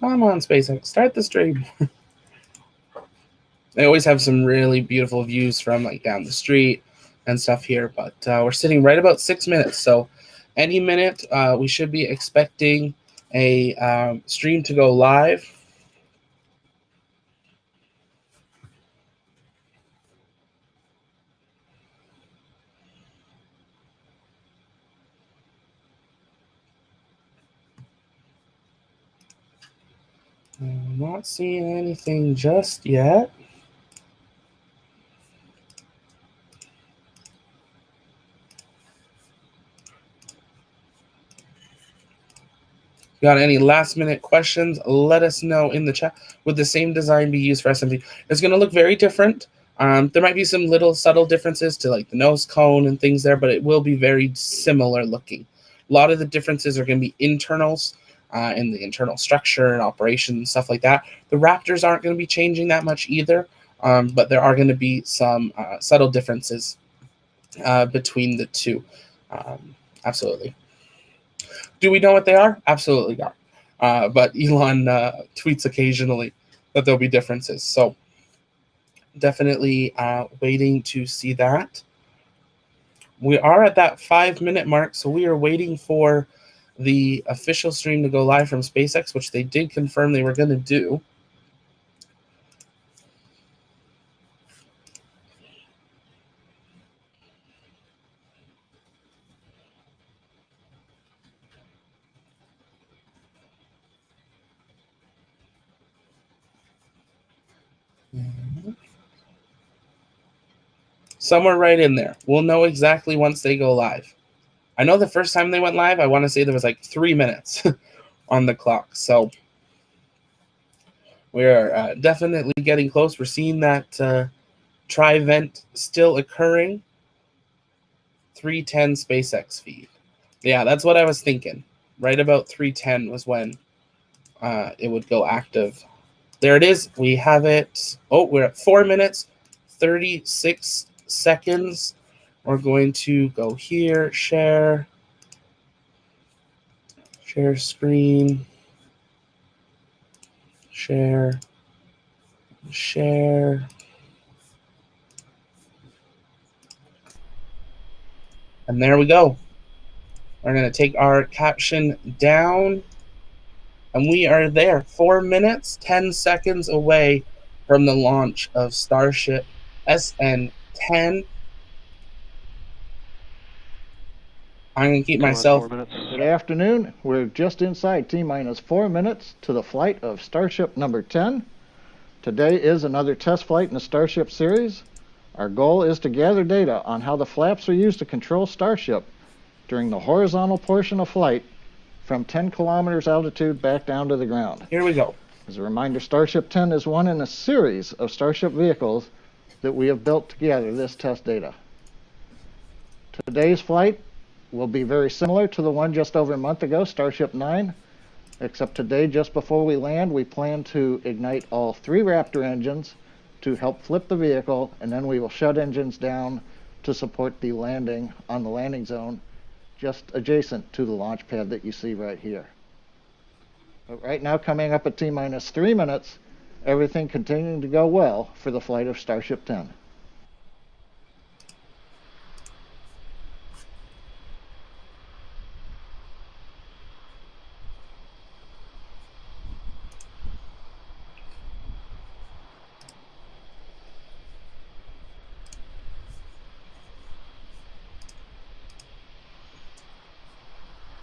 Come on, SpaceX, start the stream. They always have some really beautiful views from like down the street and stuff here, but we're sitting right about 6 minutes. So any minute we should be expecting a stream to go live. I'm not seeing anything just yet. Got any last minute questions? Let us know in the chat. Would the same design be used for SN10? It's going to look very different. There might be some little subtle differences to like the nose cone and things there, but it will be very similar looking. A lot of the differences are going to be internals in the internal structure and operation and stuff like that. The Raptors aren't going to be changing that much either, but there are going to be some subtle differences between the two. Absolutely. Do we know what they are? Absolutely not. But Elon tweets occasionally that there'll be differences. So definitely waiting to see that. We are at that 5-minute mark, so we are waiting for the official stream to go live from SpaceX, which they did confirm they were going to do. Somewhere right in there. We'll know exactly once they go live. I know the first time they went live, I want to say there was like 3 minutes on the clock. So we're definitely getting close. We're seeing that tri-event still occurring. 3:10 SpaceX feed. Yeah, that's what I was thinking. Right about 3:10 was when it would go active. There it is. We have it. Oh, we're at 4 minutes, 36 seconds. We're going to go here, share screen, share. And there we go. We're going to take our caption down. And we are there, 4 minutes, 10 seconds away from the launch of Starship SN10. I'm going to keep myself. Good afternoon. We're just inside T-minus 4 minutes to the flight of Starship number 10. Today is another test flight in the Starship series. Our goal is to gather data on how the flaps are used to control Starship during the horizontal portion of flight from 10 kilometers altitude back down to the ground. Here we go. As a reminder, Starship 10 is one in a series of Starship vehicles that we have built to gather this test data. Today's flight will be very similar to the one just over a month ago, Starship 9, except today, just before we land, we plan to ignite all 3 Raptor engines to help flip the vehicle, and then we will shut engines down to support the landing on the landing zone just adjacent to the launch pad that you see right here. But right now, coming up at T-minus 3 minutes, everything continuing to go well for the flight of Starship 10.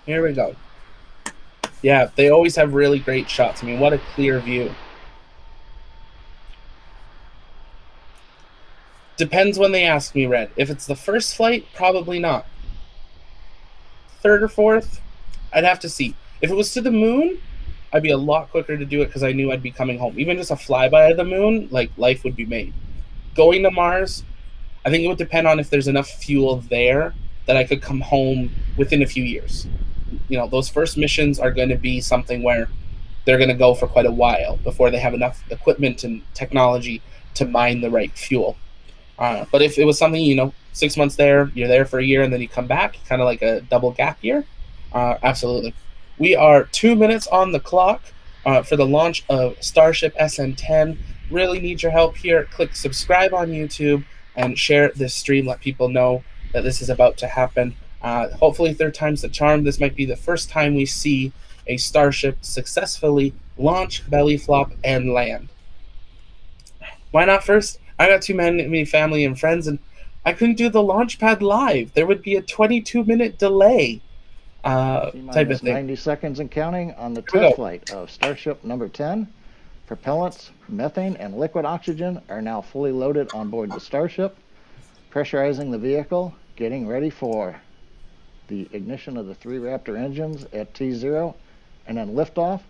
Here we go. Yeah, they always have really great shots. I mean, what a clear view. Depends when they ask me, Red. If it's the first flight, probably not. third or fourth. I'd have to see. If it was to the moon, I'd be a lot quicker to do it because I knew I'd be coming home. Even just a flyby of the moon, like, life would be made. Going to Mars, I think it would depend on if there's enough fuel there that I could come home within a few years. You know, those first missions are going to be something where they're going to go for quite a while before they have enough equipment and technology to mine the right fuel. But if it was something, you know, 6 months there, you're there for a year, and then you come back, kind of like a double gap year, absolutely. We are 2 minutes on the clock for the launch of Starship SN10. Really need your help here. Click subscribe on YouTube and share this stream. Let people know that this is about to happen. Hopefully third time's the charm. This might be the first time we see a Starship successfully launch, belly flop, and land. Why not first? I got too many family and friends, and I couldn't do the launch pad live. There would be a 22-minute delay type of thing. 90 seconds and counting on the test flight of Starship number 10. Propellants, methane, and liquid oxygen are now fully loaded on board the Starship. Pressurizing the vehicle, getting ready for the ignition of the 3 Raptor engines at T0, and then liftoff.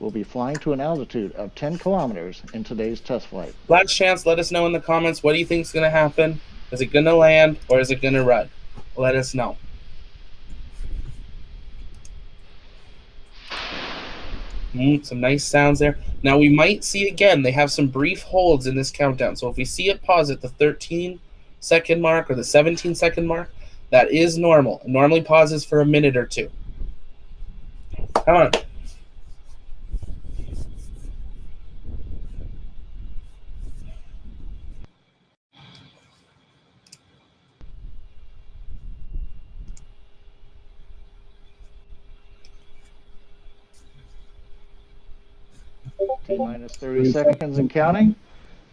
We'll be flying to an altitude of 10 kilometers in today's test flight. Last chance, let us know in the comments, what do you think is going to happen? Is it going to land or is it going to run? Let us know. Some nice sounds there. Now we might see again, they have some brief holds in this countdown. So if we see it pause at the 13-second mark or the 17-second mark, that is normal. It normally pauses for a minute or two. Come on. T-minus 30 seconds and counting.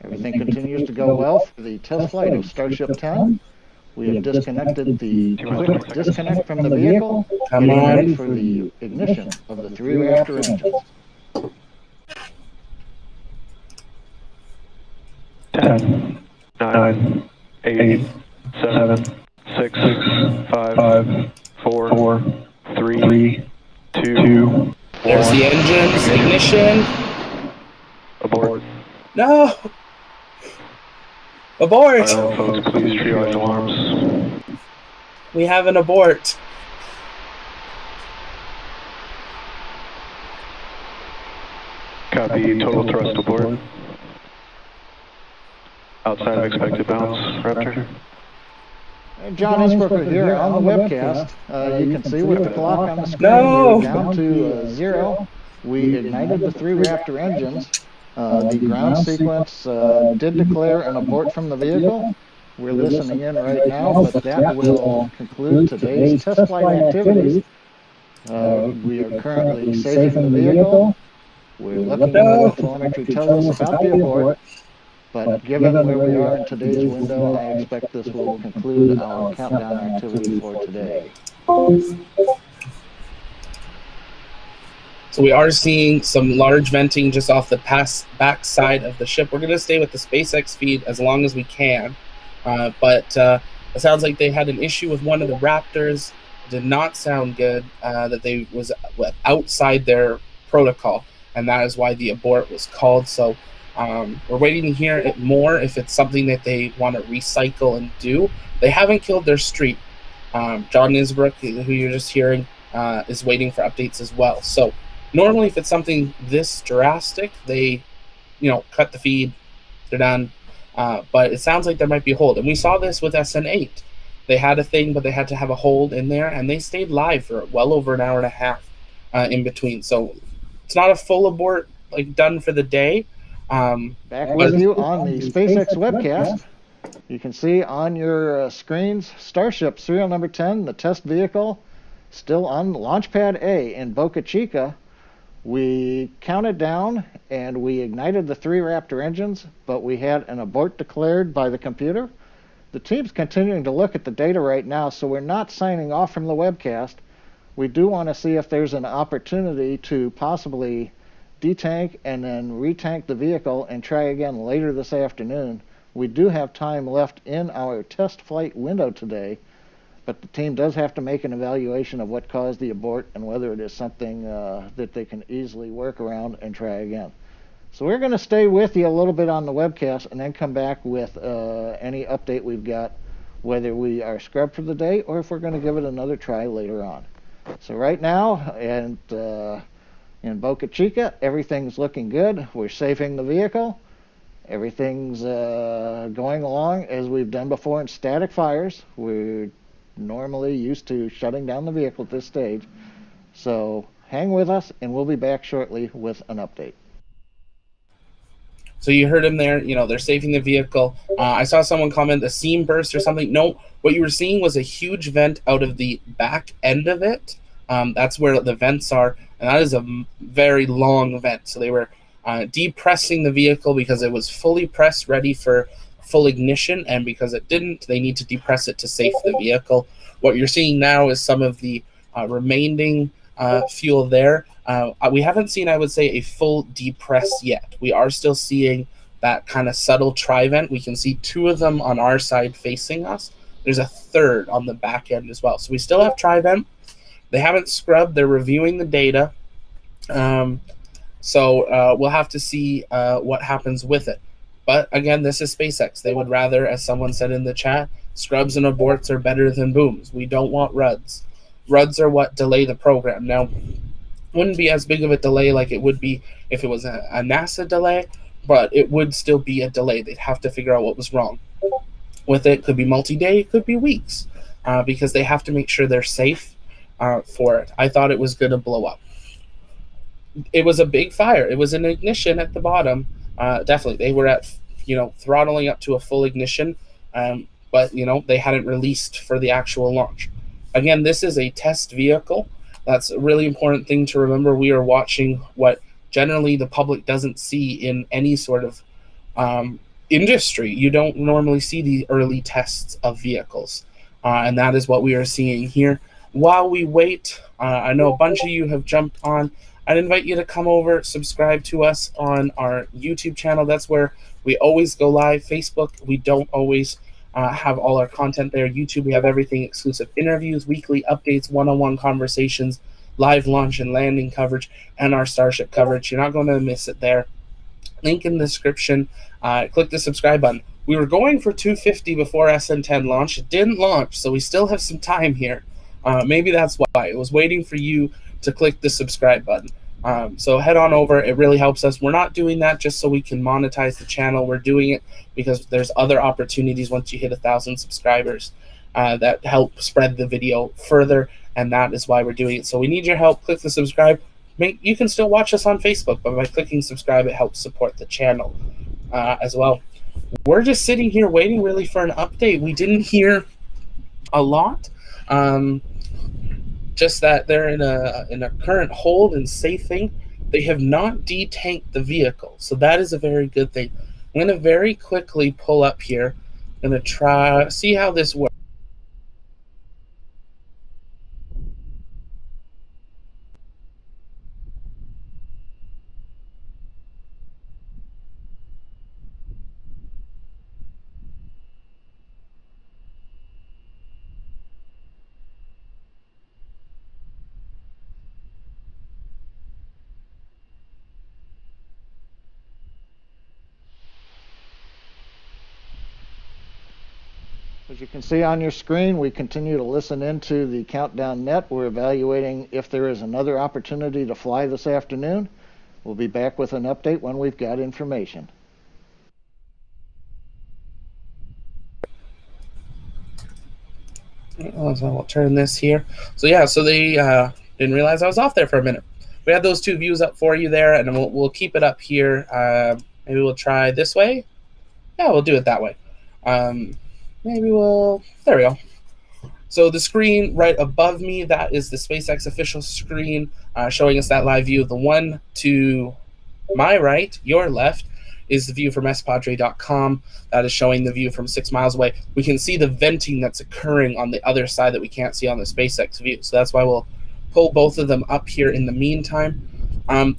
Everything continues to go well for the test flight of Starship 10. We have disconnected the quick disconnect from the vehicle, getting ready for the ignition of the 3 Raptor engines. 10, 9, 8, 7, 6, 5, 4, 3, 2, There's the engines, ignition. Abort. No! Abort! Folks, please triage alarms. We have an abort. Copy, total thrust abort. Outside of expected bounds, Raptor. John Innsbrucker here on the webcast. You can see with the clock on the screen, No! we're down to 0. We ignited the 3 Raptor engines. The ground sequence did declare an abort from the vehicle. We're listening in right now, but that will conclude today's test flight activities. We are currently safing the vehicle. We're looking at what the telemetry tells us about the abort. But given where we are in today's window, I expect this will conclude our countdown activity for today. So we are seeing some large venting just off the back side of the ship. We're going to stay with the SpaceX feed as long as we can. But it sounds like they had an issue with one of the Raptors. Did not sound good, that they was outside their protocol. And that is why the abort was called. So we're waiting to hear it more if it's something that they want to recycle and do. They haven't killed their streak. John Nisbrook, who you're just hearing, is waiting for updates as well. So normally if it's something this drastic, they, cut the feed, they're done. But it sounds like there might be a hold. And we saw this with SN8. They had a thing, but they had to have a hold in there, and they stayed live for well over an hour and a half in between. So it's not a full abort, done for the day. Back with you on the SpaceX webcast. You can see on your screens Starship serial number 10, the test vehicle, still on launch pad A in Boca Chica. We counted down and we ignited the 3 Raptor engines, but we had an abort declared by the computer. The team's continuing to look at the data right now, so we're not signing off from the webcast. We do want to see if there's an opportunity to possibly detank and then retank the vehicle and try again later this afternoon. We do have time left in our test flight window today, but the team does have to make an evaluation of what caused the abort and whether it is something that they can easily work around and try again. So we're going to stay with you a little bit on the webcast and then come back with any update we've got, whether we are scrubbed for the day or if we're going to give it another try later on. So right now, and in Boca Chica, everything's looking good. We're safing the vehicle. Everything's going along as we've done before in static fires. We're normally used to shutting down the vehicle at this stage. So hang with us, and we'll be back shortly with an update. So you heard him there. You know, they're saving the vehicle. I saw someone comment a seam burst or something. No, what you were seeing was a huge vent out of the back end of it. That's where the vents are, and that is a very long vent. So they were depressing the vehicle because it was fully pressed, ready for full ignition, and because it didn't, they need to depress it to save the vehicle. What you're seeing now is some of the remaining fuel there. We haven't seen, I would say, a full depress yet. We are still seeing that kind of subtle tri-vent. We can see two of them on our side facing us. There's a third on the back end as well. So we still have tri-vent. They haven't scrubbed. They're reviewing the data. So we'll have to see what happens with it. But again, this is SpaceX. They would rather, as someone said in the chat, scrubs and aborts are better than booms. We don't want RUDs. RUDs are what delay the program. Now, wouldn't be as big of a delay like it would be if it was a NASA delay, but it would still be a delay. They'd have to figure out what was wrong with it. Could be multi-day, it could be weeks, because they have to make sure they're safe for it. I thought it was going to blow up. It was a big fire. It was an ignition at the bottom. Definitely, they were at, throttling up to a full ignition, but they hadn't released for the actual launch. Again, this is a test vehicle. That's a really important thing to remember. We are watching what generally the public doesn't see in any sort of industry. You don't normally see the early tests of vehicles, and that is what we are seeing here. While we wait, I know a bunch of you have jumped on. I'd invite you to come over, subscribe to us on our YouTube channel. That's where we always go live. Facebook, we don't always have all our content there. YouTube, we have everything: exclusive interviews, weekly updates, one-on-one conversations, live launch and landing coverage, and our Starship coverage. You're not going to miss it there. Link in the description. Click the subscribe button. We were going for 250 before SN10 launched. It didn't launch, so we still have some time here. Maybe that's why. It was waiting for you to click the subscribe button. So head on over. It really helps us. We're not doing that just so we can monetize the channel. We're doing it because there's other opportunities once you hit 1,000 subscribers that help spread the video further, and that is why we're doing it. So we need your help. Click the subscribe. You can still watch us on Facebook, but by clicking subscribe, it helps support the channel as well. We're just sitting here waiting really for an update. We didn't hear a lot. Just that they're in a current hold and safing. They have not detanked the vehicle, so that is a very good thing. I'm going to very quickly pull up here. I'm going to try see how this works. As you can see on your screen, we continue to listen into the countdown net. We're evaluating if there is another opportunity to fly this afternoon. We'll be back with an update when we've got information. So I'll turn this here. So yeah, so they didn't realize I was off there for a minute. We had those two views up for you there, and we'll keep it up here. Maybe we'll try this way. Yeah, we'll do it that way. Maybe there we go. So the screen right above me, that is the SpaceX official screen showing us that live view. The one to my right, your left, is the view from spadre.com. That is showing the view from 6 miles away. We can see the venting that's occurring on the other side that we can't see on the SpaceX view. So that's why we'll pull both of them up here in the meantime.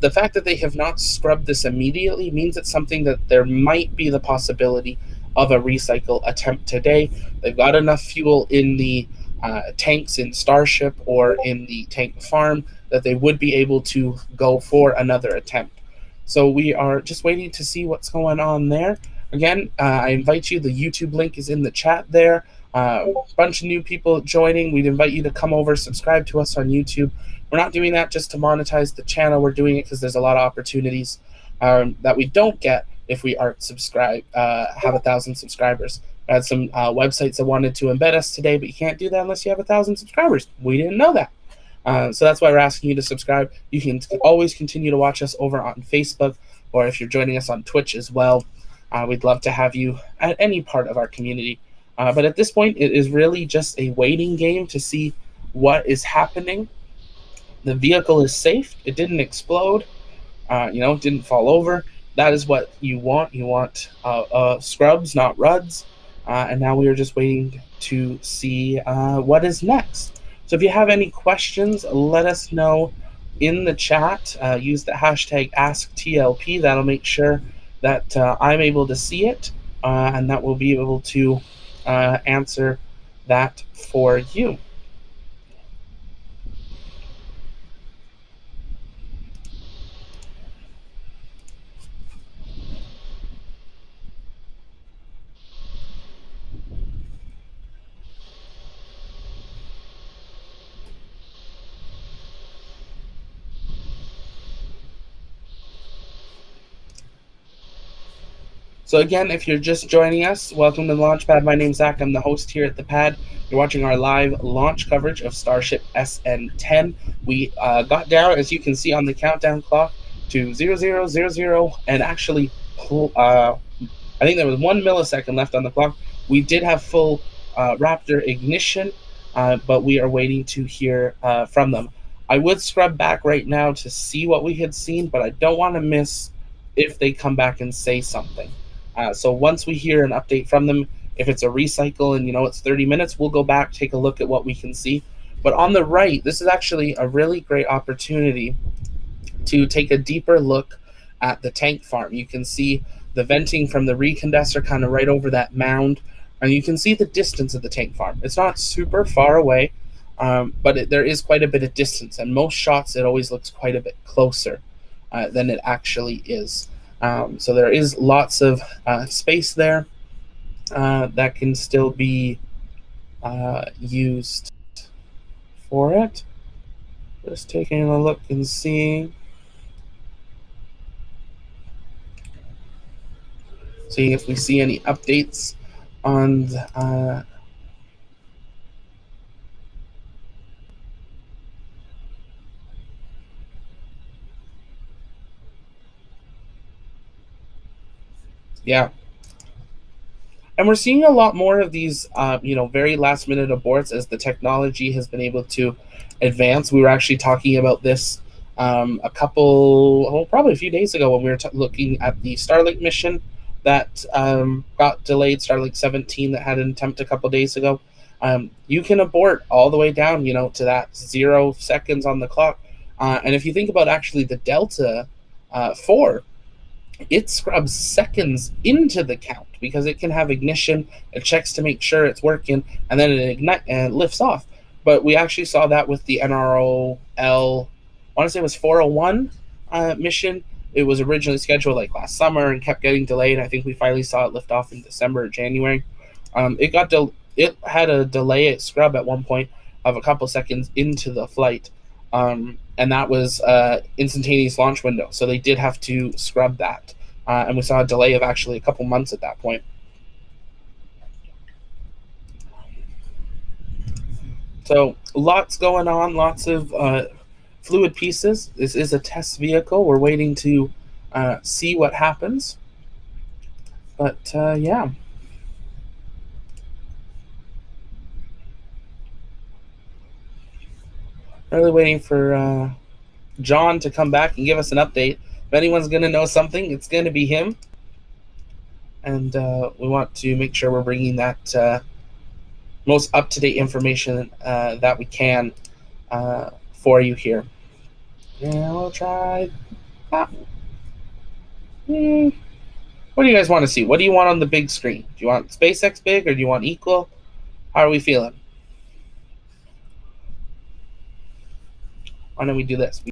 The fact that they have not scrubbed this immediately means it's something that there might be the possibility of a recycle attempt today. They've got enough fuel in the tanks in Starship or in the tank farm, that they would be able to go for another attempt. So we are just waiting to see what's going on there. Again, I invite you. The YouTube link is in the chat there. A bunch of new people joining. We'd invite you to come over, subscribe to us on YouTube. We're not doing that just to monetize the channel. We're doing it because there's a lot of opportunities that we don't get if we aren't subscribed, have 1,000 subscribers. I had some websites that wanted to embed us today, but you can't do that unless you have 1,000 subscribers. We didn't know that. So that's why we're asking you to subscribe. You can always continue to watch us over on Facebook, or if you're joining us on Twitch as well. We'd love to have you at any part of our community. But at this point, it is really just a waiting game to see what is happening. The vehicle is safe. It didn't explode. It didn't fall over. That is what you want. You want scrubs, not RUDs. And now we are just waiting to see what is next. So if you have any questions, let us know in the chat. Use the hashtag AskTLP. That'll make sure that I'm able to see it, and that we'll be able to answer that for you. So again, if you're just joining us, welcome to the launch pad. My name's Zach. I'm the host here at the pad. You're watching our live launch coverage of Starship SN10. We got down, as you can see on the countdown clock, to 0000, and actually, I think there was 1 millisecond left on the clock. We did have full Raptor ignition, but we are waiting to hear from them. I would scrub back right now to see what we had seen, but I don't want to miss if they come back and say something. So once we hear an update from them, if it's a recycle and it's 30 minutes, we'll go back, take a look at what we can see. But on the right, this is actually a really great opportunity to take a deeper look at the tank farm. You can see the venting from the recondenser kind of right over that mound, and you can see the distance of the tank farm. It's not super far away, but there is quite a bit of distance, and most shots it always looks quite a bit closer than it actually is. So there is lots of space there that can still be used for it. Just taking a look and seeing if we see any updates on yeah. And we're seeing a lot more of these, very last-minute aborts as the technology has been able to advance. We were actually talking about this probably a few days ago when we were looking at the Starlink mission that got delayed, Starlink 17 that had an attempt a couple days ago. You can abort all the way down, to that 0 seconds on the clock. And if you think about actually the Delta 4, it scrubs seconds into the count because it can have ignition, it checks to make sure it's working, and then it lifts off. But we actually saw that with the NROL, I want to say it was 401 mission. It was originally scheduled like last summer and kept getting delayed. I think we finally saw it lift off in December or January. It had a delay at scrub at one point of a couple seconds into the flight. And that was instantaneous launch window. So they did have to scrub that. And we saw a delay of actually a couple months at that point. So lots going on, lots of fluid pieces. This is a test vehicle. We're waiting to see what happens. But yeah. Really waiting for John to come back and give us an update. If anyone's going to know something, it's going to be him. And we want to make sure we're bringing that most up-to-date information that we can for you here. Yeah, we'll try that. What do you guys want to see? What do you want on the big screen? Do you want SpaceX big or do you want equal? How are we feeling? Why don't we do this?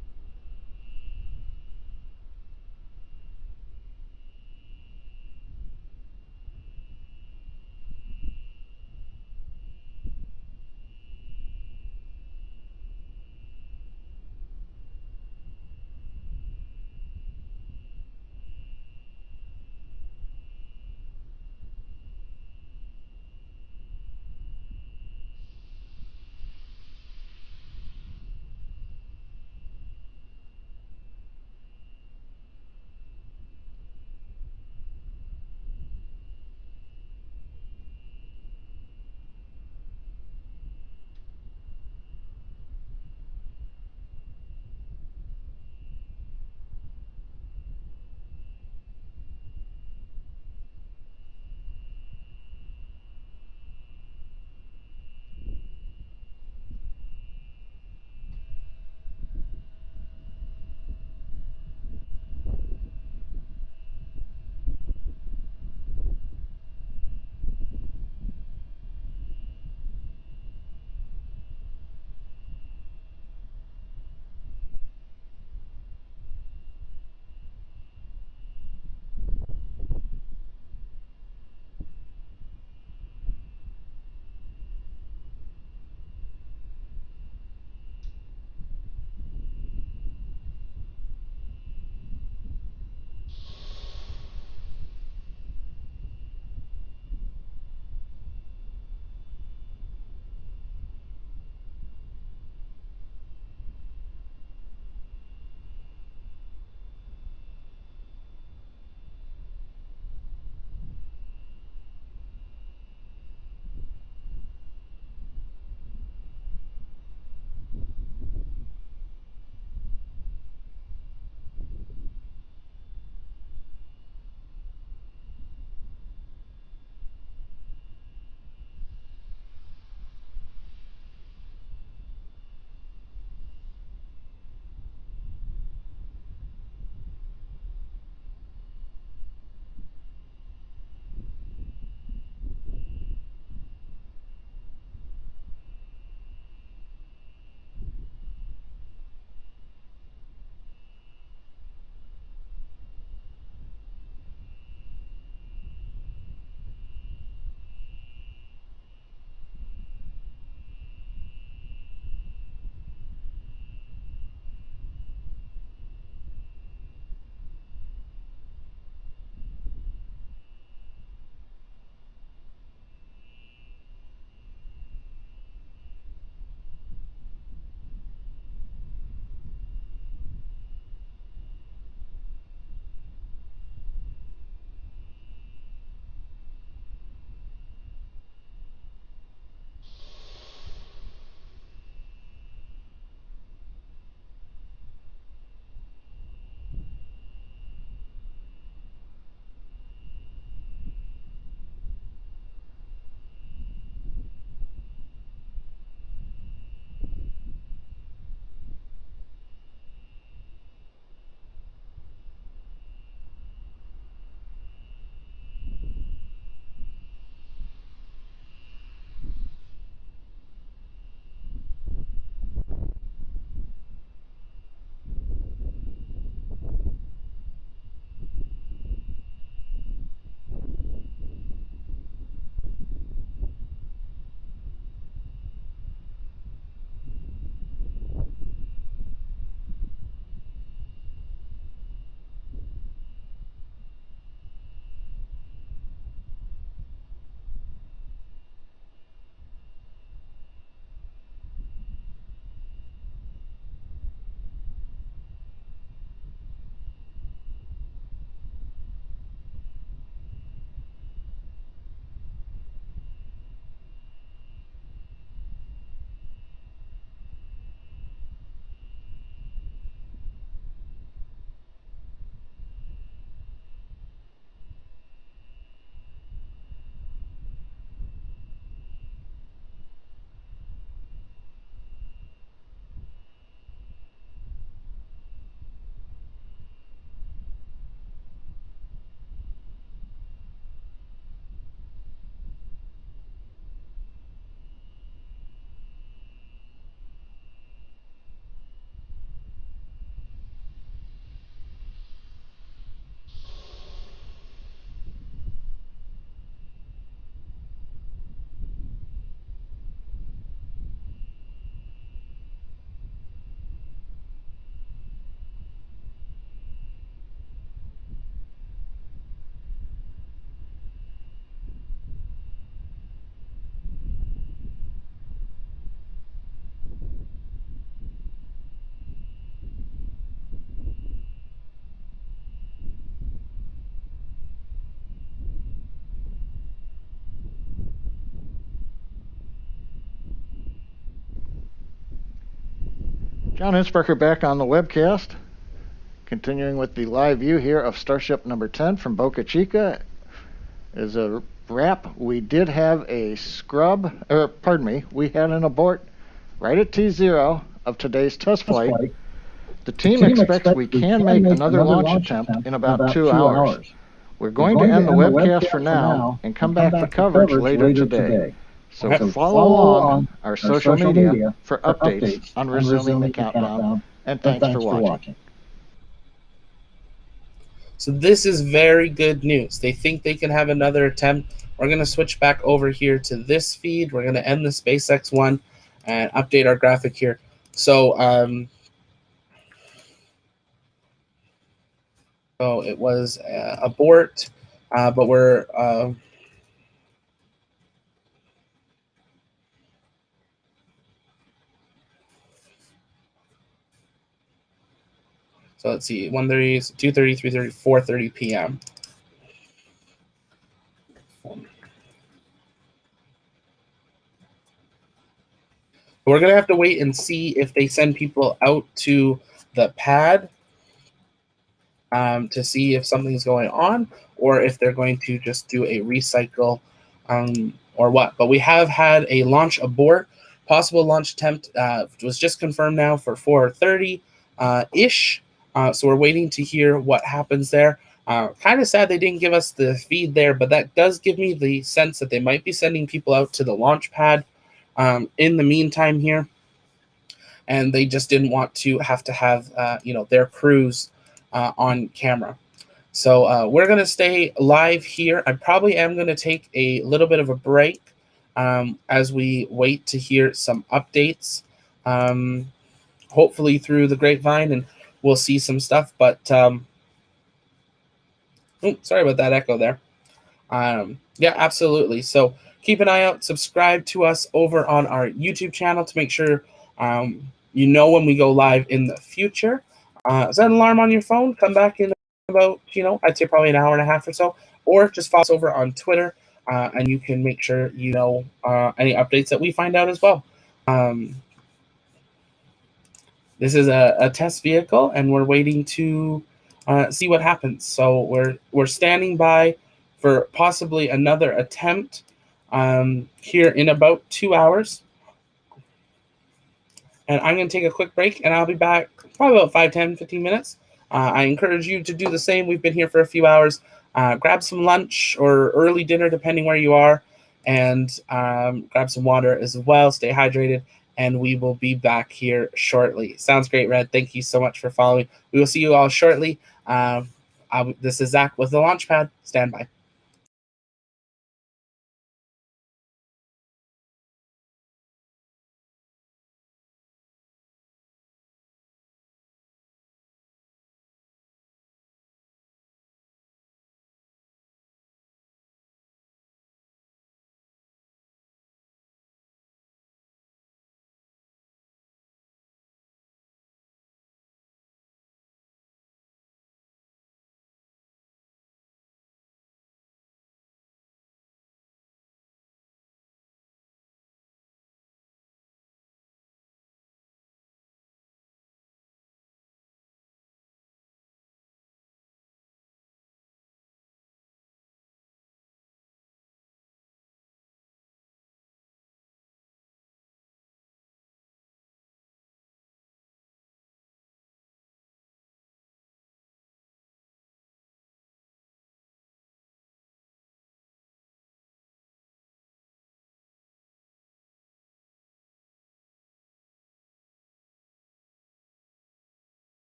John Innsbrucker back on the webcast, continuing with the live view here of Starship number 10 from Boca Chica. As a wrap, we did have a we had an abort right at T0 of today's test flight. The team expects we can make another launch attempt in about 2 hours. We're going to end the webcast for now and come back for coverage later today. So follow along our social media for updates on resuming the countdown, and thanks for watching. So this is very good news. They think they can have another attempt. We're going to switch back over here to this feed. We're going to end the SpaceX one and update our graphic here. So, so it was abort, but we're so let's see, 1:30, 2:30, 3:30, 4:30 p.m. We're going to have to wait and see if they send people out to the pad to see if something's going on, or if they're going to just do a recycle or what. But we have had a launch abort. Possible launch attempt was just confirmed now for 4:30-ish. So we're waiting to hear what happens there. Kind of sad they didn't give us the feed there, but that does give me the sense that they might be sending people out to the launch pad in the meantime here. And they just didn't want to have their crews on camera. So we're going to stay live here. I probably am going to take a little bit of a break as we wait to hear some updates, hopefully through the grapevine, and we'll see some stuff. But sorry about that echo there. Yeah, absolutely. So keep an eye out. Subscribe to us over on our YouTube channel to make sure you know when we go live in the future. Set an alarm on your phone. Come back in about, I'd say probably an hour and a half or so. Or just follow us over on Twitter, and you can make sure you know any updates that we find out as well. This is a test vehicle, and we're waiting to see what happens. So we're standing by for possibly another attempt here in about 2 hours. And I'm going to take a quick break, and I'll be back probably about 5, 10, 15 minutes. I encourage you to do the same. We've been here for a few hours. Grab some lunch or early dinner, depending where you are, and grab some water as well. Stay hydrated, and we will be back here shortly. Sounds great, Red. Thank you so much for following. We will see you all shortly. This is Zach with the Launchpad. Stand by.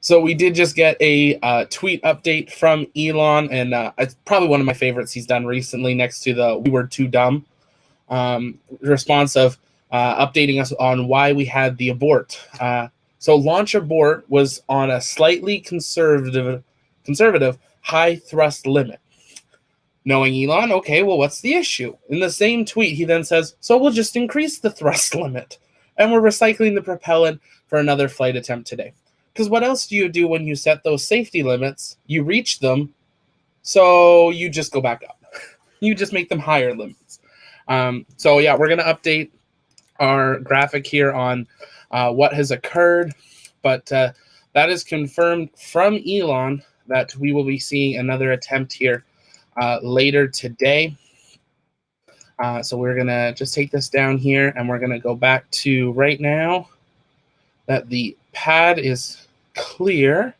So we did just get a tweet update from Elon, and it's probably one of my favorites he's done recently, next to the "We were too dumb" response of updating us on why we had the abort. So launch abort was on a slightly conservative high thrust limit. Knowing Elon, okay, well, what's the issue? In the same tweet, he then says, so we'll just increase the thrust limit, and we're recycling the propellant for another flight attempt today. Because what else do you do when you set those safety limits? You reach them, so you just go back up. You just make them higher limits. So yeah, we're going to update our graphic here on what has occurred, but that is confirmed from Elon that we will be seeing another attempt here later today. So we're going to just take this down here, and we're going to go back to right now that the pad is clear.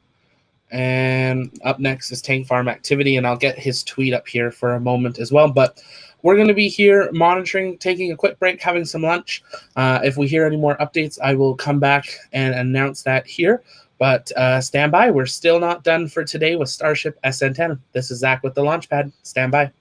And up next is tank farm activity, and I'll get his tweet up here for a moment as well. But we're going to be here monitoring, taking a quick break, having some lunch. If we hear any more updates, I will come back and announce that here. But stand by. We're still not done for today with Starship SN10. This is Zach with the Launchpad. Stand by.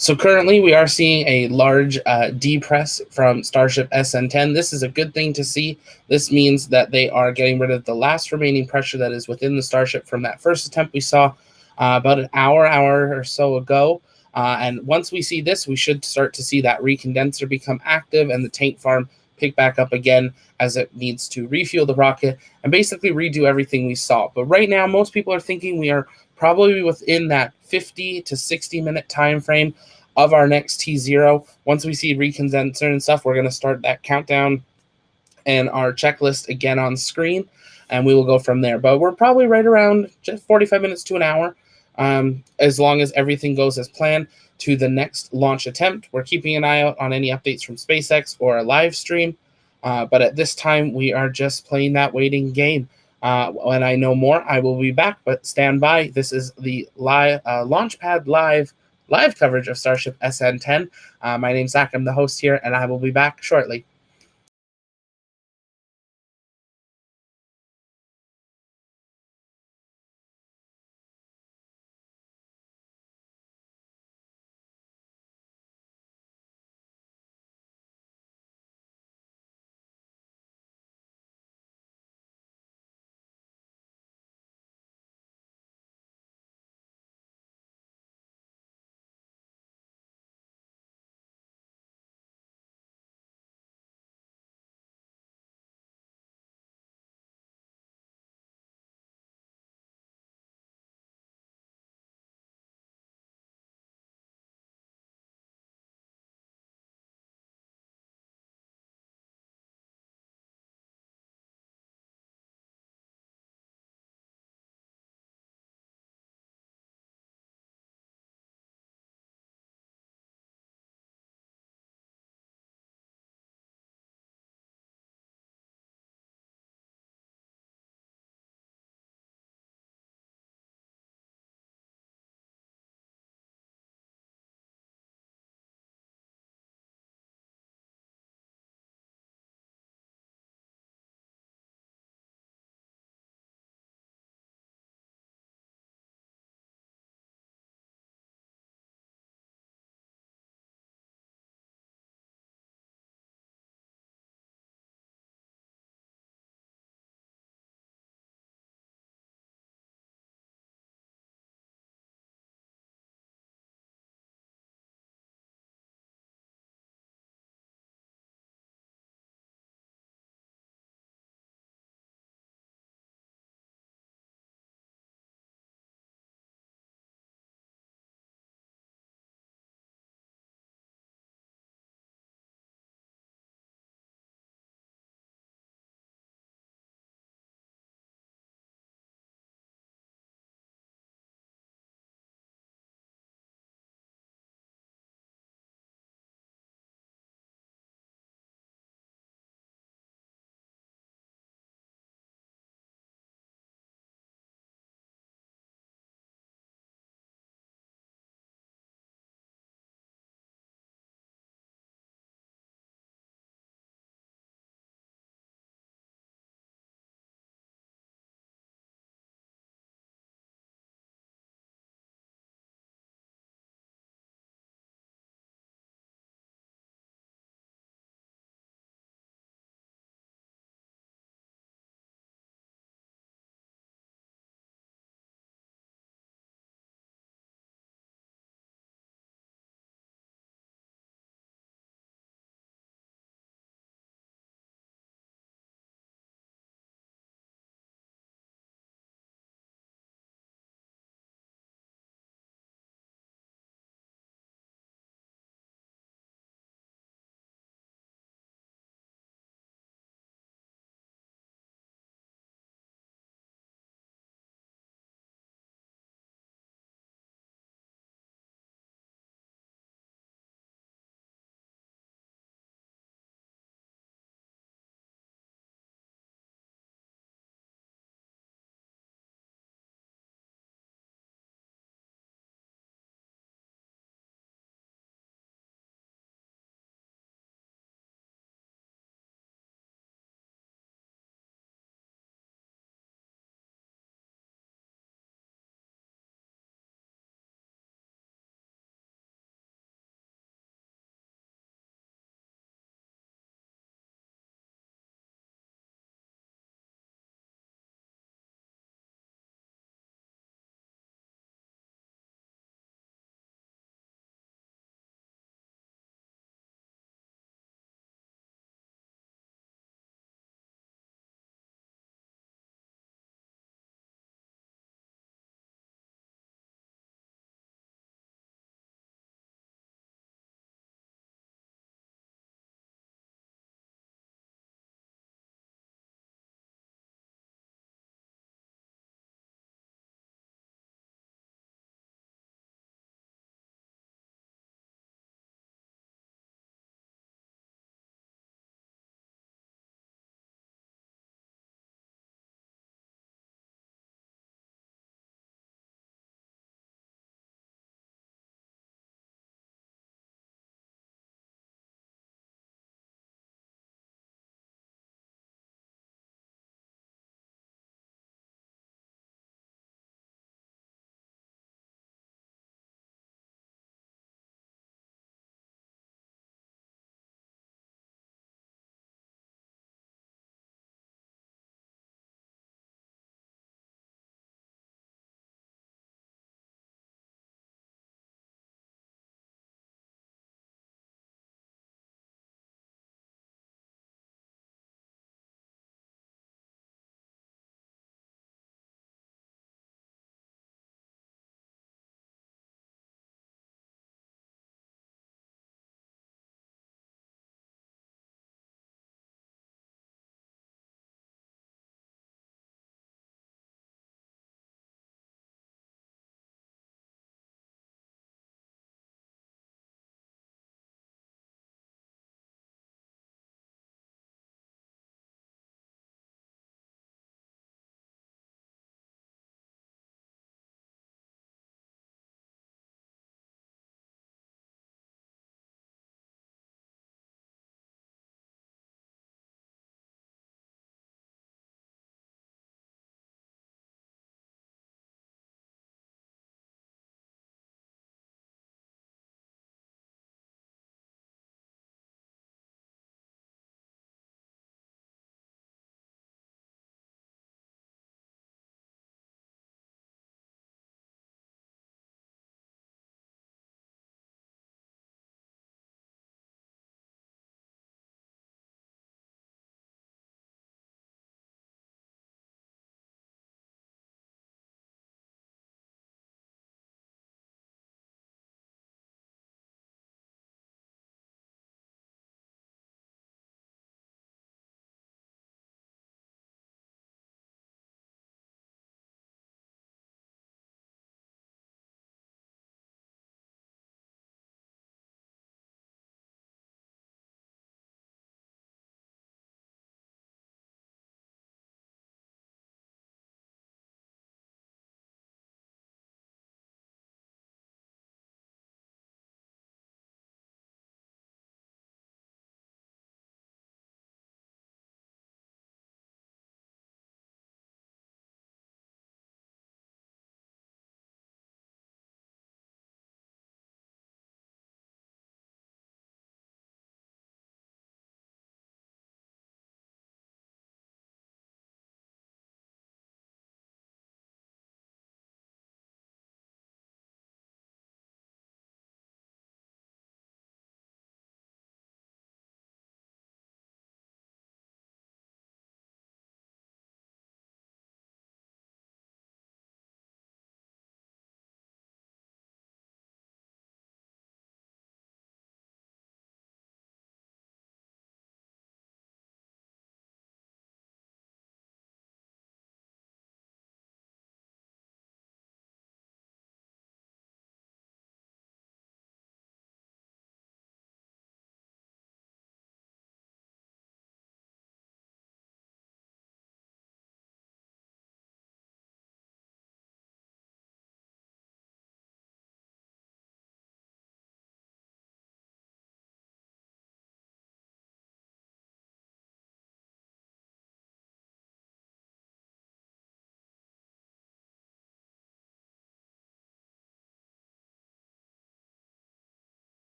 So currently we are seeing a large depress from Starship SN10. This is a good thing to see. This means that they are getting rid of the last remaining pressure that is within the Starship from that first attempt we saw about an hour or so ago. And once we see this, we should start to see that recondenser become active and the tank farm pick back up again as it needs to refuel the rocket and basically redo everything we saw. But right now, most people are thinking we are probably within that 50 to 60 minute time frame of our next T0. Once we see recondenser and stuff, we're going to start that countdown and our checklist again on screen, and we will go from there. But we're probably right around just 45 minutes to an hour, as long as everything goes as planned, to the next launch attempt. We're keeping an eye out on any updates from SpaceX or a live stream, but at this time, we are just playing that waiting game. When I know more, I will be back, but stand by. This is the live Launchpad live coverage of Starship SN10. My name's Zach. I'm the host here, and I will be back shortly.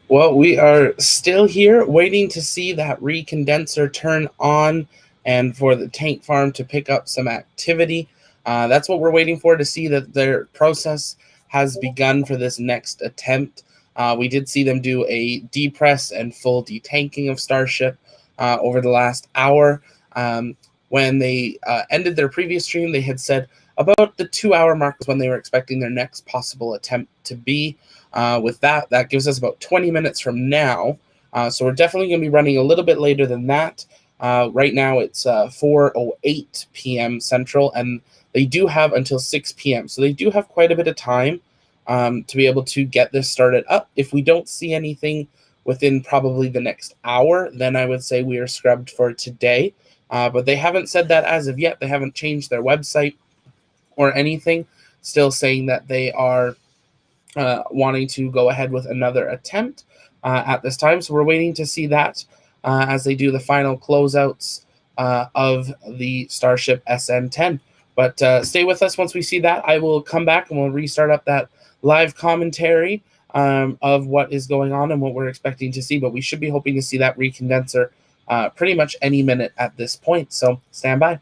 Well, we are still here waiting to see that recondenser turn on and for the tank farm to pick up some activity. That's what we're waiting for, to see that their process has begun for this next attempt. We did see them do a depress and full detanking of Starship over the last hour. When they ended their previous stream, they had said about the 2 hour mark was when they were expecting their next possible attempt to be. With that, that gives us about 20 minutes from now. So we're definitely going to be running a little bit later than that. Right now it's 4:08 p.m. Central, and they do have until 6 p.m. So they do have quite a bit of time to be able to get this started up. If we don't see anything within probably the next hour, then I would say we are scrubbed for today. But they haven't said that as of yet. They haven't changed their website or anything, still saying that they are wanting to go ahead with another attempt at this time. So we're waiting to see that as they do the final closeouts of the Starship SN10. But stay with us. Once we see that, I will come back and we'll restart up that live commentary of what is going on and what we're expecting to see. But we should be hoping to see that recondenser pretty much any minute at this point. So stand by.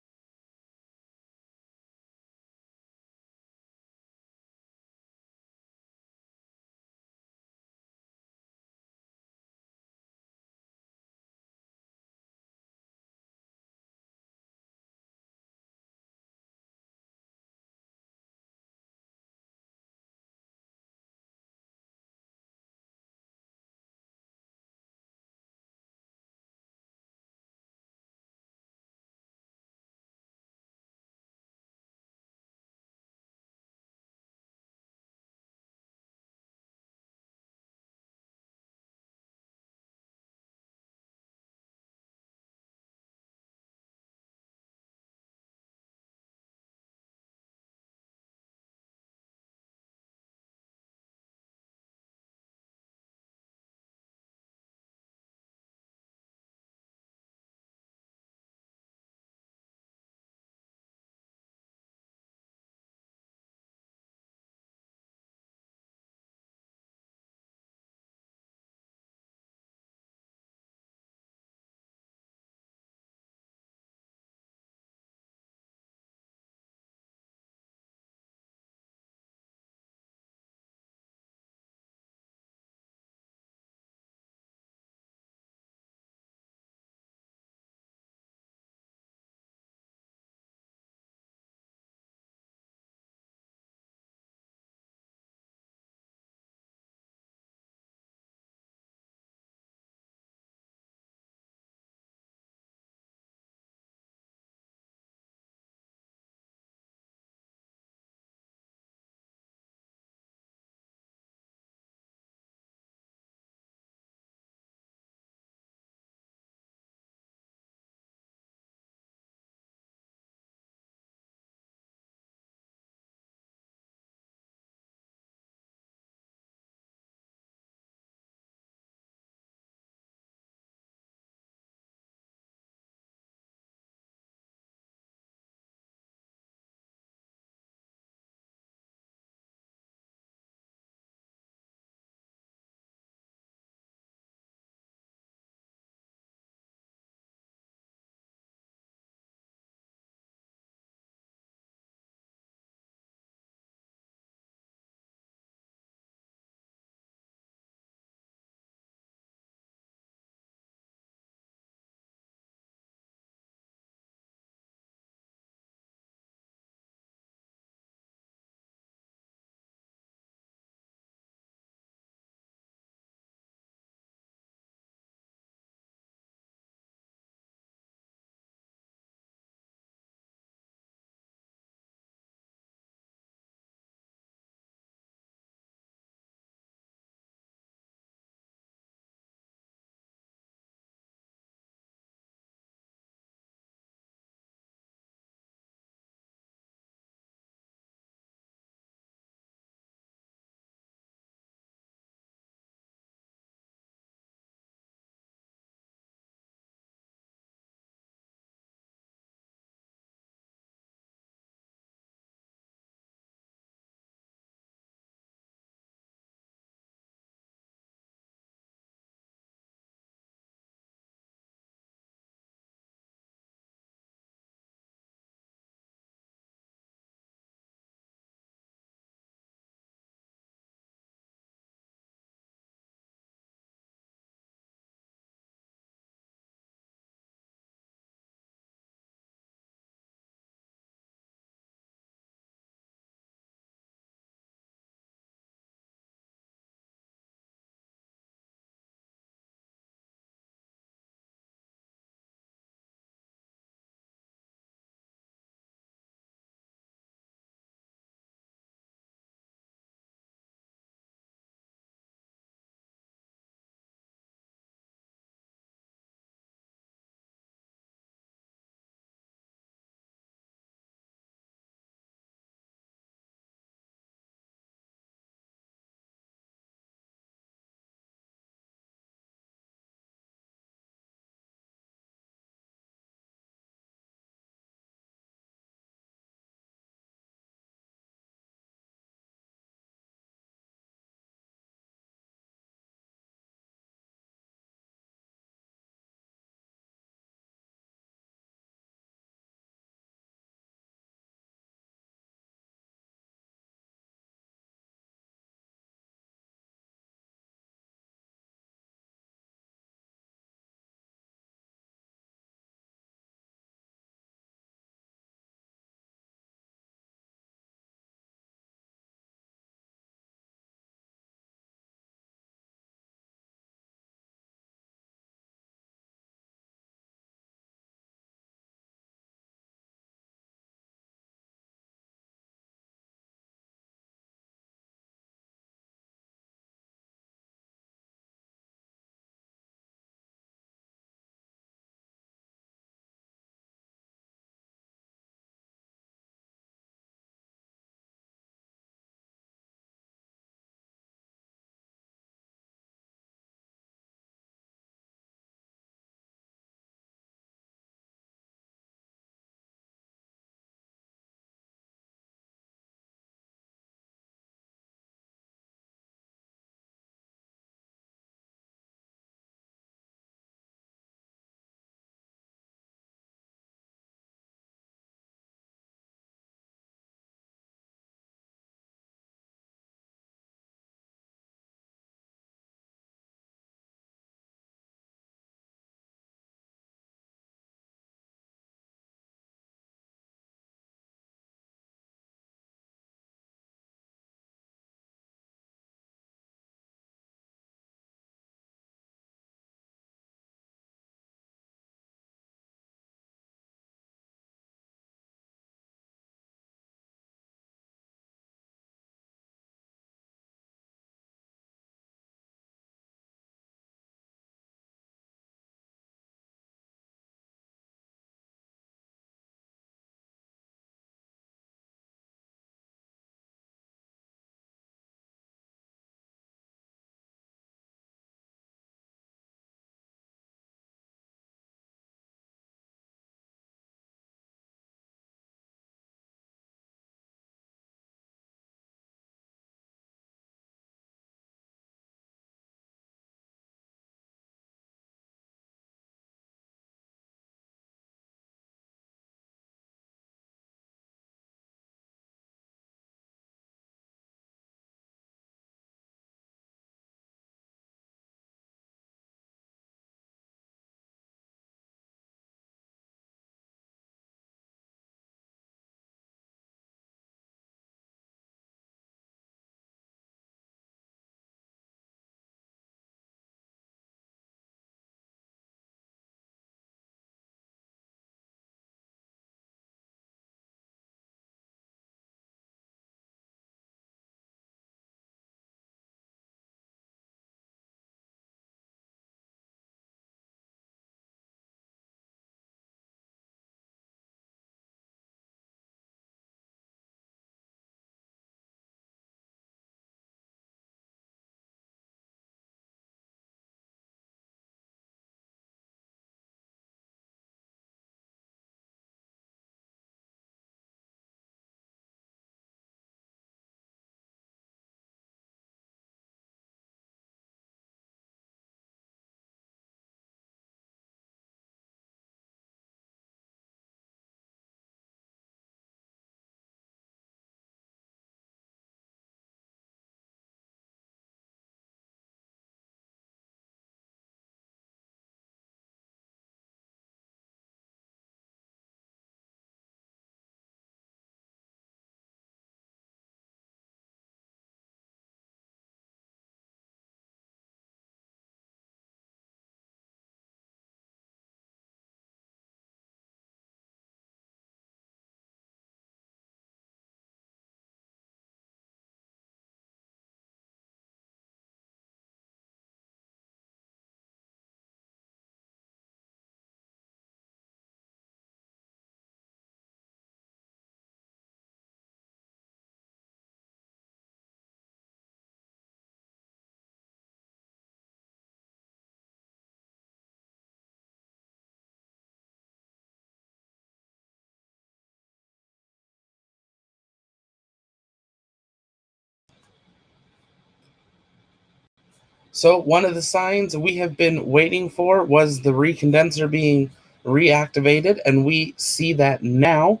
So one of the signs we have been waiting for was the recondenser being reactivated, and we see that now.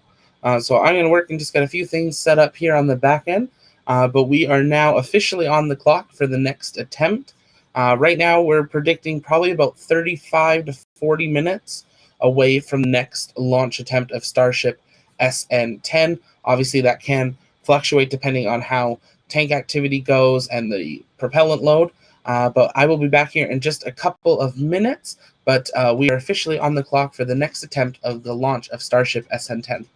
So I'm going to work and just get a few things set up here on the back end, but we are now officially on the clock for the next attempt. Right now, we're predicting probably about 35 to 40 minutes away from the next launch attempt of Starship SN10. Obviously, that can fluctuate depending on how tank activity goes and the propellant load. But I will be back here in just a couple of minutes, but we are officially on the clock for the next attempt of the launch of Starship SN10.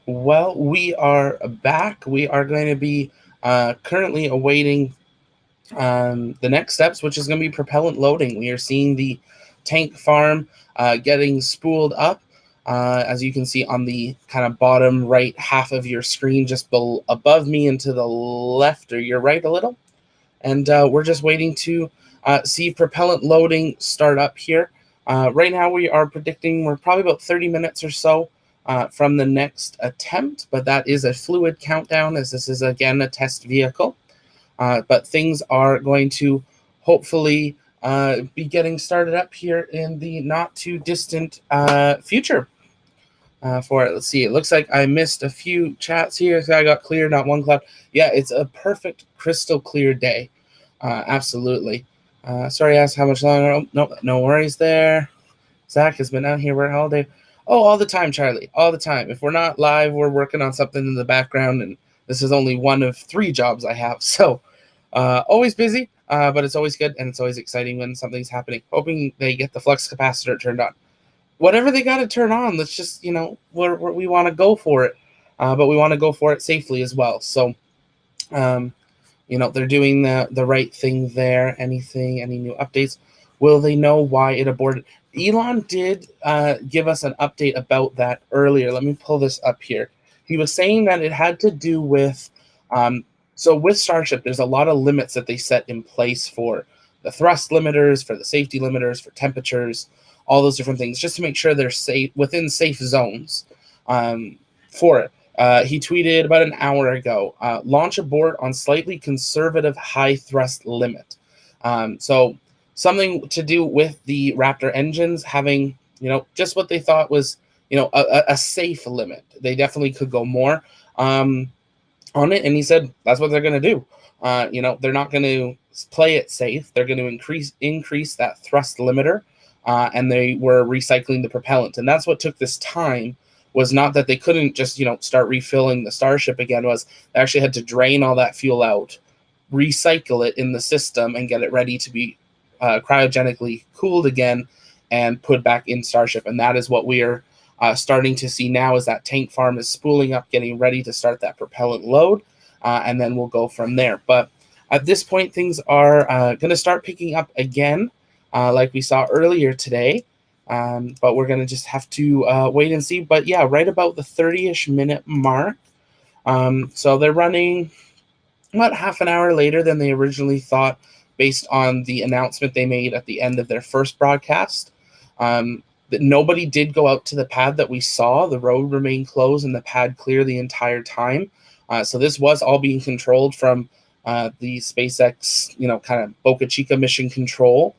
Well, we are back. We are going to be currently awaiting the next steps, which is going to be propellant loading. We are seeing the tank farm getting spooled up, as you can see on the kind of bottom right half of your screen, just above me and to the left or your right a little. And we're just waiting to see propellant loading start up here. Right now, we are predicting we're probably about 30 minutes or so from the next attempt, but that is a fluid countdown, as this is, again, a test vehicle. But things are going to hopefully be getting started up here in the not too distant future for it. Let's see. It looks like I missed a few chats here. So I got clear, not one cloud. Yeah, it's a perfect crystal clear day. Absolutely. Sorry, I asked how much longer. Oh, no worries there. Zach has been out here all day. Oh, all the time, Charlie. All the time. If we're not live, we're working on something in the background, and This is only one of 3 jobs I have. So always busy, but it's always good, and it's always exciting when something's happening. Hoping they get the flux capacitor turned on. Whatever they got to turn on, let's just, we want to go for it, but we want to go for it safely as well. So, they're doing the right thing there. Any new updates? Will they know why it aborted? Elon did give us an update about that earlier. Let me pull this up here. He was saying that it had to do with, so with Starship, there's a lot of limits that they set in place for the thrust limiters, for the safety limiters, for temperatures, all those different things, just to make sure they're safe within safe zones for it. He tweeted about an hour ago, launch abort on slightly conservative high thrust limit. So something to do with the Raptor engines having, just what they thought was, a safe limit. They definitely could go more on it. And he said, that's what they're going to do. They're not going to play it safe. They're going to increase that thrust limiter. And they were recycling the propellant. And that's what took this time. Was not that they couldn't just, start refilling the Starship again, was they actually had to drain all that fuel out, recycle it in the system, and get it ready to be cryogenically cooled again and put back in Starship. And that is what we are starting to see now, is that tank farm is spooling up, getting ready to start that propellant load, and then we'll go from there. But at this point, things are going to start picking up again, like we saw earlier today. But we're going to just have to wait and see. But yeah, right about the 30-ish minute mark. So they're running about half an hour later than they originally thought, based on the announcement they made at the end of their first broadcast. That nobody did go out to the pad that we saw. The road remained closed and the pad clear the entire time. So this was all being controlled from the SpaceX, kind of Boca Chica mission control.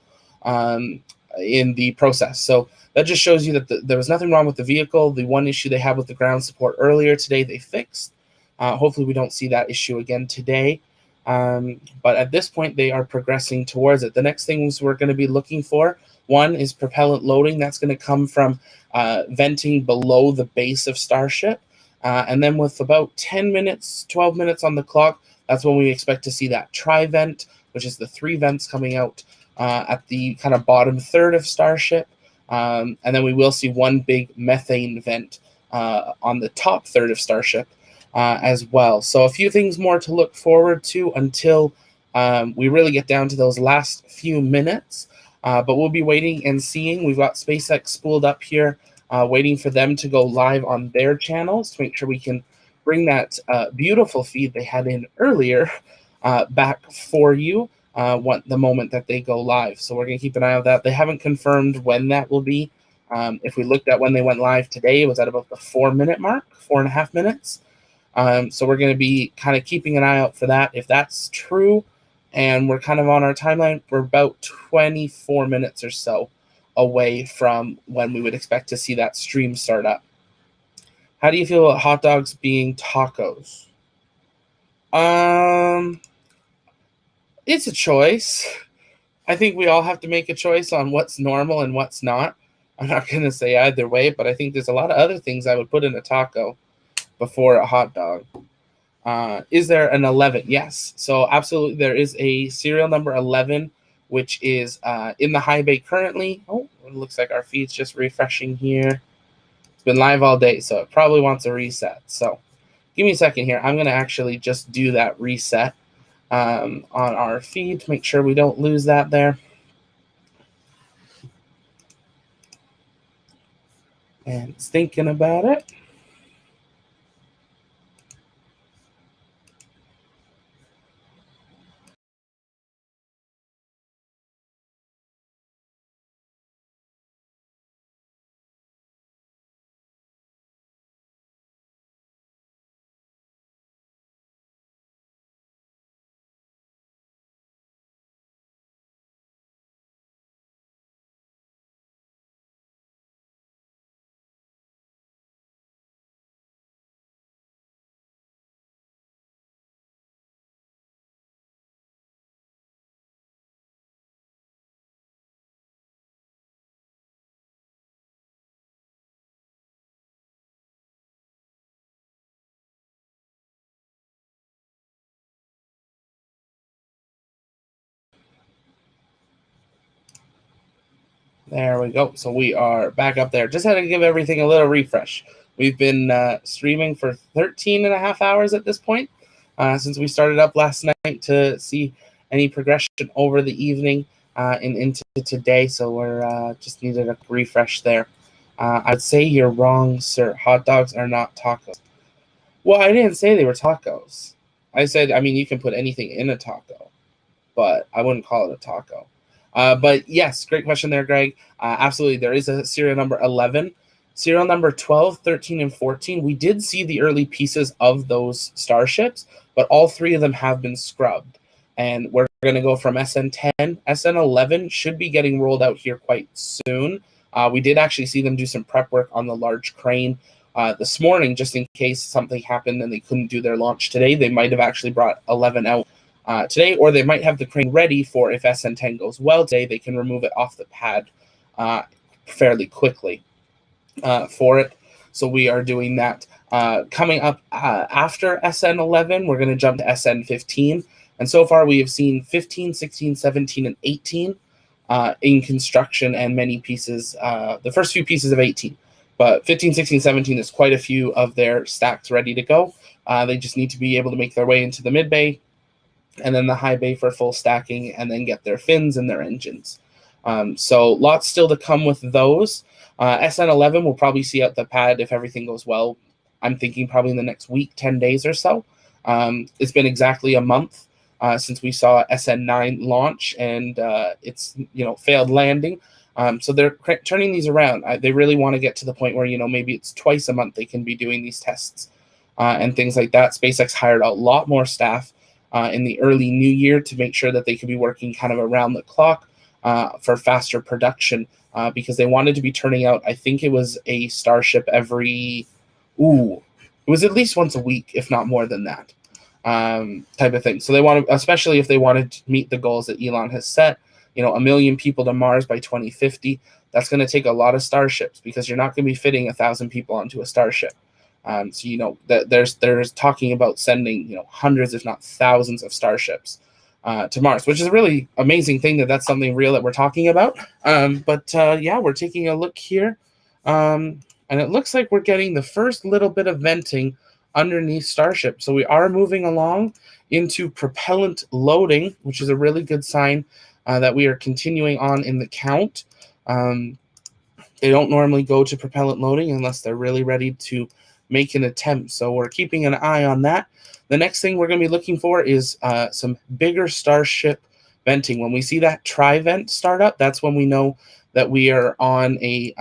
In the process. So that just shows you that there was nothing wrong with the vehicle. The one issue they had with the ground support earlier today, they fixed. Hopefully we don't see that issue again today. But at this point, they are progressing towards it. The next things we're going to be looking for, one is propellant loading. That's going to come from venting below the base of Starship. And then with about 10 minutes, 12 minutes on the clock, that's when we expect to see that tri-vent, which is the 3 vents coming out at the kind of bottom third of Starship. And then we will see one big methane vent on the top third of Starship as well. So a few things more to look forward to until we really get down to those last few minutes. But we'll be waiting and seeing. We've got SpaceX spooled up here, waiting for them to go live on their channels to make sure we can bring that beautiful feed they had in earlier back for you. The moment that they go live. So we're going to keep an eye on that. They haven't confirmed when that will be. If we looked at when they went live today, it was at about the 4-minute mark, 4.5 minutes. So we're going to be kind of keeping an eye out for that. If that's true, and we're kind of on our timeline, we're about 24 minutes or so away from when we would expect to see that stream start up. How do you feel about hot dogs being tacos? It's a choice. I think we all have to make a choice on what's normal and what's not. I'm not going to say either way, but I think there's a lot of other things I would put in a taco before a hot dog. Is there an 11? Yes. So absolutely, there is a serial number 11, which is in the high bay currently. Oh, it looks like our feed's just refreshing here. It's been live all day, so it probably wants a reset. So give me a second here. I'm going to actually just do that reset on our feed to make sure we don't lose that there. And it's thinking about it. There we go. So we are back up there. Just had to give everything a little refresh. We've been streaming for 13 and a half hours at this point since we started up last night to see any progression over the evening and into today. So we're just needed a refresh there. I'd say you're wrong, sir. Hot dogs are not tacos. Well, I didn't say they were tacos. I said, I mean, you can put anything in a taco, but I wouldn't call it a taco. But yes, great question there, Greg. Absolutely, there is a serial number 11. Serial number 12, 13, and 14, we did see the early pieces of those starships, but all three of them have been scrubbed. And we're going to go from SN10. SN11 should be getting rolled out here quite soon. We did actually see them do some prep work on the large crane this morning, just in case something happened and they couldn't do their launch today. They might have actually brought 11 out today, or they might have the crane ready for if SN10 goes well today, they can remove it off the pad fairly quickly for it. So we are doing that. Coming up after SN11, we're going to jump to SN15. And so far we have seen 15, 16, 17, and 18 in construction, and many pieces, the first few pieces of 18. But 15, 16, 17 is quite a few of their stacks ready to go. They just need to be able to make their way into the mid bay and then the high bay for full stacking, and then get their fins and their engines. So lots still to come with those. SN11 will probably see out the pad if everything goes well. I'm thinking probably in the next week, 10 days or so. It's been exactly a month since we saw SN9 launch, and it's failed landing. So they're turning these around. They really want to get to the point where maybe it's twice a month they can be doing these tests and things like that. SpaceX hired a lot more staff in the early new year to make sure that they could be working kind of around the clock for faster production because they wanted to be turning out, I think it was a Starship it was at least once a week, if not more than that type of thing. So they want to, especially if they wanted to meet the goals that Elon has set, 1 million people to Mars by 2050, that's going to take a lot of starships because you're not going to be fitting 1,000 people onto a starship. So that there's talking about sending hundreds, if not thousands, of starships to Mars, which is a really amazing thing that's something real that we're talking about. Yeah, we're taking a look here, and it looks like we're getting the first little bit of venting underneath Starship. So we are moving along into propellant loading, which is a really good sign that we are continuing on in the count. They don't normally go to propellant loading unless they're really ready to make an attempt. So we're keeping an eye on that. The next thing we're going to be looking for is some bigger Starship venting. When we see that tri-vent start up, that's when we know that we are on a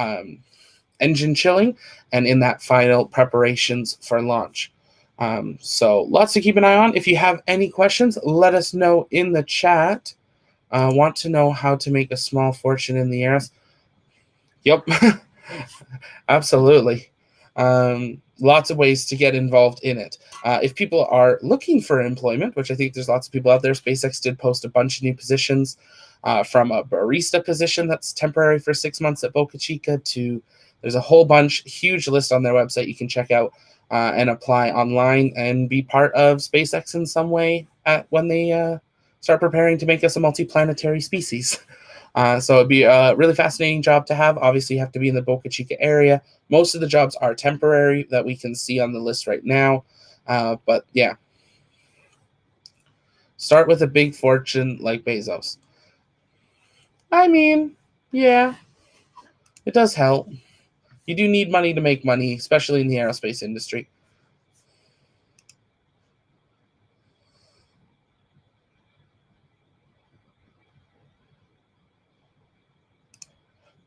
engine chilling and in that final preparations for launch. So lots to keep an eye on. If you have any questions, let us know in the chat. Want to know how to make a small fortune in the air? Yep, absolutely. Lots of ways to get involved in it. If people are looking for employment, which I think there's lots of people out there, SpaceX did post a bunch of new positions from a barista position that's temporary for 6 months at Boca Chica to there's a whole bunch, huge list on their website you can check out and apply online and be part of SpaceX in some way when they start preparing to make us a multiplanetary species. So it'd be a really fascinating job to have. Obviously, you have to be in the Boca Chica area. Most of the jobs are temporary that we can see on the list right now. But yeah, start with a big fortune like Bezos. I mean, yeah, it does help. You do need money to make money, especially in the aerospace industry.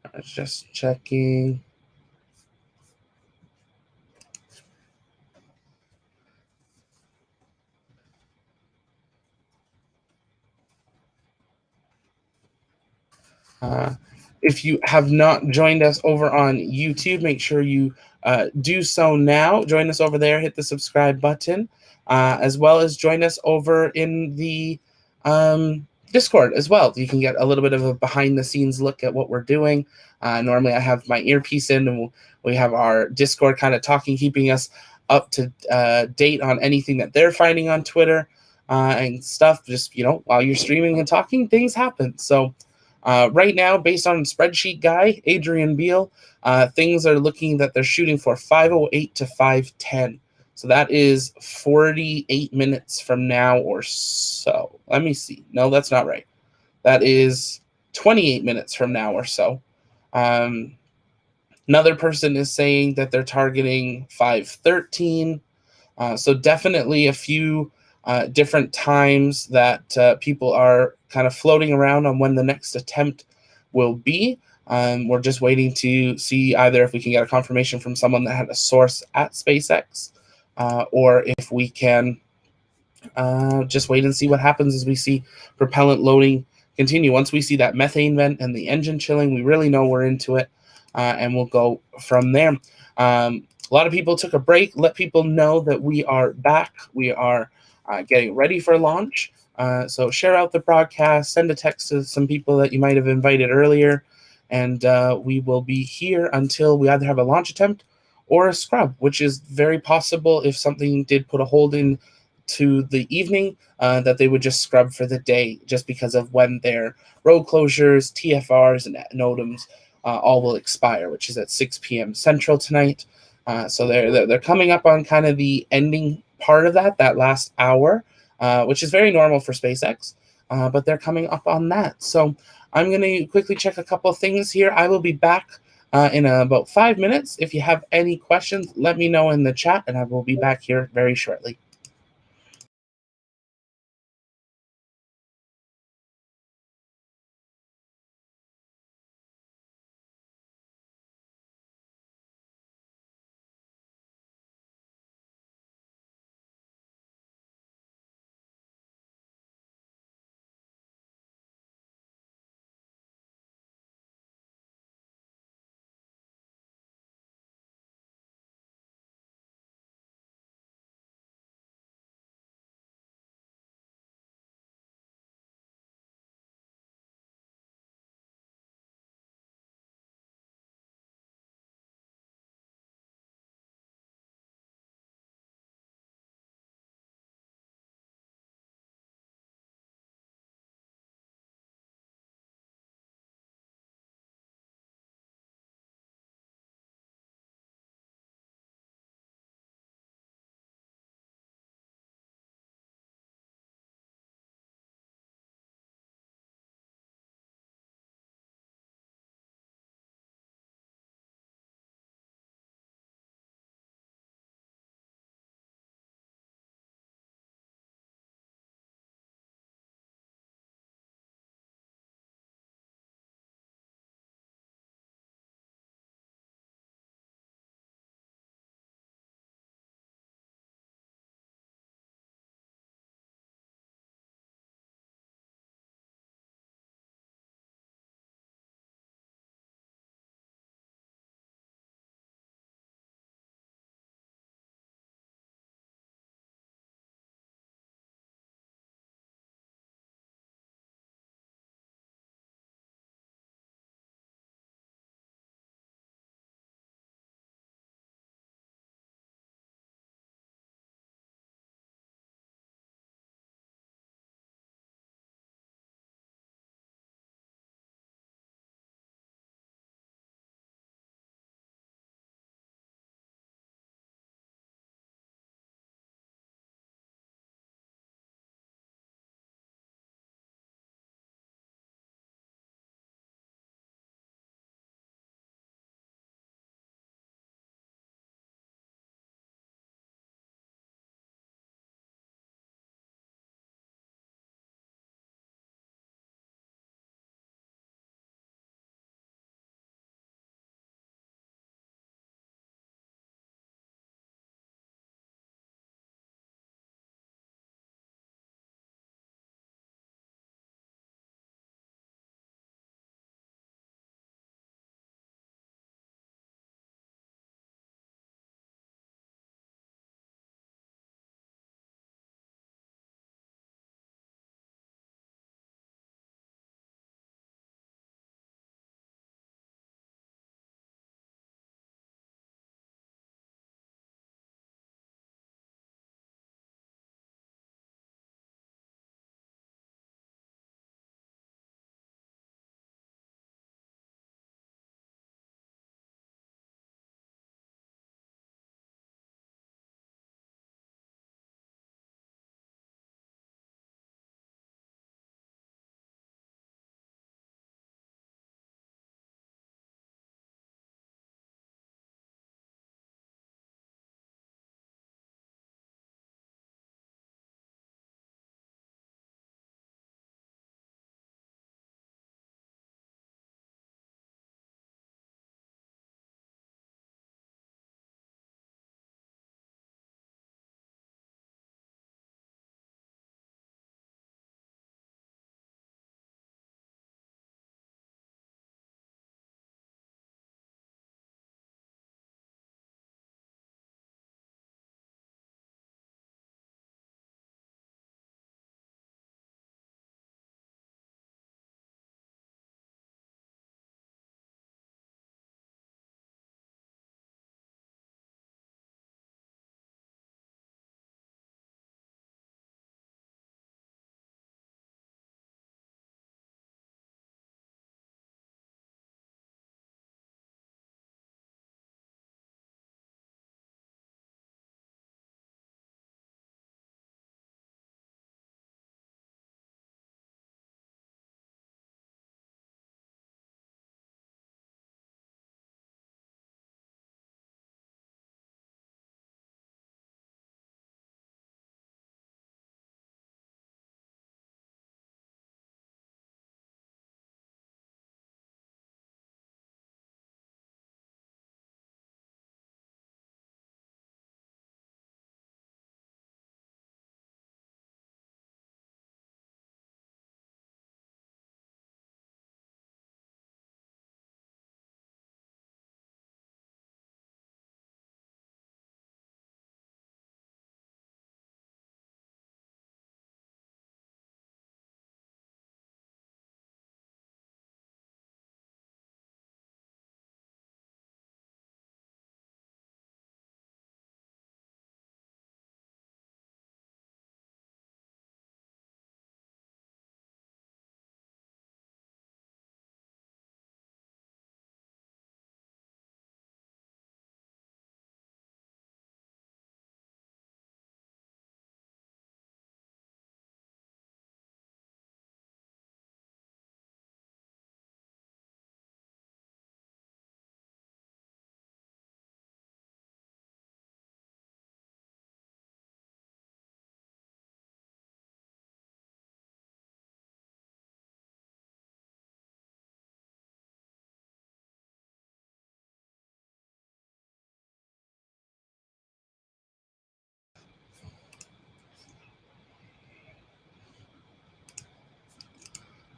I was just checking. If you have not joined us over on YouTube, make sure you do so now. Join us over there. Hit the subscribe button, as well as join us over in the Discord as well. You can get a little bit of a behind-the-scenes look at what we're doing. Normally, I have my earpiece in, and we have our Discord kind of talking, keeping us up to date on anything that they're finding on Twitter and stuff. Just while you're streaming and talking, things happen. So Right now, based on spreadsheet guy Adrian Beal, things are looking that they're shooting for 5:08 to 5:10. So that is 48 minutes from now or so. Let me see. No, that's not right. That is 28 minutes from now or so. Another person is saying that they're targeting 5:13. So definitely a few different times that people are kind of floating around on when the next attempt will be. We're just waiting to see either if we can get a confirmation from someone that had a source at SpaceX, or if we can just wait and see what happens as we see propellant loading continue. Once we see that methane vent and the engine chilling, we really know we're into it, and we'll go from there. A lot of people took a break. Let people know that we are back. We are getting ready for launch. So share out the broadcast, send a text to some people that you might have invited earlier, and we will be here until we either have a launch attempt or a scrub, which is very possible if something did put a hold in to the evening, that they would just scrub for the day just because of when their road closures, TFRs, and NOTAMs all will expire, which is at 6 p.m. Central tonight. So they're coming up on kind of the ending part of that last hour, which is very normal for SpaceX, but they're coming up on that. So I'm going to quickly check a couple of things here. I will be back in about 5 minutes. If you have any questions, let me know in the chat, and I will be back here very shortly.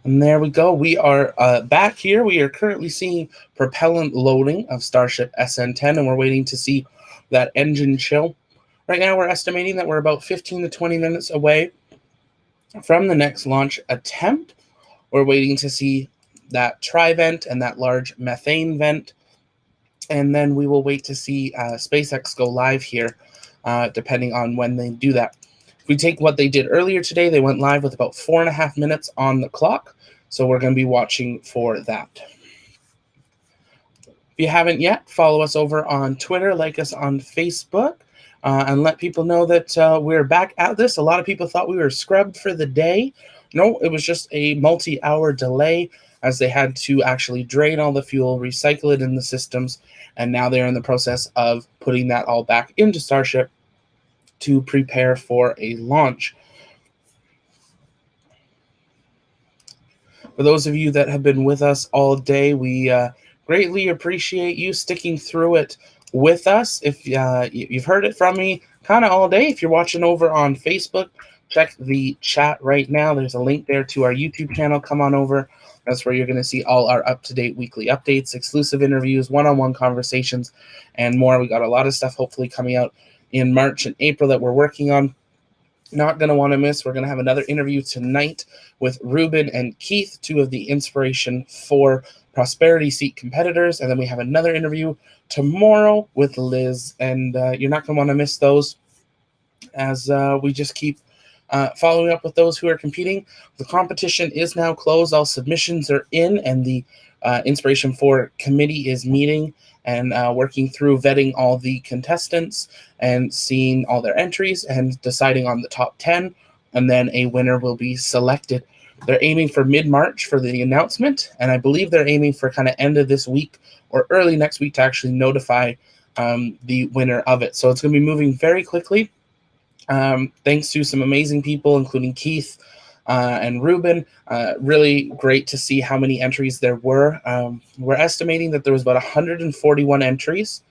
And there we go. We are back here. We are currently seeing propellant loading of Starship SN10, and we're waiting to see that engine chill. Right now, we're estimating that we're about 15 to 20 minutes away from the next launch attempt. We're waiting to see that tri-vent and that large methane vent. And then we will wait to see SpaceX go live here, depending on when they do that. If we take what they did earlier today, they went live with about 4.5 minutes on the clock. So we're going to be watching for that. If you haven't yet, follow us over on Twitter, like us on Facebook, and let people know that we're back at this. A lot of people thought we were scrubbed for the day. No, it was just a multi-hour delay as they had to actually drain all the fuel, recycle it in the systems, and now they're in the process of putting that all back into Starship to prepare for a launch. For those of you that have been with us all day, we greatly appreciate you sticking through it with us. If you've heard it from me kind of all day, if you're watching over on Facebook, check the chat right now. There's a link there to our YouTube channel. Come on over. That's where you're going to see all our up-to-date weekly updates, exclusive interviews, one-on-one conversations, and more. We got a lot of stuff hopefully coming out in March and April that we're working on. Not going to want to miss. We're going to have another interview tonight with Ruben and Keith, two of the Inspiration 4 Prosperity Seat competitors. And then we have another interview tomorrow with Liz. And you're not going to want to miss those as we just keep following up with those who are competing. The competition is now closed. All submissions are in, and the Inspiration 4 committee is meeting and working through vetting all the contestants and seeing all their entries and deciding on the top 10, and then a winner will be selected. They're aiming for mid-March for the announcement, and I believe they're aiming for kind of end of this week or early next week to actually notify the winner of it. So it's going to be moving very quickly. Thanks to some amazing people, including Keith and Ruben. Really great to see how many entries there were. We're estimating that there was about 141 entries.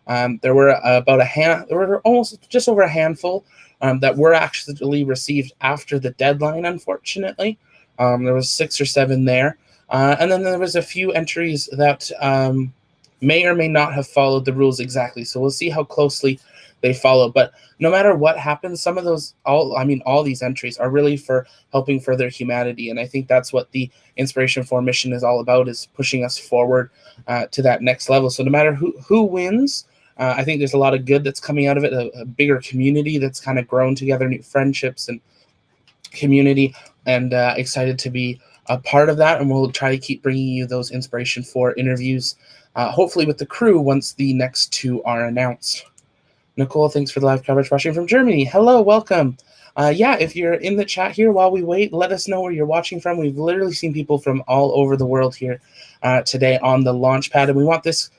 There were there were almost just over a handful that were actually received after the deadline, unfortunately. There was 6 or 7 there. And then there was a few entries that may or may not have followed the rules exactly. So we'll see how closely they follow. But no matter what happens, some of those, all these entries are really for helping further humanity. And I think that's what the Inspiration 4 mission is all about, is pushing us forward to that next level. So no matter who wins, I think there's a lot of good that's coming out of it, a bigger community that's kind of grown together, new friendships and community, and excited to be a part of that. And we'll try to keep bringing you those Inspiration 4 interviews, hopefully with the crew once the next 2 are announced. Nicole, thanks for the live coverage watching from Germany. Hello, welcome. If you're in the chat here while we wait, let us know where you're watching from. We've literally seen people from all over the world here today on the launch pad, and we want this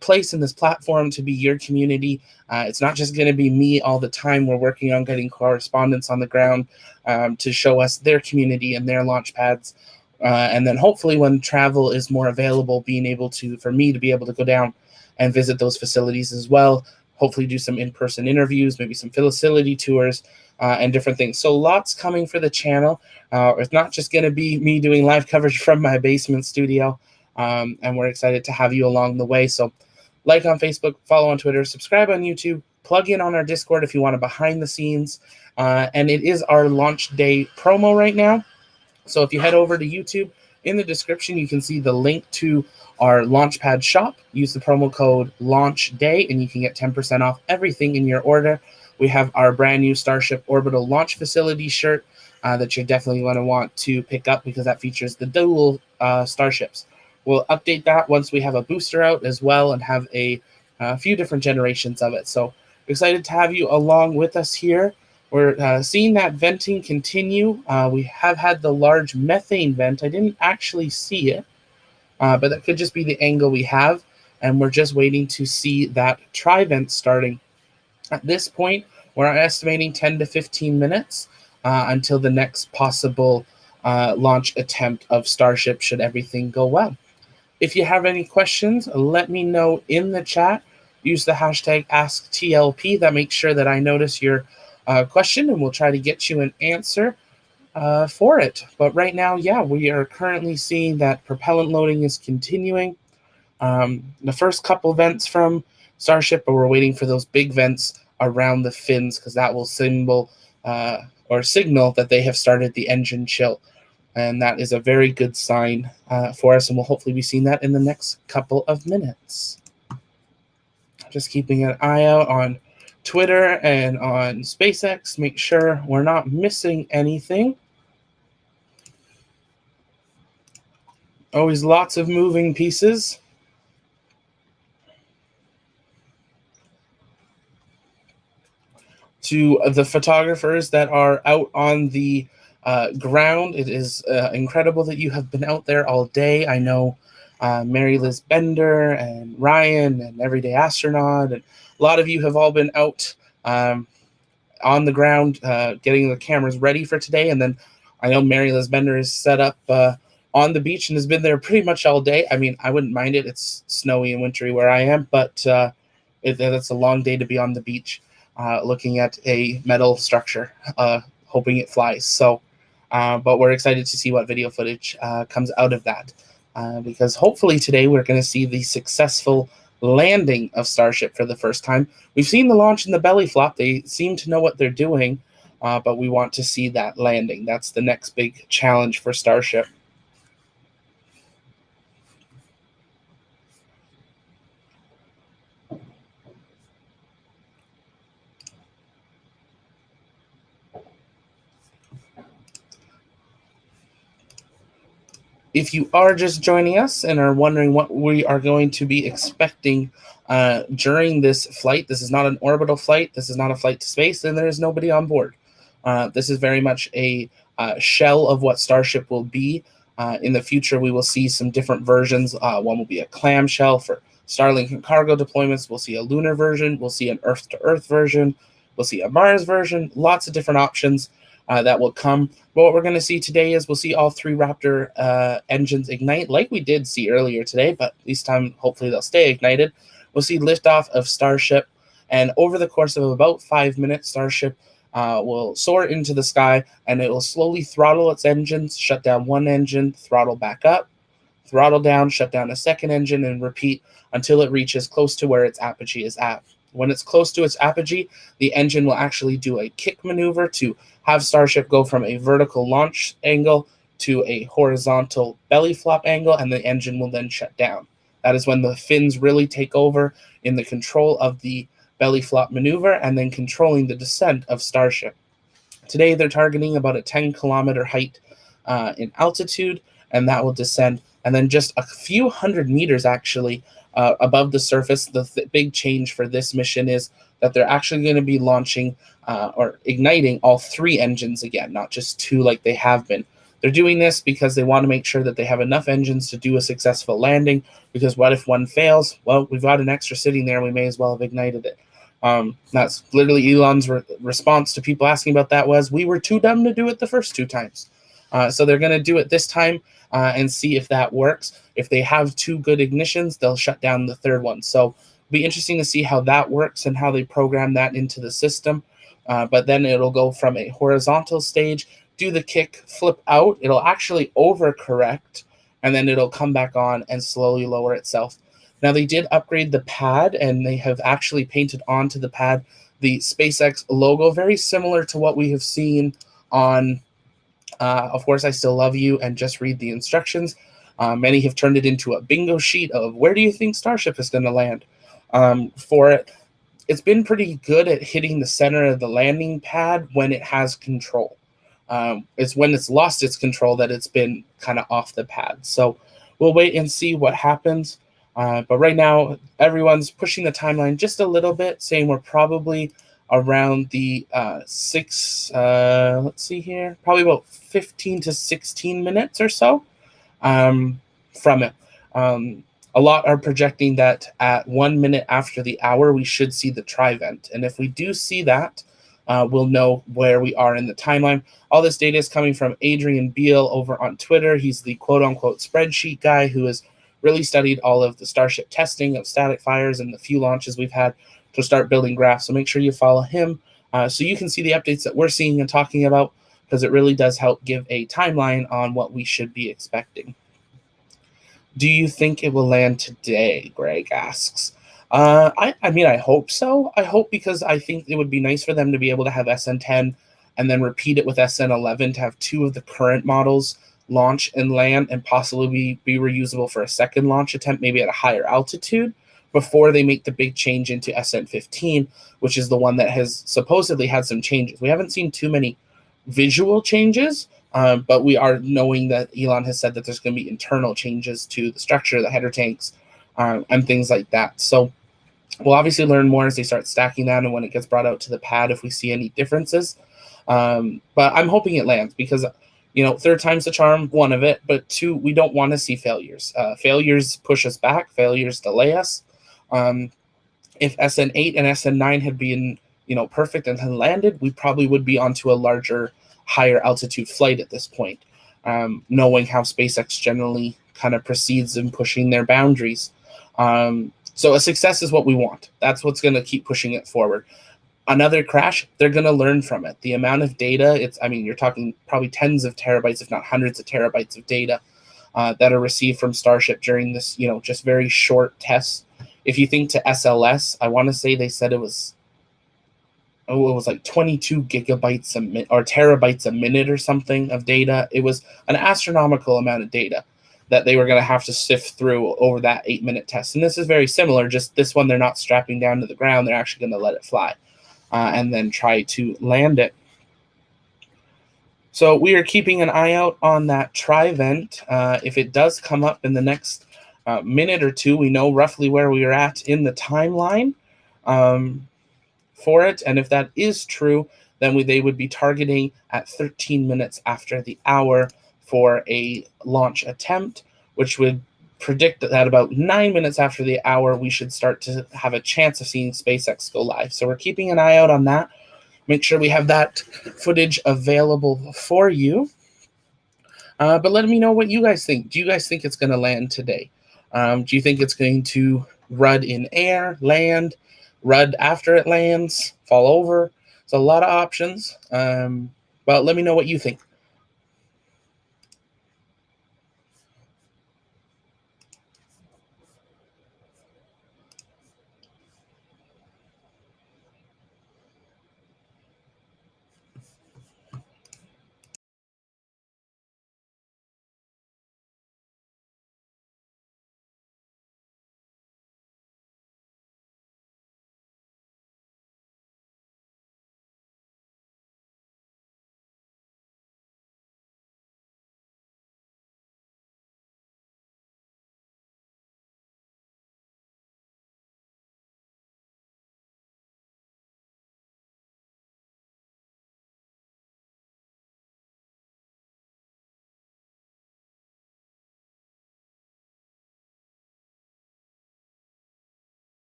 place and this platform to be your community. It's not just going to be me all the time. We're working on getting correspondents on the ground to show us their community and their launch pads. And then hopefully when travel is more available, for me to be able to go down and visit those facilities as well. Hopefully do some in-person interviews, maybe some facility tours, and different things. So lots coming for the channel. It's not just going to be me doing live coverage from my basement studio, and we're excited to have you along the way. So like on Facebook, follow on Twitter, subscribe on YouTube, plug in on our Discord if you want a behind the scenes. And it is our launch day promo right now. So if you head over to YouTube, in the description, you can see the link to our Launchpad shop. Use the promo code LAUNCHDAY, and you can get 10% off everything in your order. We have our brand new Starship Orbital Launch Facility shirt that you're definitely going to want to pick up because that features the dual Starships. We'll update that once we have a booster out as well and have a few different generations of it. So excited to have you along with us here. We're seeing that venting continue. We have had the large methane vent. I didn't actually see it, but that could just be the angle we have, and we're just waiting to see that tri-vent starting. At this point, we're estimating 10 to 15 minutes until the next possible launch attempt of Starship, should everything go well. If you have any questions, let me know in the chat. Use the hashtag AskTLP. That makes sure that I notice your question, and we'll try to get you an answer. for it. But right now, yeah, we are currently seeing that propellant loading is continuing. The first couple vents from Starship, but we're waiting for those big vents around the fins because that will signal that they have started the engine chill. And that is a very good sign for us, and we'll hopefully be seeing that in the next couple of minutes. Just keeping an eye out on Twitter and on SpaceX, make sure we're not missing anything. Always lots of moving pieces. To the photographers that are out on the ground, it is incredible that you have been out there all day. I know Mary Liz Bender and Ryan and Everyday Astronaut, and a lot of you have all been out on the ground getting the cameras ready for today. And then I know Mary Liz Bender is set up on the beach and has been there pretty much all day. I mean, I wouldn't mind it. It's snowy and wintry where I am, but it's a long day to be on the beach looking at a metal structure, hoping it flies. So, but we're excited to see what video footage comes out of that, because hopefully today we're going to see the successful landing of Starship for the first time. We've seen the launch and the belly flop. They seem to know what they're doing, but we want to see that landing. That's the next big challenge for Starship. If you are just joining us and are wondering what we are going to be expecting during this flight, this is not an orbital flight. This is not a flight to space, and there is nobody on board. This is very much a shell of what Starship will be. In the future, we will see some different versions. One will be a clamshell for Starlink and cargo deployments. We'll see a lunar version. We'll see an Earth-to-Earth version. We'll see a Mars version. Lots of different options that will come. But what we're going to see today is we'll see all three Raptor engines ignite like we did see earlier today, but this time hopefully they'll stay ignited. We'll see liftoff of Starship, and over the course of about 5 minutes, Starship will soar into the sky, and it will slowly throttle its engines, shut down one engine, throttle back up, throttle down, shut down a second engine, and repeat until it reaches close to where its apogee is at. When it's close to its apogee, the engine will actually do a kick maneuver to have Starship go from a vertical launch angle to a horizontal belly flop angle, and the engine will then shut down. That is when the fins really take over in the control of the belly flop maneuver and then controlling the descent of Starship. Today, they're targeting about a 10-kilometer height in altitude, and that will descend. And then just a few hundred meters, actually, above the surface, the big change for this mission is that they're actually going to be launching or igniting all three engines again, not just two like they have been. They're doing this because they want to make sure that they have enough engines to do a successful landing, because what if one fails? Well, we've got an extra sitting there, and we may as well have ignited it. That's literally Elon's response to people asking about that was, we were too dumb to do it the first two times. So they're going to do it this time and see if that works. If they have two good ignitions, they'll shut down the third one. So it'll be interesting to see how that works and how they program that into the system. But then it'll go from a horizontal stage, do the kick, flip out. It'll actually overcorrect, and then it'll come back on and slowly lower itself. Now, they did upgrade the pad, and they have actually painted onto the pad the SpaceX logo, very similar to what we have seen on Of Course I Still Love You and Just Read the Instructions. Many have turned it into a bingo sheet of where do you think Starship is going to land for it. It's been pretty good at hitting the center of the landing pad when it has control. It's when it's lost its control that it's been kind of off the pad. So we'll wait and see what happens. But right now, everyone's pushing the timeline just a little bit, saying we're probably around the let's see here, probably about 15 to 16 minutes or so from it. A lot are projecting that at 1 minute after the hour, we should see the tri-vent. And if we do see that, we'll know where we are in the timeline. All this data is coming from Adrian Beale over on Twitter. He's the quote-unquote spreadsheet guy who has really studied all of the Starship testing of static fires and the few launches we've had to start building graphs. So make sure you follow him so you can see the updates that we're seeing and talking about. because it really does help give a timeline on what we should be expecting. Do you think it will land today? Greg asks. I mean, I hope so. I hope, because I think it would be nice for them to be able to have SN10 and then repeat it with SN11 to have 2 of the current models launch and land and possibly be reusable for a second launch attempt, maybe at a higher altitude, before they make the big change into SN15, which is the one that has supposedly had some changes. We haven't seen too many visual changes, but we are knowing that Elon has said that there's going to be internal changes to the structure, the header tanks, and things like that. So we'll obviously learn more as they start stacking that and when it gets brought out to the pad if we see any differences. But I'm hoping it lands because, you know, 3rd time's the charm, 1 of it, but 2, we don't want to see failures. Failures push us back. Failures delay us. If SN8 and SN9 had been, you know, perfect and had landed, we probably would be onto a larger, higher altitude flight at this point, knowing how SpaceX generally kind of proceeds in pushing their boundaries. So a success is what we want. That's what's going to keep pushing it forward. Another crash, they're going to learn from it. The amount of data, I mean, you're talking probably tens of terabytes, if not hundreds of terabytes of data that are received from Starship during this, you know, just very short test. If you think to SLS, I want to say they said it was like 22 gigabytes a minute or terabytes a minute or something of data. It was an astronomical amount of data that they were going to have to sift through over that 8-minute test. And this is very similar, just this one, they're not strapping down to the ground. They're actually going to let it fly and then try to land it. So we are keeping an eye out on that tri-vent. If it does come up in the next minute or 2, we know roughly where we are at in the timeline for it. And if that is true, then they would be targeting at 13 minutes after the hour for a launch attempt, which would predict that about 9 minutes after the hour, we should start to have a chance of seeing SpaceX go live. So we're keeping an eye out on that. Make sure we have that footage available for you. But let me know what you guys think. Do you guys think it's going to land today? Do you think it's going to RUD in air, land, RUD after it lands, fall over? There's a lot of options. But let me know what you think.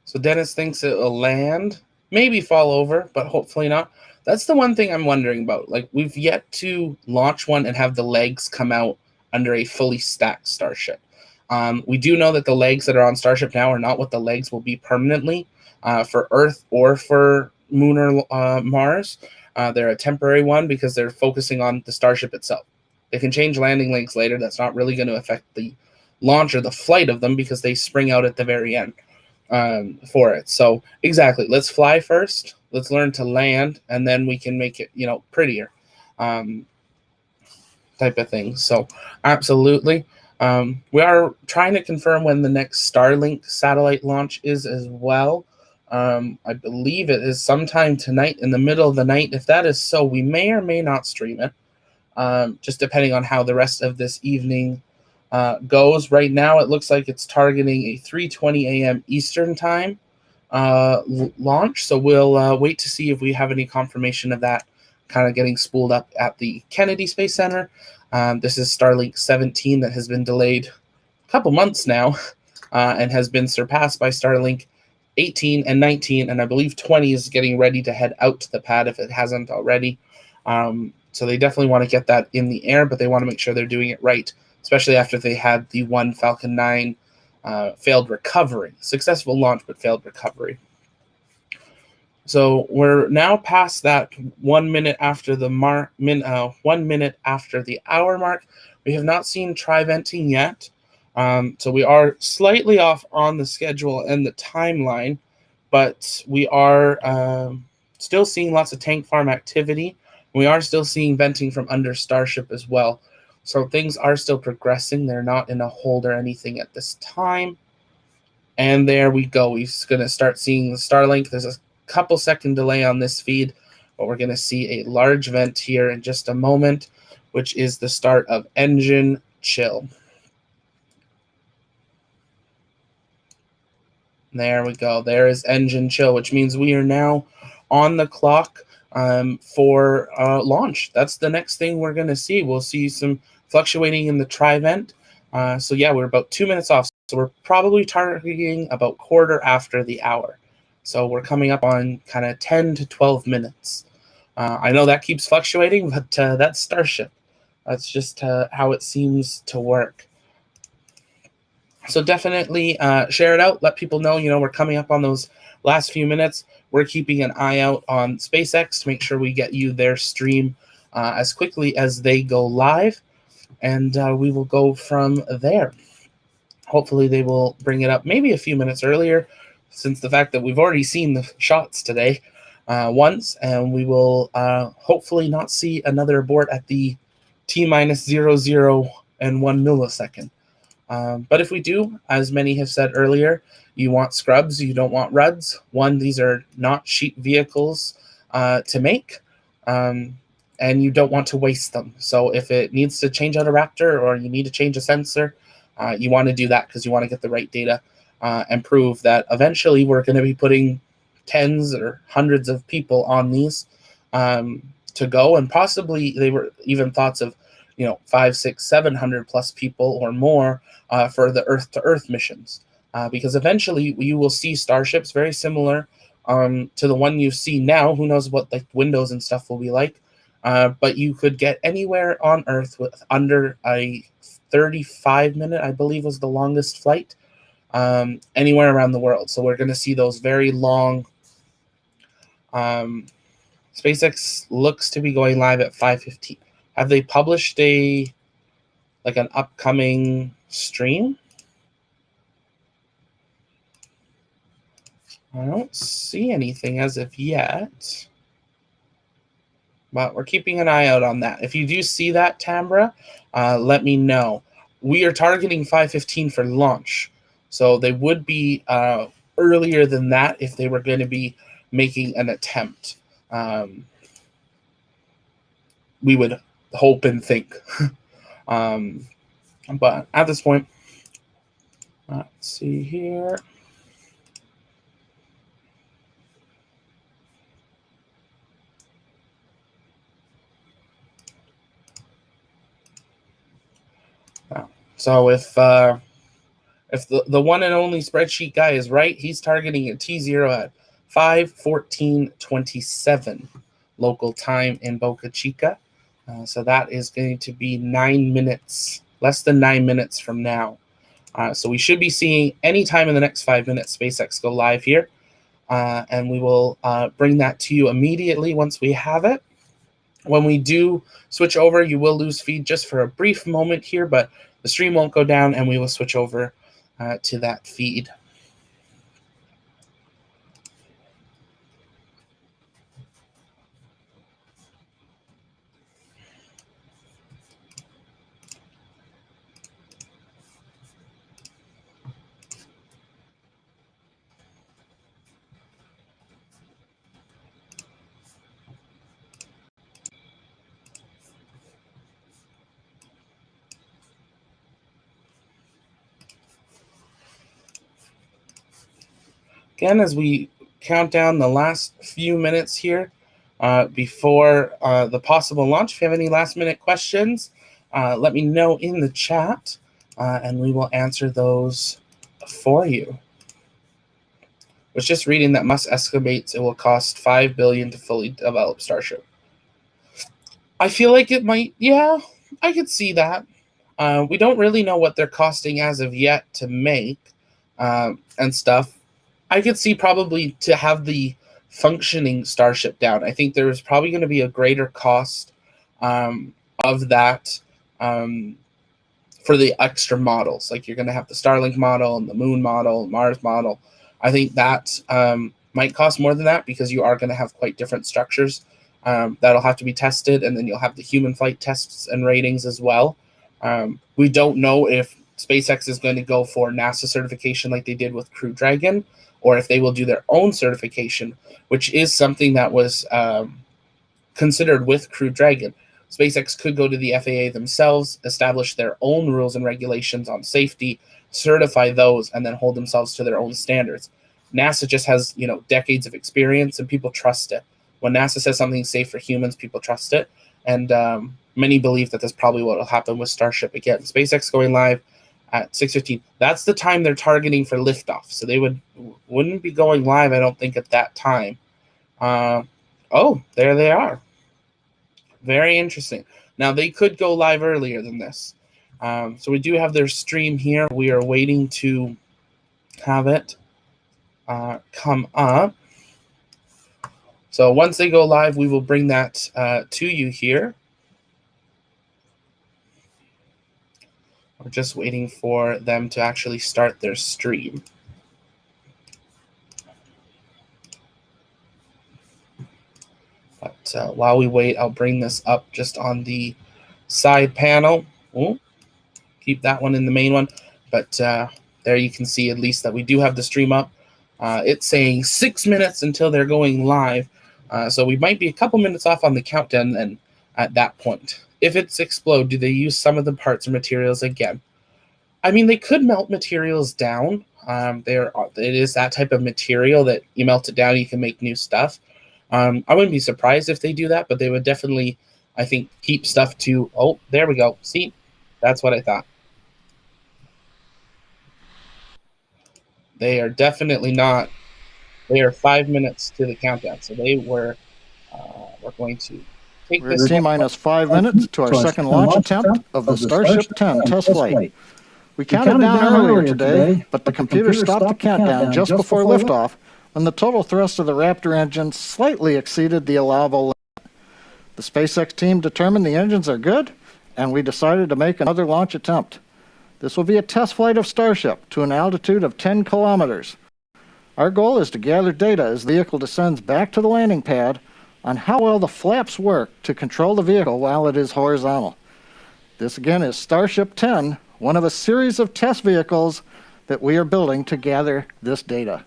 So Dennis thinks it'll land, maybe fall over, but hopefully not. That's the one thing I'm wondering about. Like, we've yet to launch one and have the legs come out under a fully stacked Starship. We do know that the legs that are on Starship now are not what the legs will be permanently for Earth or for Moon or Mars. They're a temporary one because they're focusing on the Starship itself. They can change landing legs later. That's not really going to affect the launch or the flight of them because they spring out at the very end for it. So exactly, let's fly first. Let's learn to land, and then we can make it, you know, prettier type of thing. So absolutely. We are trying to confirm when the next Starlink satellite launch is as well. I believe it is sometime tonight in the middle of the night. If that is so, we may or may not stream it, just depending on how the rest of this evening goes. Right now, it looks like it's targeting a 3:20 a.m. Eastern time launch. So we'll wait to see if we have any confirmation of that kind of getting spooled up at the Kennedy Space Center. This is Starlink 17 that has been delayed a couple months now and has been surpassed by Starlink 18 and 19, and I believe 20 is getting ready to head out to the pad if it hasn't already. So they definitely want to get that in the air, but they want to make sure they're doing it right, especially after they had the one Falcon 9 failed recovery. Successful launch, but failed recovery. So we're now past that 1 minute after the 1 minute after the hour mark. We have not seen tri-venting yet. So we are slightly off on the schedule and the timeline, but we are still seeing lots of tank farm activity. We are still seeing venting from under Starship as well. So things are still progressing. They're not in a hold or anything at this time. And there we go. We're going to start seeing the Starlink. There's a couple second delay on this feed, but we're going to see a large vent here in just a moment, which is the start of engine chill. There we go. There is engine chill, which means we are now on the clock for launch. That's the next thing we're going to see. We'll see some fluctuating in the tri-vent. So yeah, we're about 2 minutes off. So we're probably targeting about quarter after the hour. So we're coming up on kind of 10 to 12 minutes. I know that keeps fluctuating, but that's Starship. That's just how it seems to work. So definitely share it out. Let people know, we're coming up on those last few minutes. We're keeping an eye out on SpaceX to make sure we get you their stream as quickly as they go live. And we will go from there. Hopefully they will bring it up maybe a few minutes earlier, since the fact that we've already seen the shots today once, and we will hopefully not see another abort at the T-00 and 1 millisecond. But if we do, as many have said earlier, you want scrubs, you don't want RUDs. One, these are not cheap vehicles to make, and you don't want to waste them. So if it needs to change out a Raptor or you need to change a sensor, you want to do that because you want to get the right data and prove that eventually we're going to be putting tens or hundreds of people on these to go, and possibly they were even thoughts of 500, 600, 700 plus people or more for the Earth-to-Earth missions, because eventually you will see starships very similar to the one you see now. Who knows what like Windows and stuff will be like, but you could get anywhere on Earth with under a 35-minute, I believe, was the longest flight anywhere around the world. So we're going to see those very long. SpaceX looks to be going live at 5:15. Have they published an upcoming stream? I don't see anything as of yet, but we're keeping an eye out on that. If you do see that, Tambra, let me know. We are targeting 5:15 for launch, so they would be earlier than that if they were going to be making an attempt. We would hope and think. But at this point, let's see here. So if the one and only spreadsheet guy is right, he's targeting a T0 at 5:14:27 local time in Boca Chica. So that is going to be 9 minutes, less than 9 minutes from now. So we should be seeing any time in the next 5 minutes SpaceX go live here. And we will bring that to you immediately once we have it. When we do switch over, you will lose feed just for a brief moment here, but the stream won't go down and we will switch over to that feed. Again, as we count down the last few minutes here before the possible launch, if you have any last-minute questions, let me know in the chat, and we will answer those for you. I was just reading that Musk estimates it will cost $5 billion to fully develop Starship. I feel like it might, yeah, I could see that. We don't really know what they're costing as of yet to make. and stuff, I could see probably to have the functioning Starship down. I think there is probably going to be a greater cost of that for the extra models. Like you're going to have the Starlink model and the Moon model, Mars model. I think that might cost more than that because you are going to have quite different structures that'll have to be tested, and then you'll have the human flight tests and ratings as well. We don't know if SpaceX is going to go for NASA certification like they did with Crew Dragon, or if they will do their own certification, which is something that was considered with Crew Dragon. SpaceX could go to the FAA themselves, establish their own rules and regulations on safety, certify those, and then hold themselves to their own standards. NASA just has, decades of experience, and people trust it. When NASA says something's safe for humans, people trust it. And many believe that that's probably what will happen with Starship again. SpaceX going live at 6:15. That's the time they're targeting for liftoff. So they wouldn't be going live, I don't think, at that time. Oh, there they are. Very interesting. Now, they could go live earlier than this. So we do have their stream here. We are waiting to have it come up. So once they go live, we will bring that to you here. We're just waiting for them to actually start their stream. But while we wait, I'll bring this up just on the side panel. Ooh, keep that one in the main one. But there you can see at least that we do have the stream up. It's saying 6 minutes until they're going live. So we might be a couple minutes off on the countdown then at that point. If it's explode, do they use some of the parts or materials again? I mean, they could melt materials down. It is that type of material that you melt it down, you can make new stuff. I wouldn't be surprised if they do that, but they would definitely, I think, keep stuff to, oh, there we go. See, that's what I thought. They are definitely not, they are 5 minutes to the countdown. So they we're going to take this. We're T-minus 5 minutes to our second launch attempt of the Starship 10 test flight. We counted down earlier today, but the computer stopped the countdown just before liftoff, when the total thrust of the Raptor engine slightly exceeded the allowable limit. The SpaceX team determined the engines are good, and we decided to make another launch attempt. This will be a test flight of Starship to an altitude of 10 kilometers. Our goal is to gather data as the vehicle descends back to the landing pad on how well the flaps work to control the vehicle while it is horizontal. This again is Starship 10, one of a series of test vehicles that we are building to gather this data.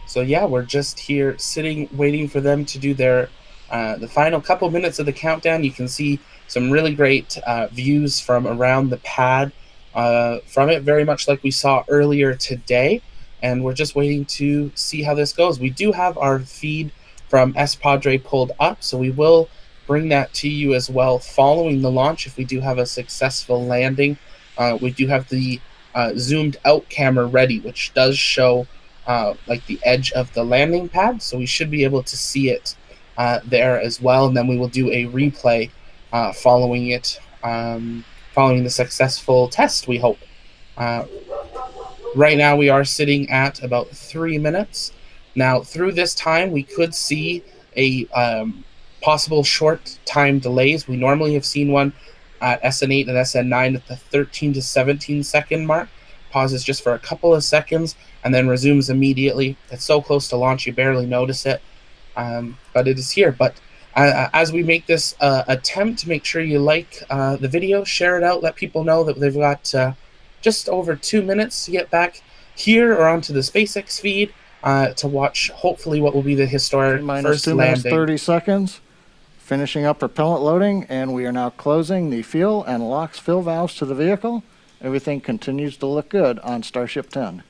So yeah, we're just here sitting, waiting for them to do their the final couple minutes of the countdown. You can see some really great views from around the pad from it, very much like we saw earlier today. And we're just waiting to see how this goes. We do have our feed from Padre pulled up, so we will bring that to you as well following the launch if we do have a successful landing. We do have the zoomed out camera ready, which does show like the edge of the landing pad, so we should be able to see it there as well. And then we will do a replay following it, following the successful test, we hope. Right now we are sitting at about 3 minutes. Now through this time we could see a possible short time delays. We normally have seen one at SN8 and SN9 at the 13 to 17 second mark. Pauses just for a couple of seconds and then resumes immediately. It's so close to launch you barely notice it, but it is here. But as we make this attempt, make sure you like the video, share it out, let people know that they've got just over 2 minutes to get back here or onto the SpaceX feed to watch hopefully what will be the historic first 2 landing. minutes 30 seconds, finishing up propellant loading, and we are now closing the fuel and LOX fill valves to the vehicle Everything continues to look good on Starship 10.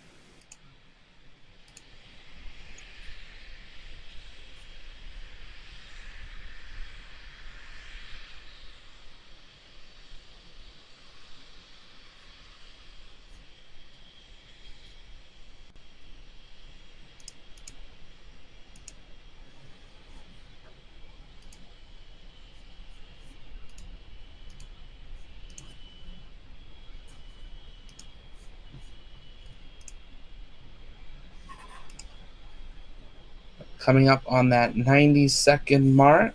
Coming up on that 90-second mark.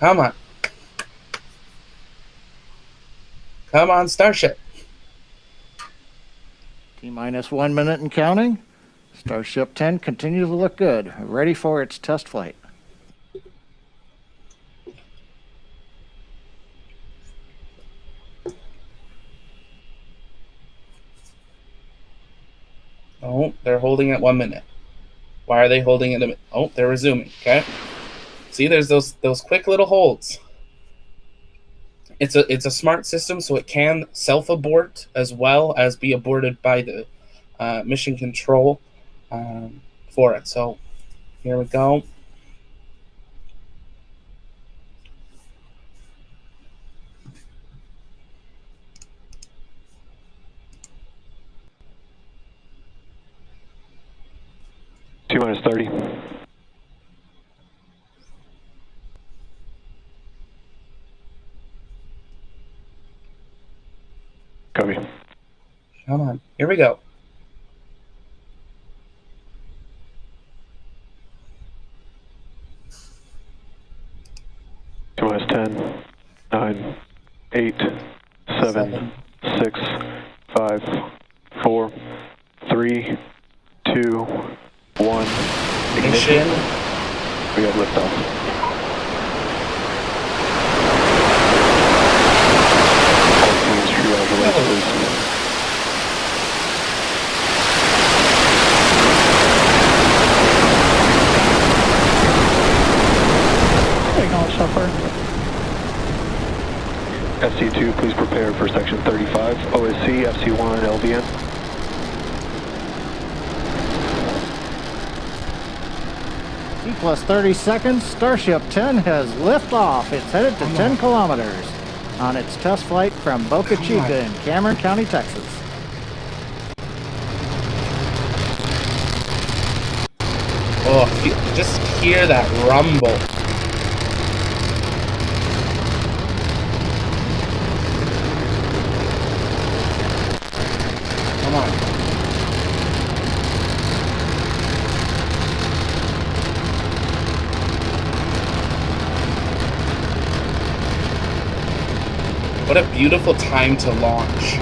Come on. Come on, Starship. T-minus 1 minute and counting. Starship 10 continues to look good, ready for its test flight. Oh, they're holding at 1 minute. Why are they holding it? Oh, they're resuming. Okay. See, there's those quick little holds. It's a smart system, so it can self-abort as well as be aborted by the mission control for it. So here we go. T-minus 30. Copy. Come on. Here we go. T-minus 10, 9, 8, 7, 6, 5, 4, 3, 2, 1. Ignition. We got liftoff. SC2, please prepare for section 35. OSC, FC1, LVN. T plus 30 seconds, Starship 10 has liftoff. It's headed to 10 kilometers on its test flight from Boca Chica in Cameron County, Texas. Oh, just hear that rumble. Come on. What a beautiful time to launch.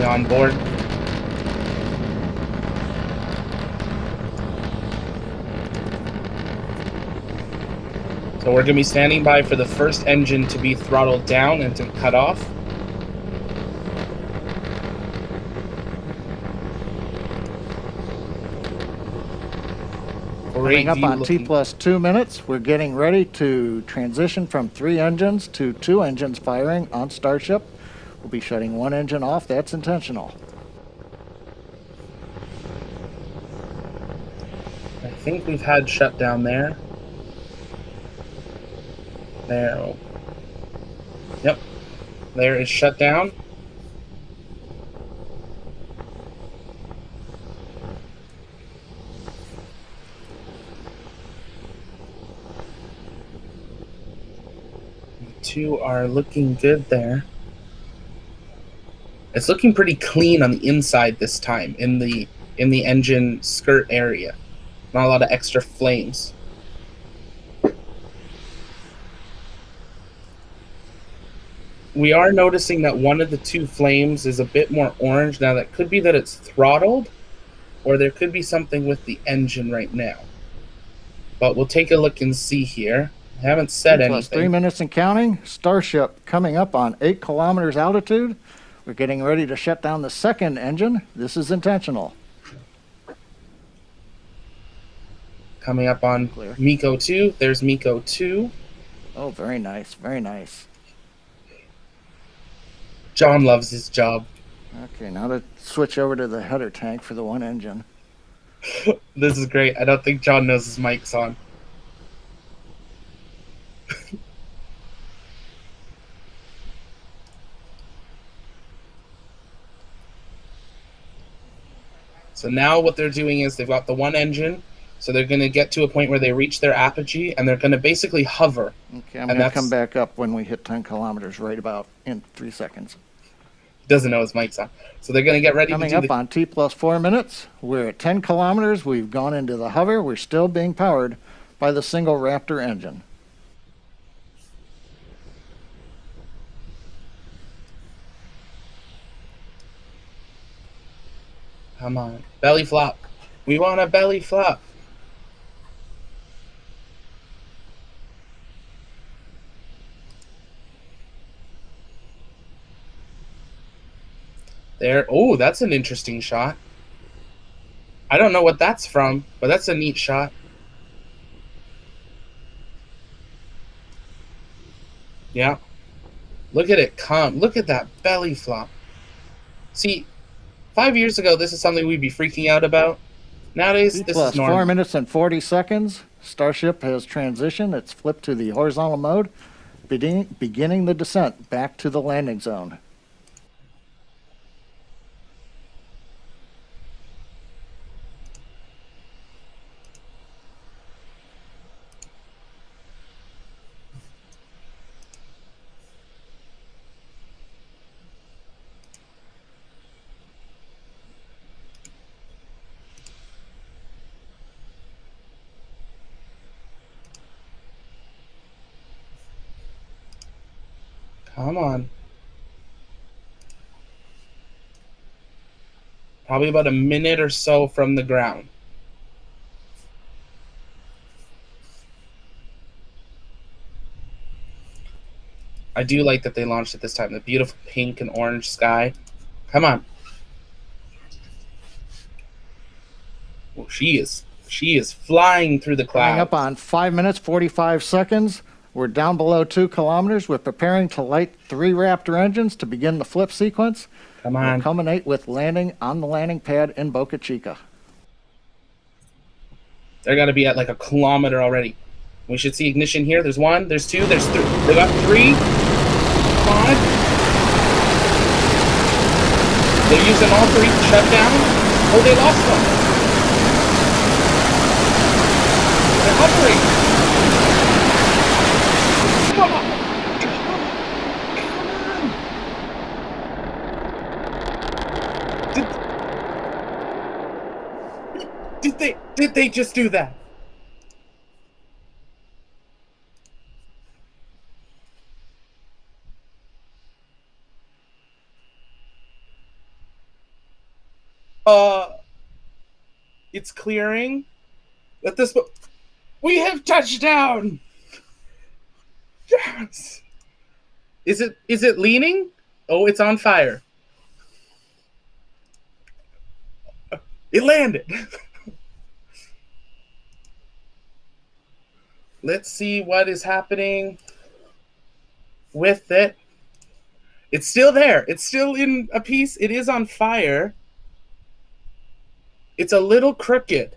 On board. So we're going to be standing by for the first engine to be throttled down and to cut off. Coming up on T plus 2 minutes, we're getting ready to transition from 3 engines to 2 engines firing on Starship. We'll be shutting 1 engine off. That's intentional. I think we've had shutdown there. There. Yep. There is shut down. The two are looking good there. It's looking pretty clean on the inside this time in the engine skirt area. Not a lot of extra flames. We are noticing that one of the two flames is a bit more orange. Now that could be that it's throttled, or there could be something with the engine right now. But we'll take a look and see here. I haven't said anything. 3 minutes and counting. Starship coming up on 8 kilometers altitude. We're getting ready to shut down the second engine. This is intentional. Coming up on Clear. MECO 2. There's MECO 2. Oh, very nice. Very nice. John loves his job. Okay, now to switch over to the header tank for the one engine. This is great. I don't think John knows his mic's on. So now what they're doing is they've got the one engine, so they're going to get to a point where they reach their apogee, and they're going to basically hover. Okay, I'm going to come back up when we hit 10 kilometers right about in 3 seconds. Doesn't know his mic's on. So they're going to get ready Coming to do up on T plus 4 minutes. We're at 10 kilometers. We've gone into the hover. We're still being powered by the single Raptor engine. Come on. Belly flop. We want a belly flop. There. Oh, that's an interesting shot. I don't know what that's from, but that's a neat shot. Yeah. Look at it come. Look at that belly flop. See, 5 years ago, this is something we'd be freaking out about. Nowadays, this is normal. 4 minutes and 40 seconds. Starship has transitioned. It's flipped to the horizontal mode, beginning the descent back to the landing zone. Come on. Probably about a minute or so from the ground. I do like that they launched at this time. The beautiful pink and orange sky. Come on. Oh, she is flying through the clouds. Coming up on 5 minutes, 45 seconds. We're down below 2 kilometers. We're preparing to light 3 Raptor engines to begin the flip sequence. Come on. We'll culminate with landing on the landing pad in Boca Chica. They're got to be at like a kilometer already. We should see ignition here. There's 1, there's 2, there's 3. They got 3. Come on. They're using all 3 to shut down. Oh, they lost them. They're hovering. Come on. Did they just do that? It's clearing. Let this. We have touchdown. Yes. Is it leaning? Oh, it's on fire. It landed. Let's see what is happening with it. It's still there. It's still in a piece. It is on fire. It's a little crooked.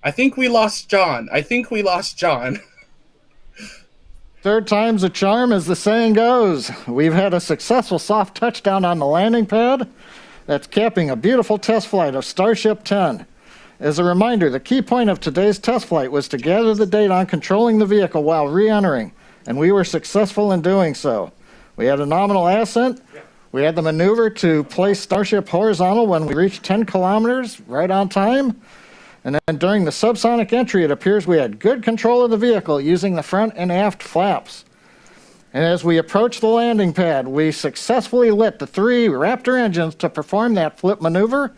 I think we lost John. Third time's a charm, as the saying goes. We've had a successful soft touchdown on the landing pad that's capping a beautiful test flight of Starship 10. As a reminder, the key point of today's test flight was to gather the data on controlling the vehicle while re-entering, and we were successful in doing so. We had a nominal ascent. We had the maneuver to place Starship horizontal when we reached 10 kilometers, right on time. And then during the subsonic entry, it appears we had good control of the vehicle using the front and aft flaps. And as we approached the landing pad, we successfully lit the 3 Raptor engines to perform that flip maneuver.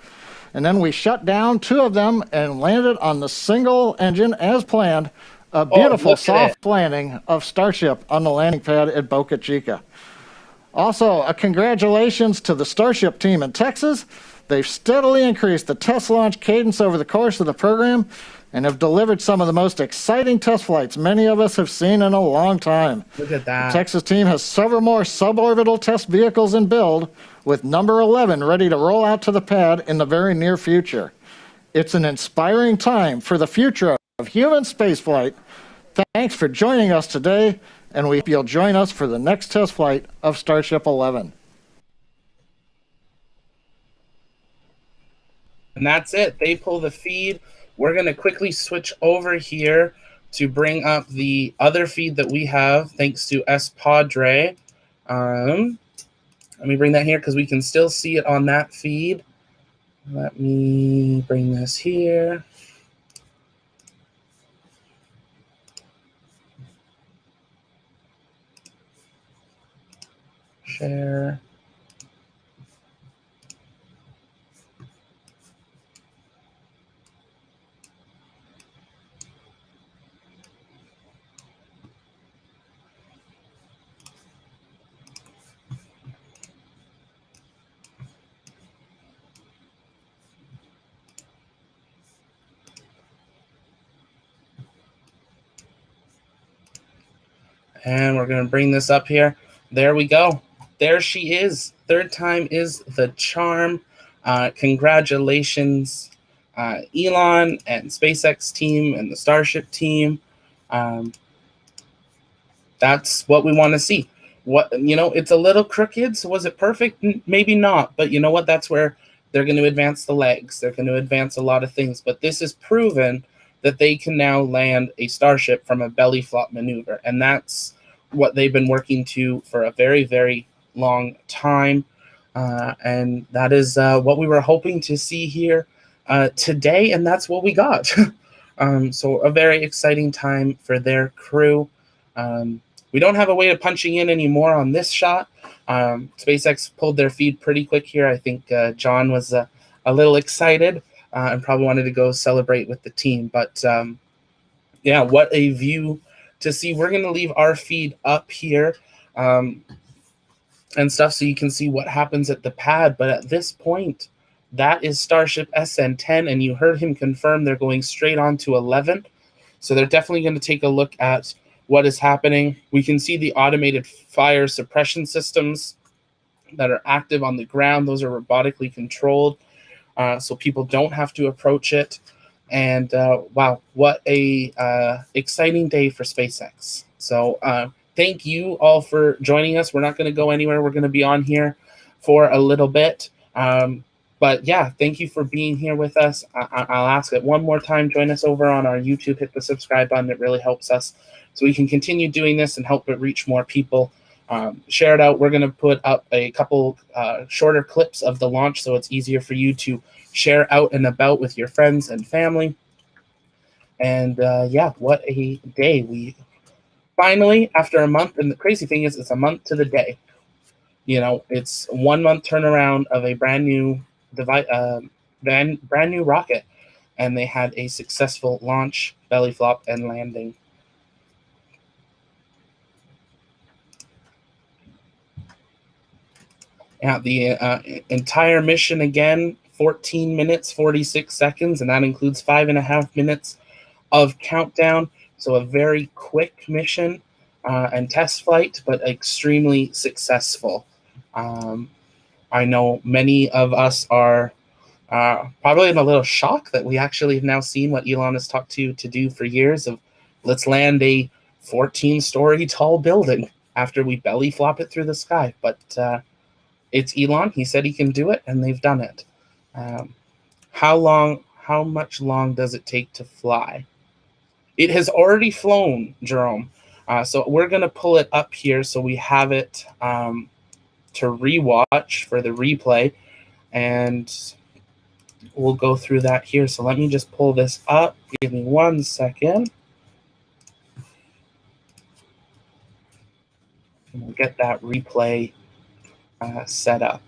And then we shut down 2 of them and landed on the single engine as planned. A beautiful soft landing of Starship on the landing pad at Boca Chica. Also, a congratulations to the Starship team in Texas. They've steadily increased the test launch cadence over the course of the program and have delivered some of the most exciting test flights many of us have seen in a long time. Look at that. The Texas team has several more suborbital test vehicles in build, with number 11 ready to roll out to the pad in the very near future. It's an inspiring time for the future of human spaceflight. Thanks for joining us today, and we hope you'll join us for the next test flight of Starship 11. And that's it. They pull the feed. We're going to quickly switch over here to bring up the other feed that we have, thanks to Padre. Let me bring that here because we can still see it on that feed. Let me bring this here. Share. And we're going to bring this up here. There we go. There she is. Third time is the charm. Congratulations, Elon and SpaceX team and the Starship team. That's what we want to see. It's a little crooked. So was it perfect? Maybe not. But you know what? That's where they're going to advance the legs. They're going to advance a lot of things. But this is proven that they can now land a Starship from a belly flop maneuver. And that's what they've been working to for a very, very long time. And that is what we were hoping to see here today. And that's what we got. So a very exciting time for their crew. We don't have a way of punching in anymore on this shot. SpaceX pulled their feed pretty quick here. I think John was a little excited and probably wanted to go celebrate with the team. But yeah, what a view to see. We're going to leave our feed up here and stuff so you can see what happens at the pad. But at this point, that is Starship SN10, and you heard him confirm they're going straight on to 11. So they're definitely going to take a look at what is happening. We can see the automated fire suppression systems that are active on the ground. Those are robotically controlled, so people don't have to approach it. And wow, what a exciting day for SpaceX. So thank you all for joining us. We're not going to go anywhere. We're going to be on here for a little bit. But yeah, thank you for being here with us. I'll ask it one more time. Join us over on our YouTube. Hit the subscribe button. It really helps us so we can continue doing this and help it reach more people. Share it out. We're going to put up a couple shorter clips of the launch so it's easier for you to share out and about with your friends and family. And yeah, what a day. We finally, after a month, and the crazy thing is it's a month to the day. You know, it's 1 month turnaround of a brand new brand new rocket, and they had a successful launch, belly flop, and landing. Yeah, the entire mission again, 14 minutes, 46 seconds, and that includes 5.5 minutes of countdown. So a very quick mission and test flight, but extremely successful. I know many of us are probably in a little shock that we actually have now seen what Elon has talked to do for years of let's land a 14-story tall building after we belly flop it through the sky. But it's Elon. He said he can do it, and they've done it. How much long does it take to fly? It has already flown, Jerome. So we're going to pull it up here so we have it to rewatch for the replay. And we'll go through that here. So let me just pull this up. Give me 1 second. And we'll get that replay set up.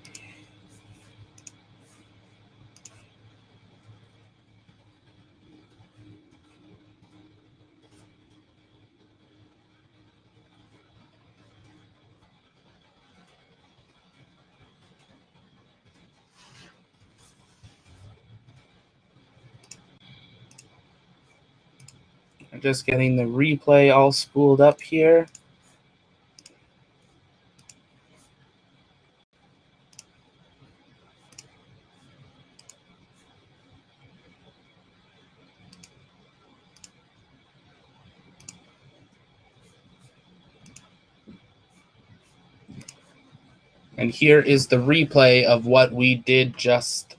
I'm just getting the replay all spooled up here. And here is the replay of what we did just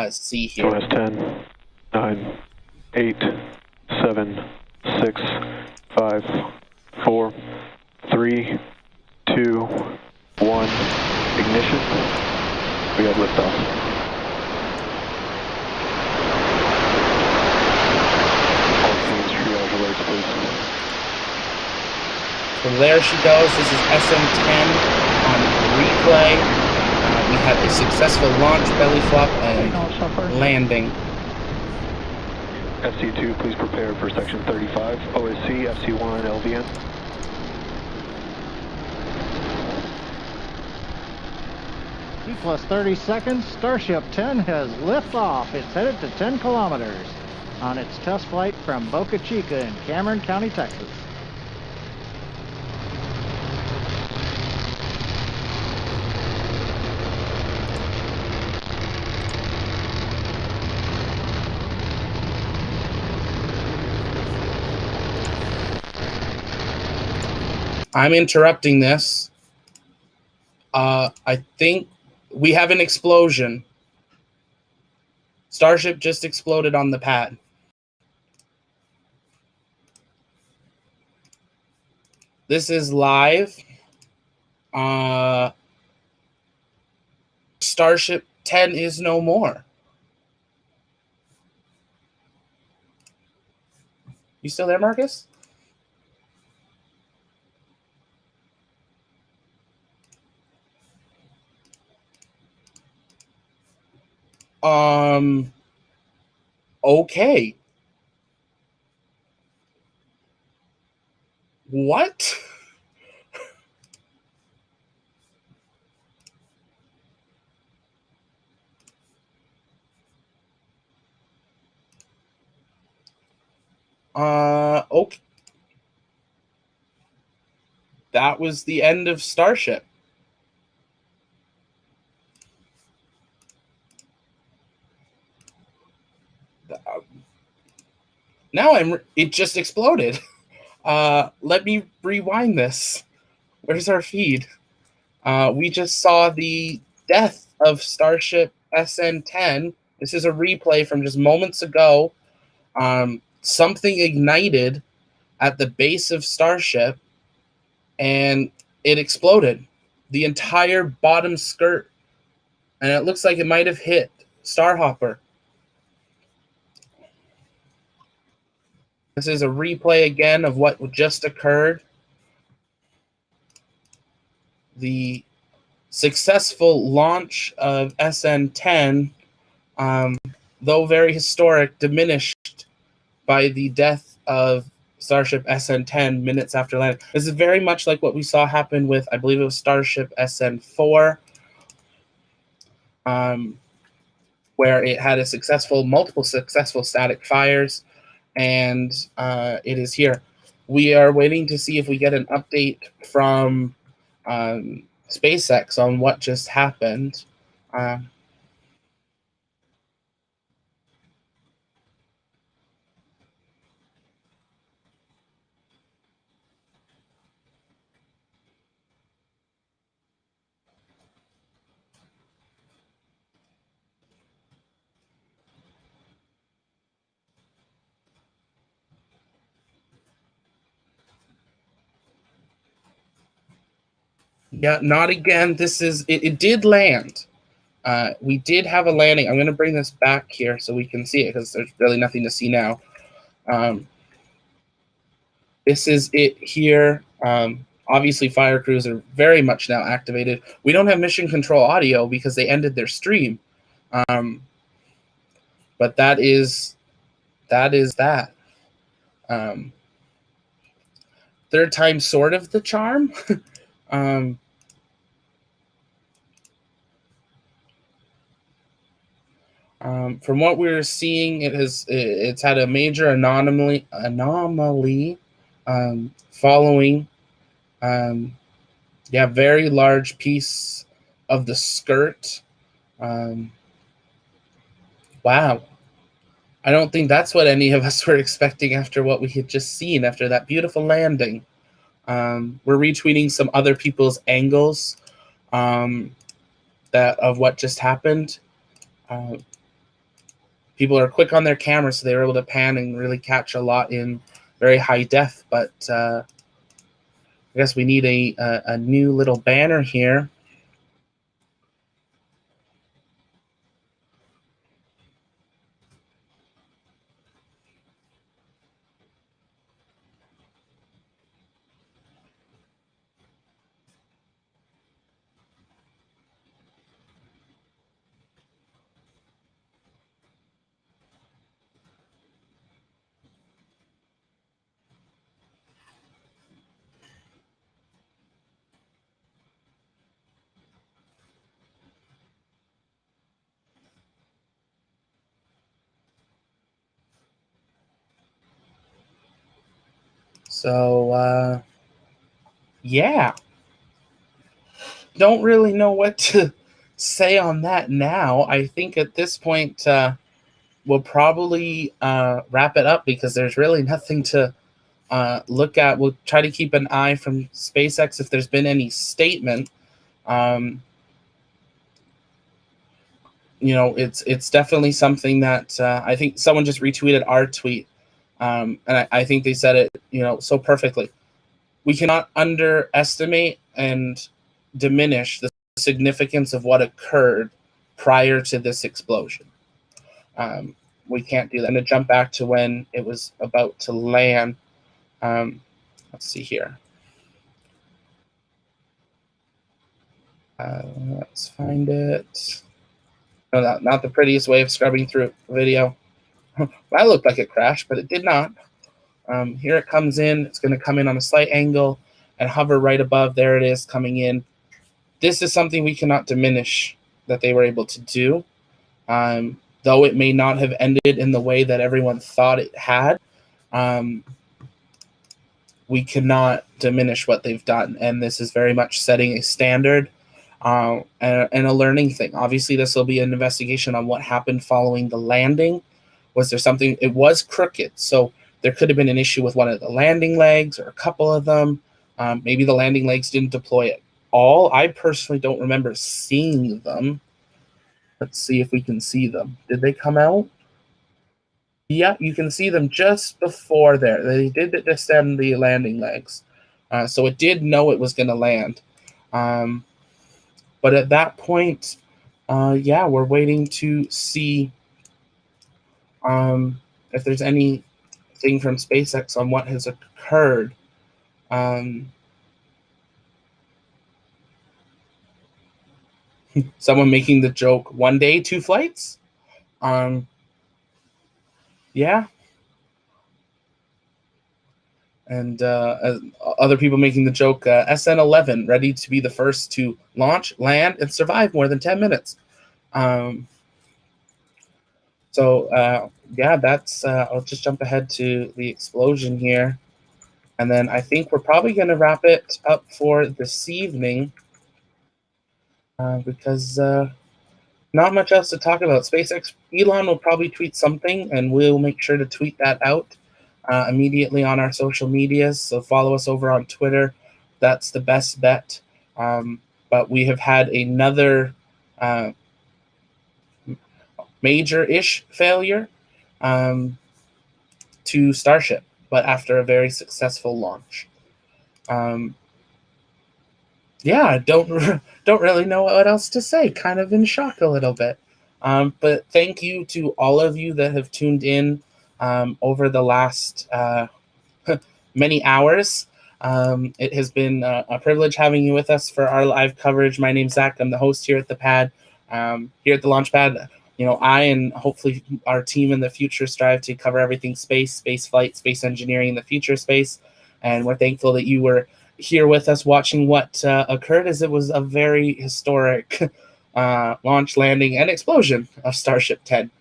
see here. OS 10, 9, 8, 7, 6, 5, 4, 3, 2, 1. Ignition. We have liftoff. All teams triage alerts, please. So there she goes. This is SN10 on replay. We had a successful launch, belly flop, and landing. FC2, please prepare for section 35. OSC, FC1, LVN. T plus 30 seconds, Starship 10 has liftoff. It's headed to 10 kilometers on its test flight from Boca Chica in Cameron County, Texas. I'm interrupting this. I think we have an explosion. Starship just exploded on the pad. This is live. Starship 10 is no more. You still there, Marcus? Okay. What? Okay. That was the end of Starship. Now it just exploded. Let me rewind this. Where's our feed? We just saw the death of Starship SN10. This is a replay from just moments ago. Something ignited at the base of Starship, and it exploded. The entire bottom skirt. And it looks like it might have hit Starhopper. This is a replay again of what just occurred. The successful launch of SN10, though very historic, diminished by the death of Starship SN10 minutes after landing. This is very much like what we saw happen with, I believe it was Starship SN4, where it had multiple successful static fires, and it is here. We are waiting to see if we get an update from SpaceX on what just happened. Yeah, not again. This is it did land. We did have a landing. I'm going to bring this back here so we can see it because there's really nothing to see now. This is it here. Obviously, fire crews are very much now activated. We don't have mission control audio because they ended their stream. But that is that. Third time sort of the charm. From what we're seeing, it's had a major anomaly following. Yeah, very large piece of the skirt. Wow. I don't think that's what any of us were expecting after what we had just seen after that beautiful landing. We're retweeting some other people's angles that of what just happened. People are quick on their cameras, so they were able to pan and really catch a lot in very high def. But I guess we need a new little banner here. So yeah, don't really know what to say on that now. I think at this point we'll probably wrap it up because there's really nothing to look at. We'll try to keep an eye from SpaceX if there's been any statement. It's definitely something that I think someone just retweeted our tweet, and I think they said it so perfectly. We cannot underestimate and diminish the significance of what occurred prior to this explosion. We can't do that. And to jump back to when it was about to land, let's see here. Let's find it. No, not the prettiest way of scrubbing through a video. That looked like it crashed, but it did not. Here it comes in. It's going to come in on a slight angle and hover right above. There it is coming in. This is something we cannot diminish that they were able to do. Though it may not have ended in the way that everyone thought it had, we cannot diminish what they've done. And this is very much setting a standard and a learning thing. Obviously, this will be an investigation on what happened following the landing. Was there something? It was crooked, so there could have been an issue with one of the landing legs or a couple of them. Maybe the landing legs didn't deploy at all. I personally don't remember seeing them. Let's see if we can see them. Did they come out? Yeah, you can see them just before there. They did descend the landing legs. So it did know it was going to land. But at that point, yeah, we're waiting to see if there's anything from SpaceX on what has occurred. Someone making the joke, 1 day, 2 flights? Yeah. And other people making the joke, SN11 ready to be the first to launch, land, and survive more than 10 minutes. Yeah, that's, I'll just jump ahead to the explosion here. And then I think we're probably going to wrap it up for this evening because not much else to talk about. SpaceX, Elon will probably tweet something, and we'll make sure to tweet that out immediately on our social medias. So follow us over on Twitter. That's the best bet. But we have had another major-ish failure to Starship, but after a very successful launch. yeah, don't really know what else to say. Kind of in shock a little bit. But thank you to all of you that have tuned in over the last many hours. It has been a privilege having you with us for our live coverage. My name's Zach. I'm the host here at the pad, here at the launch pad. You know, I and hopefully our team in the future strive to cover everything space flight, space engineering in the future space. And we're thankful that you were here with us watching what occurred, as it was a very historic launch, landing, and explosion of Starship 10.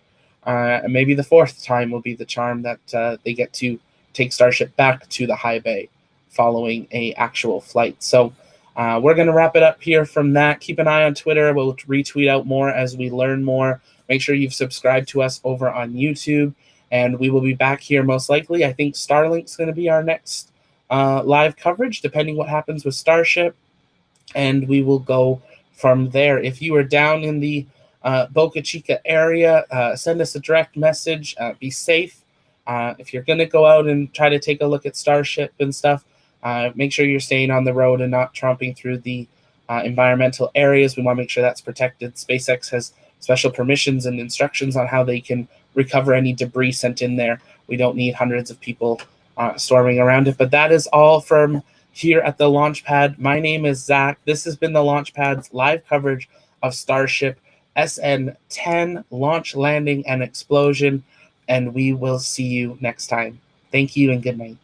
And maybe the fourth time will be the charm that they get to take Starship back to the high bay following a actual flight. So we're going to wrap it up here from that. Keep an eye on Twitter. We'll retweet out more as we learn more. Make sure you've subscribed to us over on YouTube, and we will be back here most likely. I think Starlink's going to be our next live coverage, depending what happens with Starship, and we will go from there. If you are down in the Boca Chica area, send us a direct message. Be safe. If you're going to go out and try to take a look at Starship and stuff, make sure you're staying on the road and not tromping through the environmental areas. We want to make sure that's protected. SpaceX has special permissions and instructions on how they can recover any debris sent in there. We don't need hundreds of people storming around it. But that is all from here at the launch pad. My name is Zach. This has been the launch pad's live coverage of Starship SN10 launch, landing, and explosion. And we will see you next time. Thank you and good night.